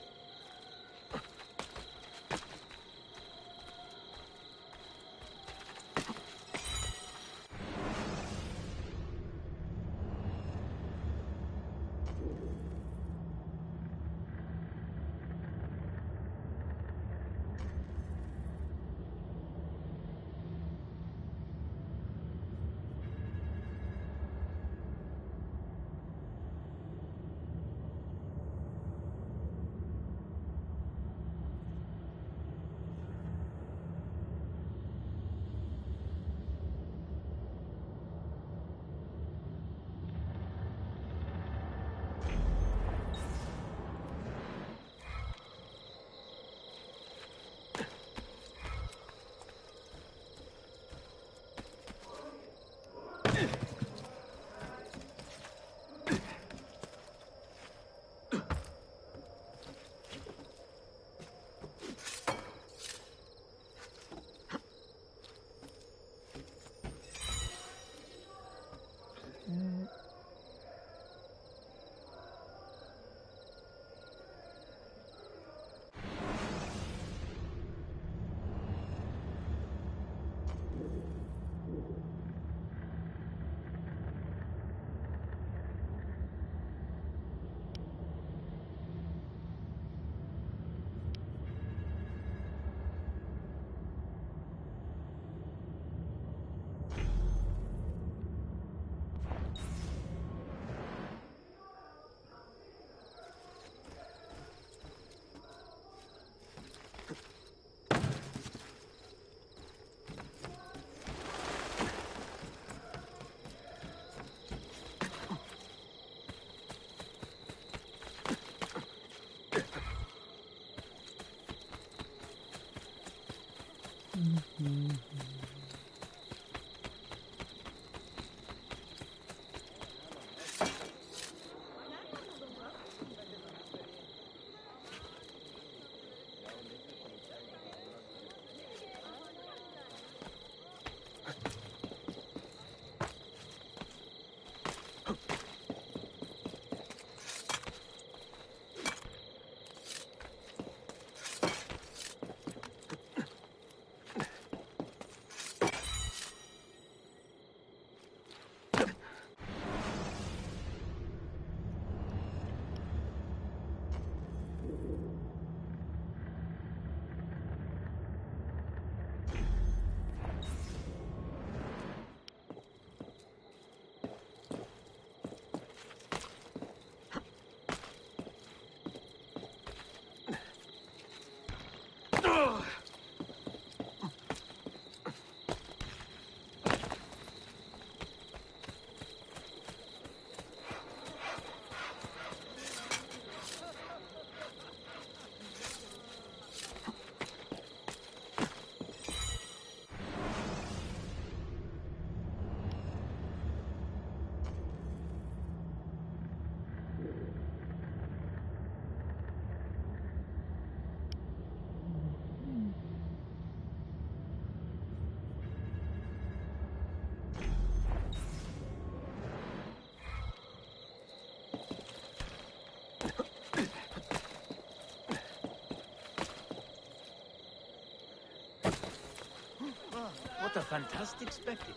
What a fantastic spectacle.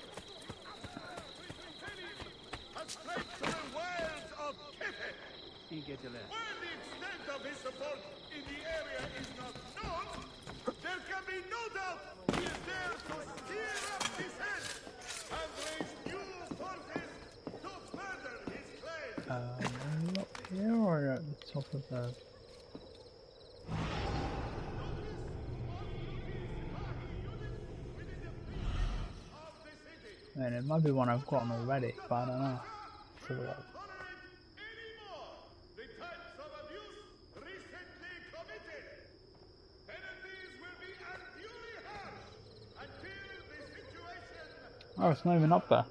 You get your left. While the extent of his support in the area is not known, there can be no doubt he is there to steer up his head and raise new forces to further his claim. Up here or at the top of the... I mean, it might be one I've gotten already, but I don't know. Let's have a look. Oh, it's not even up there.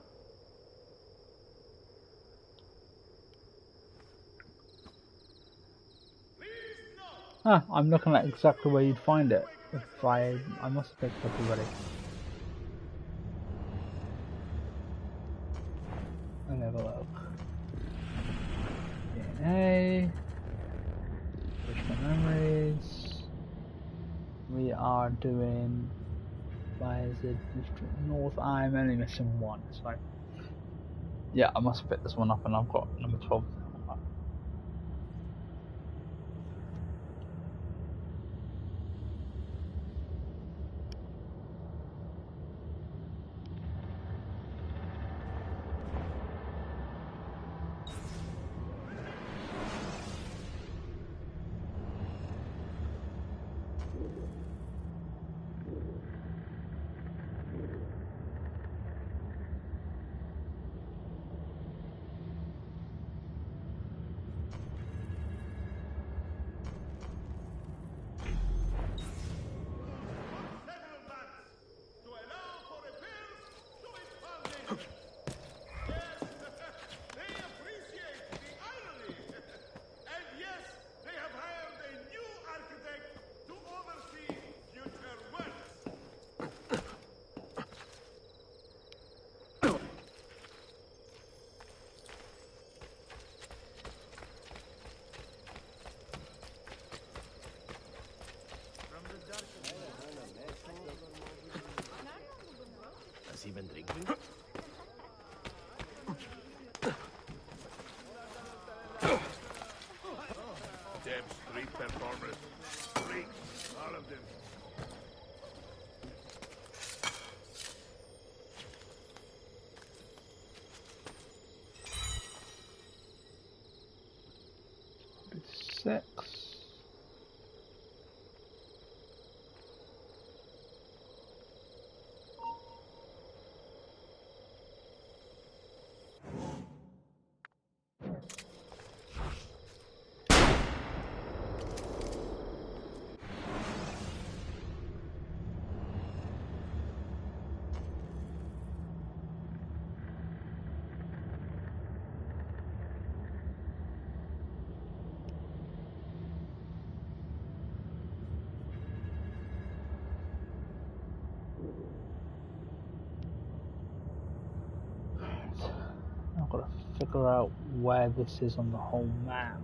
Ah, I'm looking at exactly where you'd find it. If I must have picked it up already. Let me have a look. DNA. Additional memories. We are doing... Why is it District North? I'm only missing one, so... Yeah, I must have picked this one up and I've got number 12 on that. Has he been drinking? Damn street performers. Freaks, all of them. Six. figure out where this is on the whole map.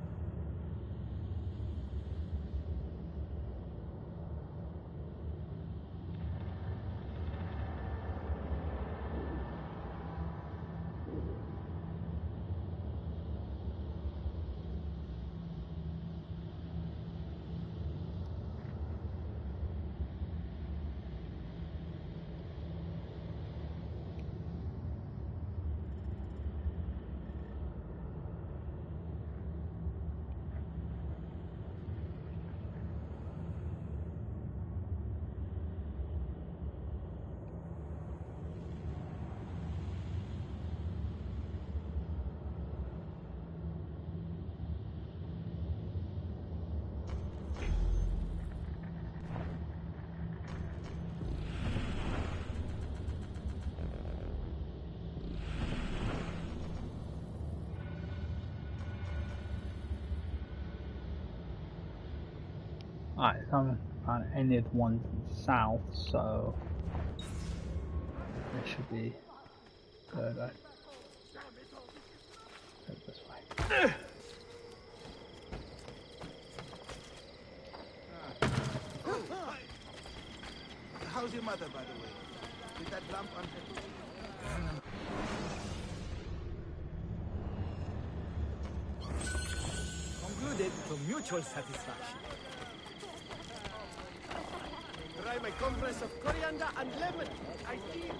Alright, so I haven't found any of the ones in the south, so this should be good. Right? Go this way. How's your mother, by the way? Did that lump unsettle you? Concluded to mutual satisfaction. Try my compress of coriander and lemon. I feel.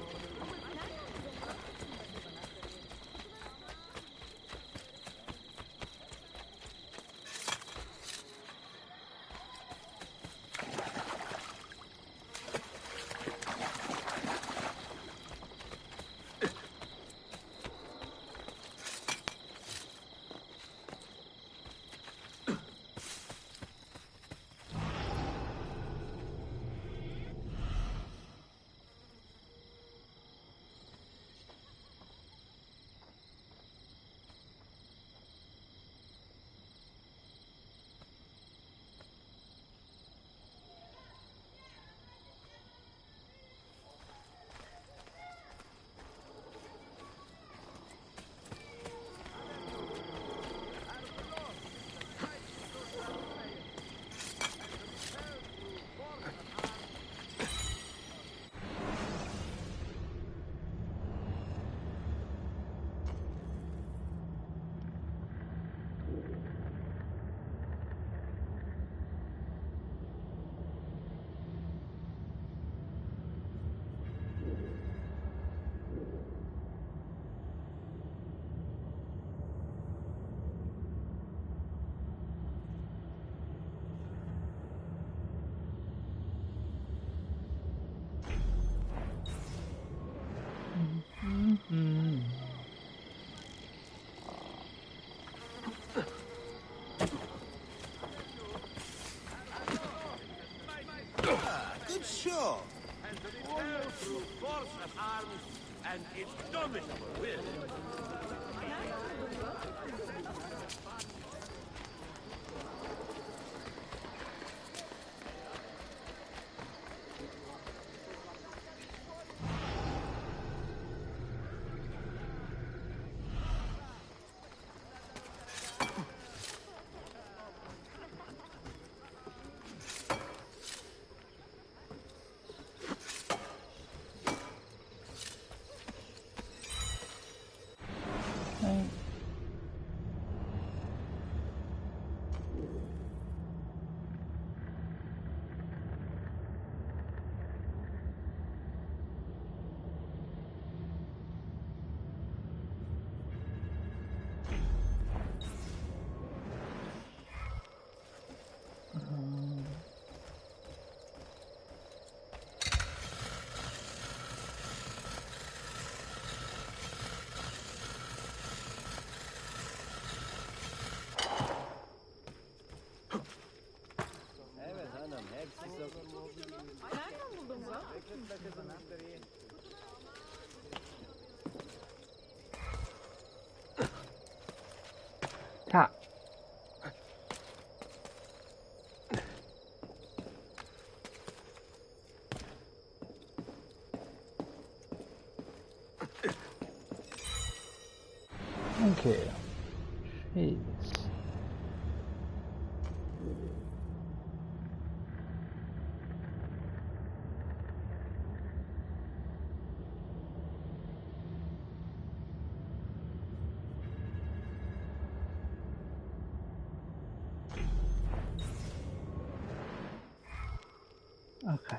Good show. And to be held through force of arms and indomitable will. Nereden buldun bunu? Ta. you. Jeez. Okay.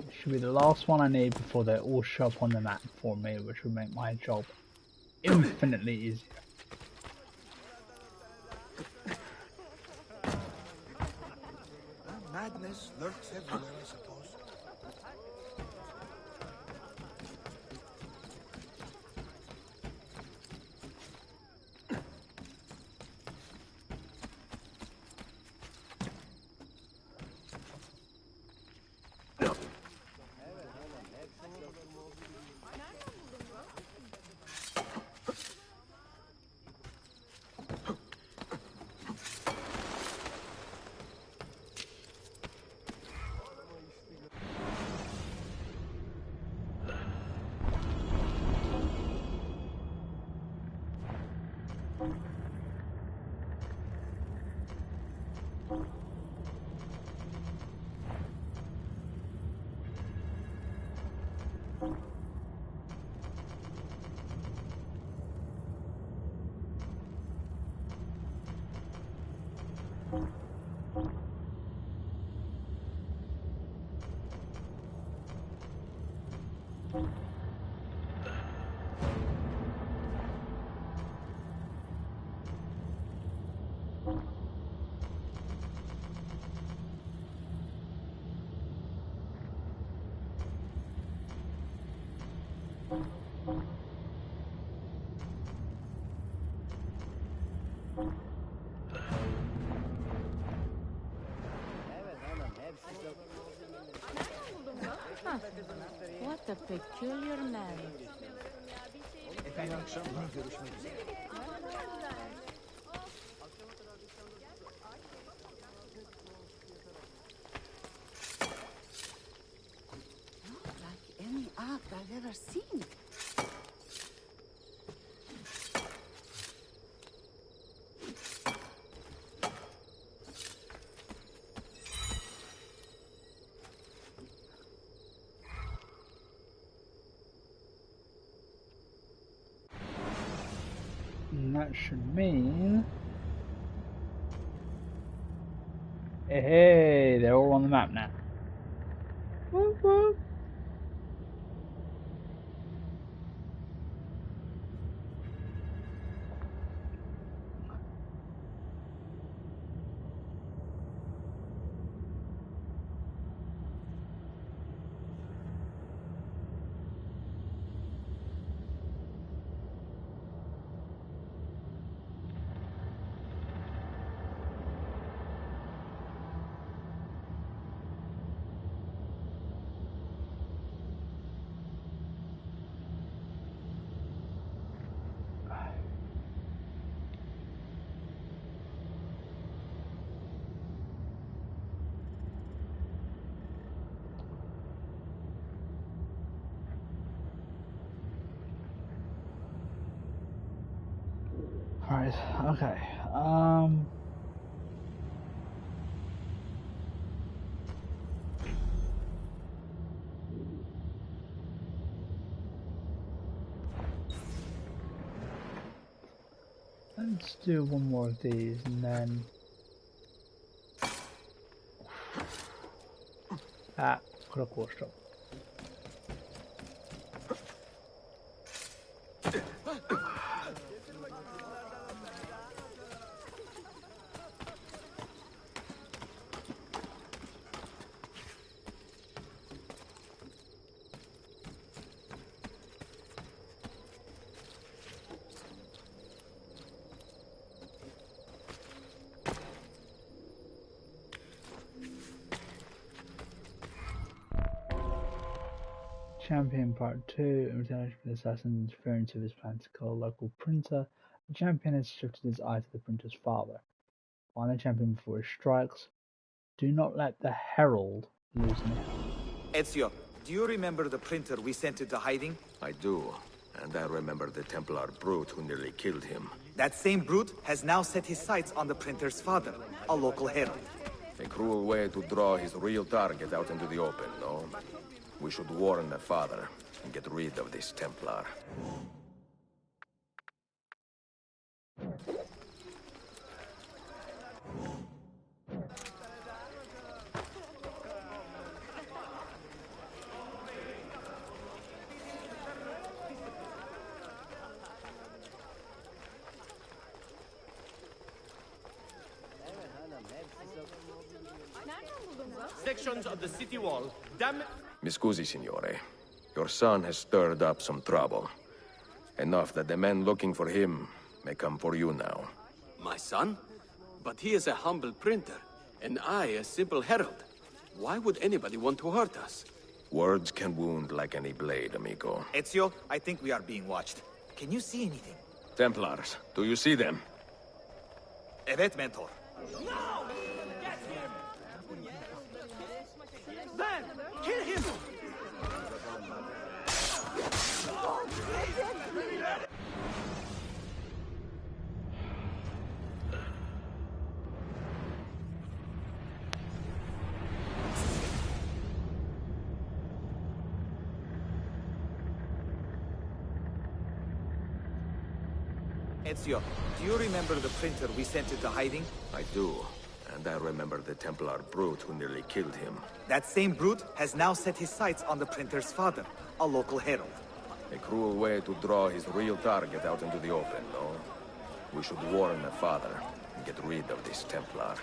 This should be the last one I need before they all show up on the map for me, which would make my job infinitely easier. Madness lurks everywhere, I suppose. Huh. What a peculiar man. Not like any art I've ever seen. And that should mean... Hey, they're all on the map now. Whoop, whoop. Alright, okay. Let's do one more of these and then... Could have caused trouble. Champion Part 2, in retaliation for the assassin's interference with his plan to kill a local printer, the champion has shifted his eye to the printer's father. Find the champion before he strikes. Do not let the herald lose an eye. Ezio, do you remember the printer we sent into hiding? I do. and I remember the Templar brute who nearly killed him. That same brute has now set his sights on the printer's father, a local herald. A cruel way to draw his real target out into the open, no? We should warn the father and get rid of this Templar. Sections of the city wall, Mi scusi, signore. Your son has stirred up some trouble. Enough that the men looking for him may come for you now. My son? But he is a humble printer, and I a simple herald. Why would anybody want to hurt us? Words can wound like any blade, amigo. Ezio, I think we are being watched. Can you see anything? Templars, do you see them? Evet, Mentor. There! Kill him! Ezio, do you remember the printer we sent into hiding? I do. And I remember the Templar brute who nearly killed him. That same brute has now set his sights on the printer's father, a local herald. A cruel way to draw his real target out into the open, no? We should warn the father and get rid of this Templar.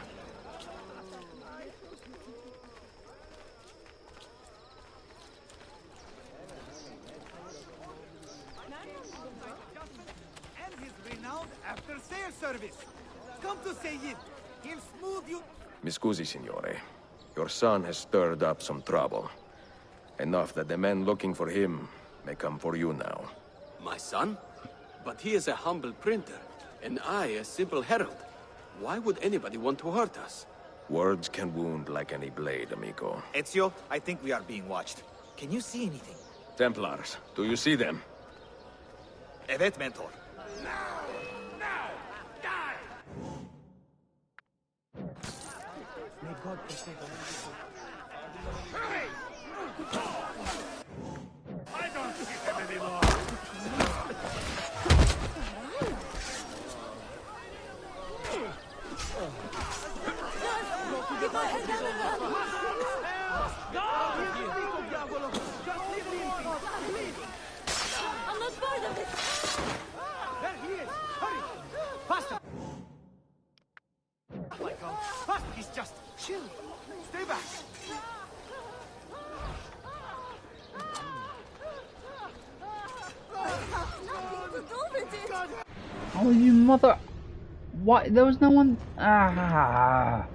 And he's renowned after-sales service. Come to Sayyid. He'll smooth you. Mi scusi, signore. Your son has stirred up some trouble. Enough that the men looking for him may come for you now. My son? But he is a humble printer, and I a simple herald. Why would anybody want to hurt us? Words can wound like any blade, amigo. Ezio, I think we are being watched. Can you see anything? Templars, do you see them? Evet, Mentor. May God protect you. I don't see him anymore. I'm not part of it. There he is! Hurry! Faster! My God! Faster! He's just chill. Stay back. Nothing to do with it. Oh, you mother... What? There was no one... Ah...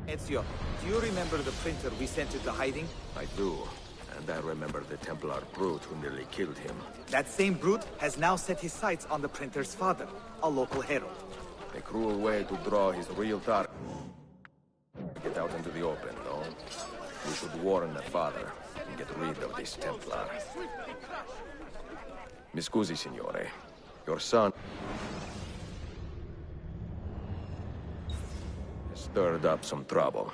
Ezio, do you remember the printer we sent into hiding? I do. And I remember the Templar brute who nearly killed him. That same brute has now set his sights on the printer's father, a local herald. A cruel way to draw his real target out into the open, no? We should warn the father and get rid of this Templar. Mi scusi, signore. Your son has stirred up some trouble.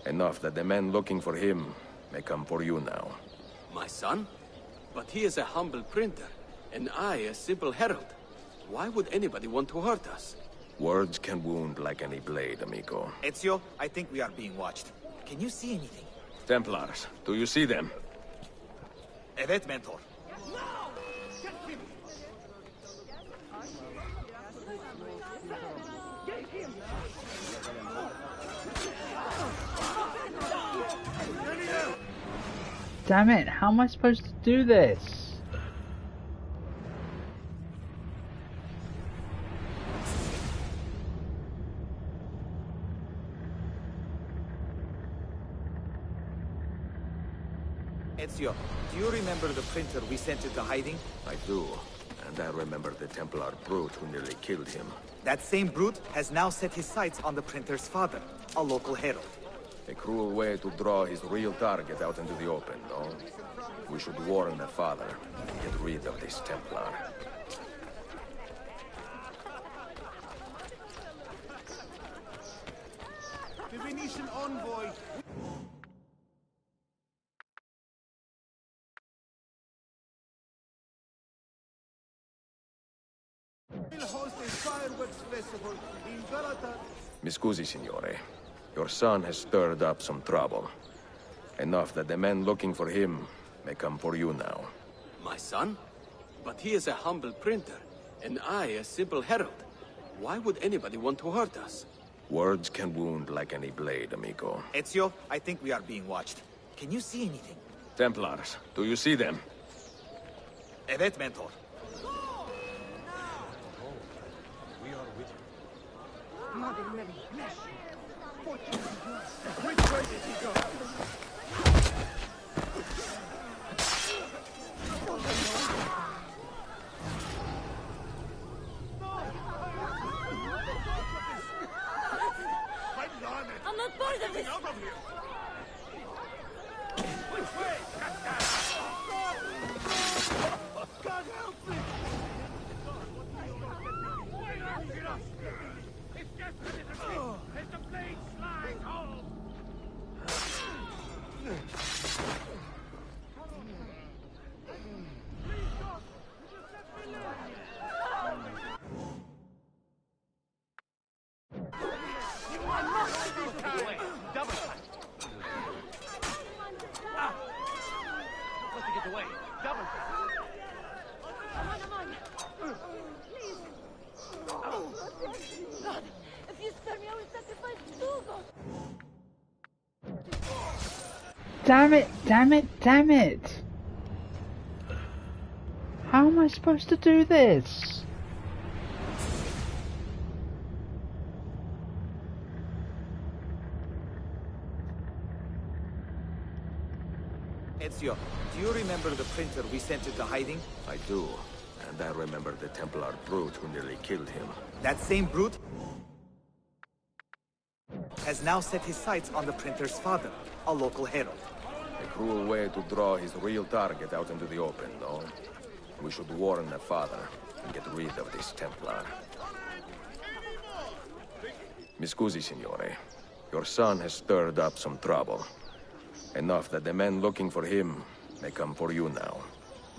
Enough that the men looking for him may come for you now. My son? But he is a humble printer, and I a simple herald. Why would anybody want to hurt us? Words can wound like any blade, amigo. Ezio, I think we are being watched. Can you see anything? Templars, do you see them? Evet, Mentor. Damn it, how am I supposed to do this? Ezio, do you remember the printer we sent into hiding? I do. and I remember the Templar brute who nearly killed him. That same brute has now set his sights on the printer's father, a local herald. A cruel way to draw his real target out into the open, no? We should warn the father and get rid of this Templar. The Venetian envoy. Will host a fireworks festival in Galata. Mi scusi, signore. Your son has stirred up some trouble. Enough that the men looking for him may come for you now. My son? But he is a humble printer, and I a simple herald. Why would anybody want to hurt us? Words can wound like any blade, amigo. Ezio, I think we are being watched. Can you see anything? Templars, do you see them? Evet, Mentor. We are with you. Mother Mary, bless you. Which way did he go? I'm not part of this! Out of here! Which way? God help me! It's just a little thing. There's the blade slide home. Double time. Supposed to get away. Double time. Come on. Please. God, if you spare me, I will sacrifice two gods. Damn it, damn it, damn it! How am I supposed to do this? Ezio, do you remember the printer we sent into hiding? I do. And I remember the Templar brute who nearly killed him. That same brute has now set his sights on the printer's father, a local herald. A cruel way to draw his real target out into the open, no? We should warn the father and get rid of this Templar. Mi scusi, signore. Your son has stirred up some trouble. Enough that the men looking for him may come for you now.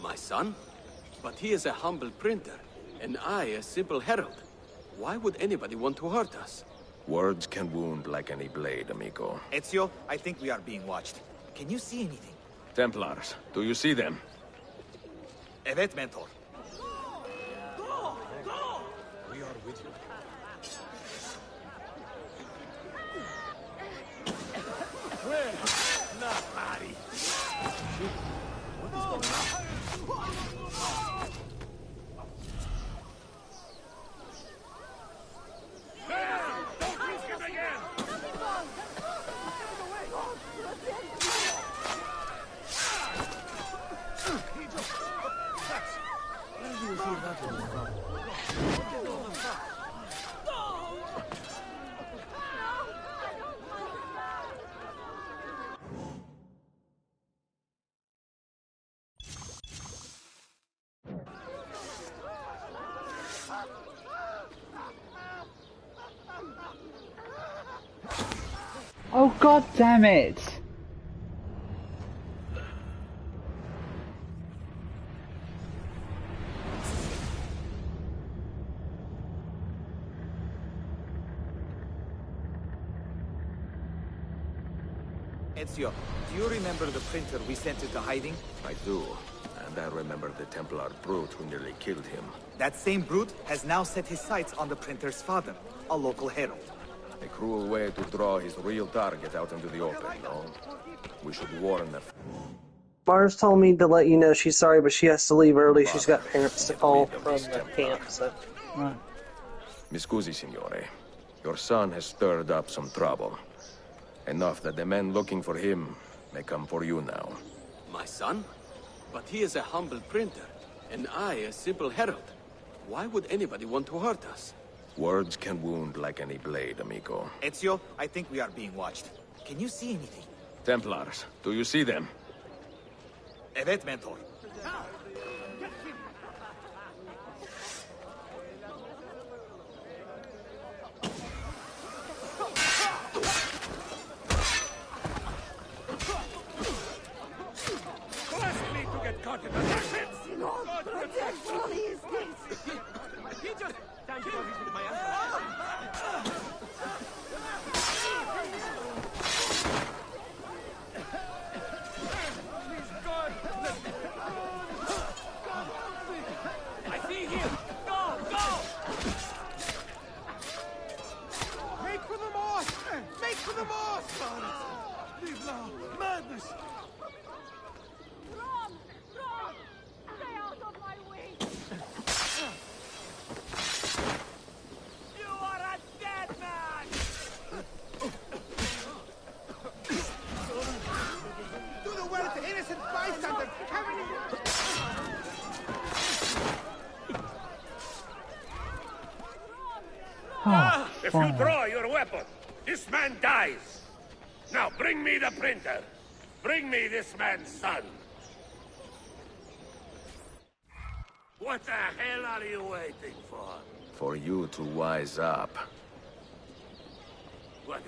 My son? But he is a humble printer, and I a simple herald. Why would anybody want to hurt us? Words can wound like any blade, amigo. Ezio, I think we are being watched. Can you see anything? Templars, do you see them? Evet, Mentor. We are with you. Nobody. Don't risk it again! Where do you see that one from? What is all the fuss? Oh god damn it! Ezio, do you remember the printer we sent into hiding? I do. And I remember the Templar brute who nearly killed him. That same brute has now set his sights on the printer's father, a local herald. A cruel way to draw his real target out into the open, no? We should warn the... Mars told me to let you know she's sorry, but she has to leave early. She's got parents to call from the camp, so... Right. Mi scusi, signore. Your son has stirred up some trouble. Enough that the men looking for him may come for you now. My son? But he is a humble printer, And I, a simple herald. Why would anybody want to hurt us? Words can wound like any blade, amigo. Ezio, I think we are being watched. Can you see anything? Templars, do you see them? Evet, Mentor. Bless me to get caught in the rapids! Lord, protect me, is this? He just... Thank you for visiting my uncle. Please, God! I see him! Go! Go! Make for the moss! Make for the moss! Leave now! Madness! Ron! Ron! Stay out of my way! You are a dead man! Do the well to innocent bystanders! If you draw your weapon, this man dies. Now bring me the printer. Bring me this man's son. What the hell are you waiting for? For you to wise up. What is